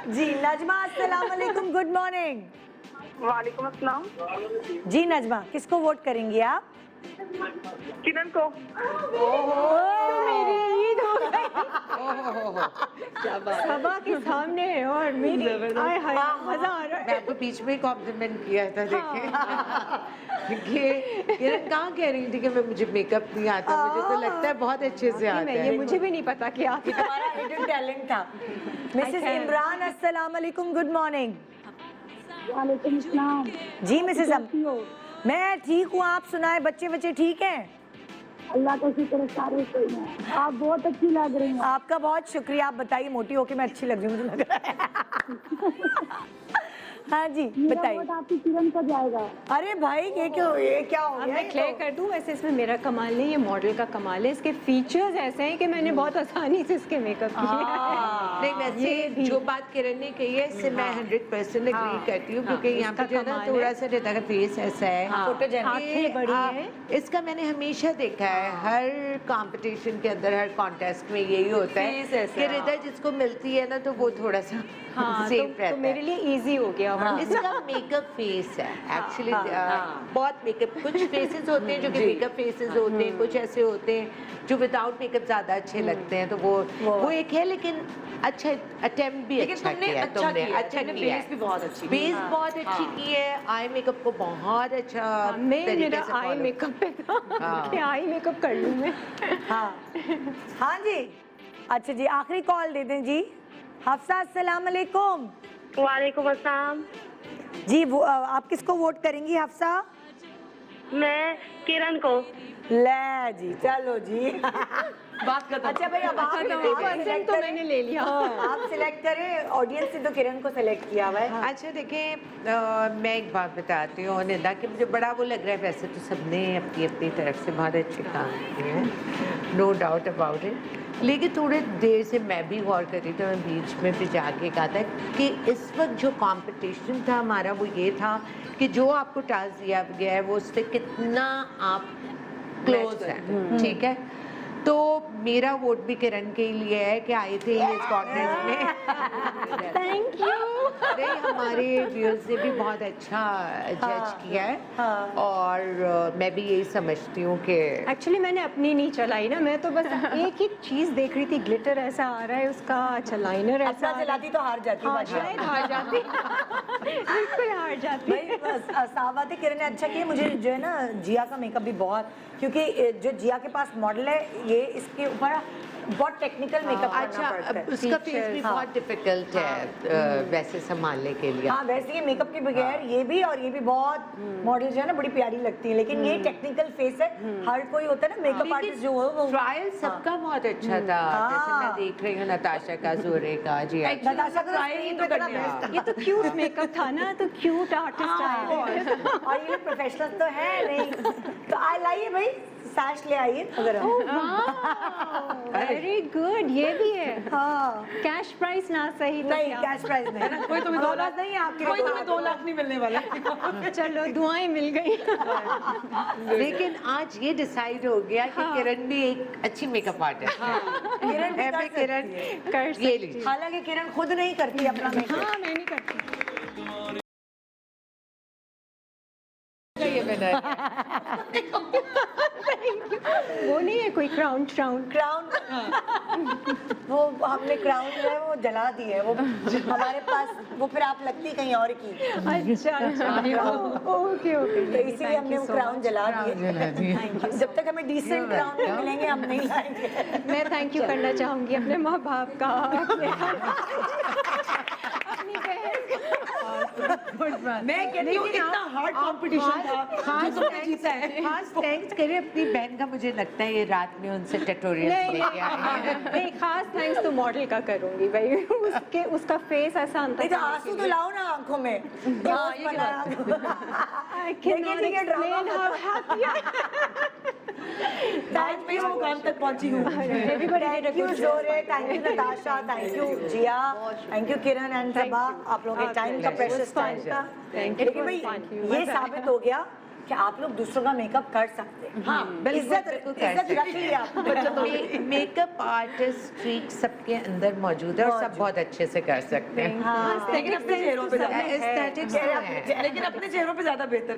जी नजमा अस्सलाम वालेकुम, गुड मॉर्निंग। वालेकुम अस्सलाम। जी नजमा किसको वोट करेंगी आप? किरण को। मेरी ईद हो गई सभा के सामने और मेरी आए हाय मजा आ रहा है। मैं आपको बीच में कॉम्प्लीमेंट किया था देखिए किरण कहाँ कह रही थी कि मुझे मेकअप नहीं आता, मुझे तो लगता है बहुत अच्छे से आता है। ये मुझे भी नहीं पता कि आप तुम्हारा हिडन टैलेंट था। मिसेस इमरान अस्सलाम वालेकुम, गुड मॉर्निंग। वालेकुम अस्सलाम। जी मिसेस मैं ठीक हूँ, आप सुनाए बच्चे बच्चे ठीक हैं? अल्लाह का शुक्र है, सारे सही हैं। आप बहुत अच्छी लग रही हैं। आपका बहुत शुक्रिया। आप बताइए, मोटी होके मैं अच्छी लग रही हूँ मुझे लग रहा है। हाँ जी बताइए। आपकी किरण का जाएगा। अरे भाई ये क्या हो गया? मैं क्लियर कर दूं, वैसे इसमें मेरा कमाल नहीं, ये मॉडल का कमाल है। इसके फीचर्स ऐसे हैं कि मैंने बहुत आसानी से इसके मेकअप किया है। नहीं वैसे जो बात किरण ने कही है इससे मैं 100% एग्री करती हूँ, क्योंकि यहाँ पे जो है ना थोड़ा सा रहता है फेस ऐसा है, आंखें बड़ी हैं। इसका मैंने हमेशा देखा है हर कंपटीशन के अंदर, हर कॉन्टेस्ट में यही होता है कि रिदा जिसको मिलती है ना तो वो थोड़ा सा सेफ रहता है। मेरे लिए इजी हो गया। इसका मेकअप फेस है एक्चुअली। बहुत मेकअप, कुछ फेसेस होते हैं जो कि मेकअप फेसेस होते हैं, कुछ ऐसे होते हैं जो विदाउट मेकअप ज्यादा अच्छे लगते हैं, तो वो एक है। लेकिन अच्छा अटेम्प्ट भी अच्छा किया तुमने, अच्छा किया। बेस भी बहुत अच्छी, बेस बहुत अच्छी की है। आई मेकअप को बहुत अच्छा मेरा आई मेकअप पे था कि आई मेकअप कर लूं मैं। हाँ जी अच्छा जी, आखिरी कॉल दे दें जी। हफ्सा अस्सलाम वालेकुम। वालेकुम अस्सलाम। जी वो आप किसको वोट करेंगी हफ्सा? मैं किरण को। ले जी चलो जी बात करता। अच्छा भाई अब आप तो मैंने ले लिया। आप सिलेक्ट करें, ऑडियंस ने तो किरण को सिलेक्ट किया हुआ है। अच्छा देखिए मैं एक बात बताती हूँ निदा कि मुझे बड़ा वो लग रहा है, वैसे तो सबने अपनी अपनी तरफ से बहुत अच्छे काम किए हैं, नो डाउट अबाउट इट। लेकिन थोड़ी देर से मैं भी गौर कर रही थी, मैं बीच में भी जाके कहा था कि इस वक्त जो कंपटीशन था हमारा वो ये था कि जो आपको टास्क दिया गया है वो उससे कितना आप क्लोज हैं, ठीक है। तो मेरा वोट भी किरण के लिए है कि आई थी इस कॉन्टेस्ट में। Thank you. अरे हमारे व्यूअर्स ने भी बहुत अच्छा जज किया है और मैं भी यही समझती हूँ कि एक्चुअली मैंने अपनी नहीं चलाई ना, मैं तो बस एक ही चीज देख रही थी, ग्लिटर ऐसा आ रहा है उसका, अच्छा लाइनर ऐसा चलाती तो हार जाती। शायद हार जाती। बिल्कुल हार जाती। भाई बस सावत किरण ने अच्छा किया। मुझे जो है ना जिया का मेकअप भी बहुत, क्योंकि जो जिया के पास मॉडल है ये इसके ऊपर बहुत टेक्निकल मेकअप करना पड़ता है। उसका फेस भी बहुत डिफिकल्ट है वैसे संभालने के लिए। हाँ वैसे ये मेकअप के बगैर ये भी और ये भी बहुत मॉडल जो है ना बड़ी प्यारी लगती है, लेकिन ये टेक्निकल फेस है। हर कोई होता है ना मेकअप आर्टिस्ट जो हो वो ट्रायल सबका बहुत अच्छा था। जैसे मैं देख रही हूँ नताशा का, जोरे का, जी नताशा का ट्रायल तो करना, ये तो क्यूट मेकअप था ना, तो क्यूट आर्टिस्ट आए और ये प्रोफेशनल तो है नहीं, तो आई लाइए भाई साश ले आइए अगर वेरी गुड। ये भी है। हाँ कैश प्राइस ना सही तो नहीं, कैश प्राइस नहीं, कोई तुम्हें 2 लाख नहीं, आपके कोई तुम्हें 2 लाख नहीं मिलने वाला। चलो दुआएं मिल गई। लेकिन आज ये डिसाइड हो गया कि किरण भी एक अच्छी मेकअप आर्टिस्ट है। किरण कर सकती, हालांकि किरण खुद नहीं करती अपना मेकअप। हाँ मैं नहीं करती। ये पहना है। वो नहीं है कोई क्राउन क्राउन वो हमने क्राउन जो है वो जला दी है, वो हमारे पास, वो फिर आप लगती कहीं और की। अच्छा ओके तो इसीलिए हमने वो क्राउन जला दिए। जब तक हमें डिसेंट क्राउन नहीं मिलेंगे हम नहीं लाएंगे। मैं थैंक यू करना चाहूँगी अपने माँ बाप का, अपनी बहन का। मैं कहती हूँ इतना हार्ड कंपटीशन था जो तुमने जीता है। खास थैंक्स करें अपनी बहन का, मुझे लगता है ये रात में उनसे ट्यूटोरियल्स लेके आए हैं। नहीं, खास थैंक्स तो मॉडल का करूंगी भाई, उसका फेस ऐसा आता नहीं तो आंसू तो लाओ ना आंखों में। आज मैं इस मुकाम तक पहुंची हूँ। Thank you Zohre, thank you Natasha, thank you Zia, thank you Kiran and Saba, आप लोगों के टाइम का, प्रेशियस टाइम का। लेकिन भाई ये साबित हो गया कि आप लोग दूसरों का मेकअप कर सकते हैं। हाँ, इज्जत रख लिया। मेकअप आर्टिस्ट ट्रीट सबके अंदर मौजूद है और सब बहुत अच्छे से कर सकते हैं। हाँ, लेकिन अपने चेहरों पे ज्यादा एस्थेटिक्स है, लेकिन अपने चेहरों पे ज्यादा बेहतर।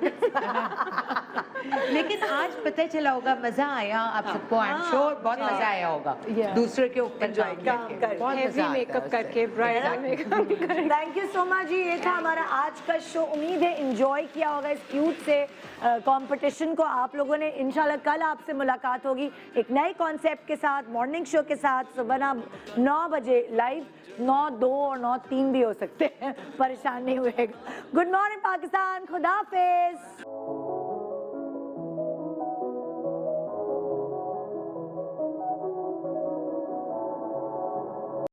लेकिन आज पता चला होगा, मजा आया आप सबको, आई एम श्योर बहुत मजा आया होगा दूसरे के ऊपर काम करके, बहुत मजा आता है मेकअप करके, bridal makeup. Thank you so much जी, ये था हमारा आज का शो। उम्मीद है एंजॉय किया होगा इस क्यूट से कंपटीशन को आप लोगों ने। इंशाल्लाह कल आपसे मुलाकात होगी एक नए कॉन्सेप्ट के साथ, मॉर्निंग शो के साथ, सुबह 9 बजे लाइव। 9-2 और 9-3 भी हो सकते हैं, परेशान नहीं हुएगा। गुड मॉर्निंग पाकिस्तान, खुदा हाफिज।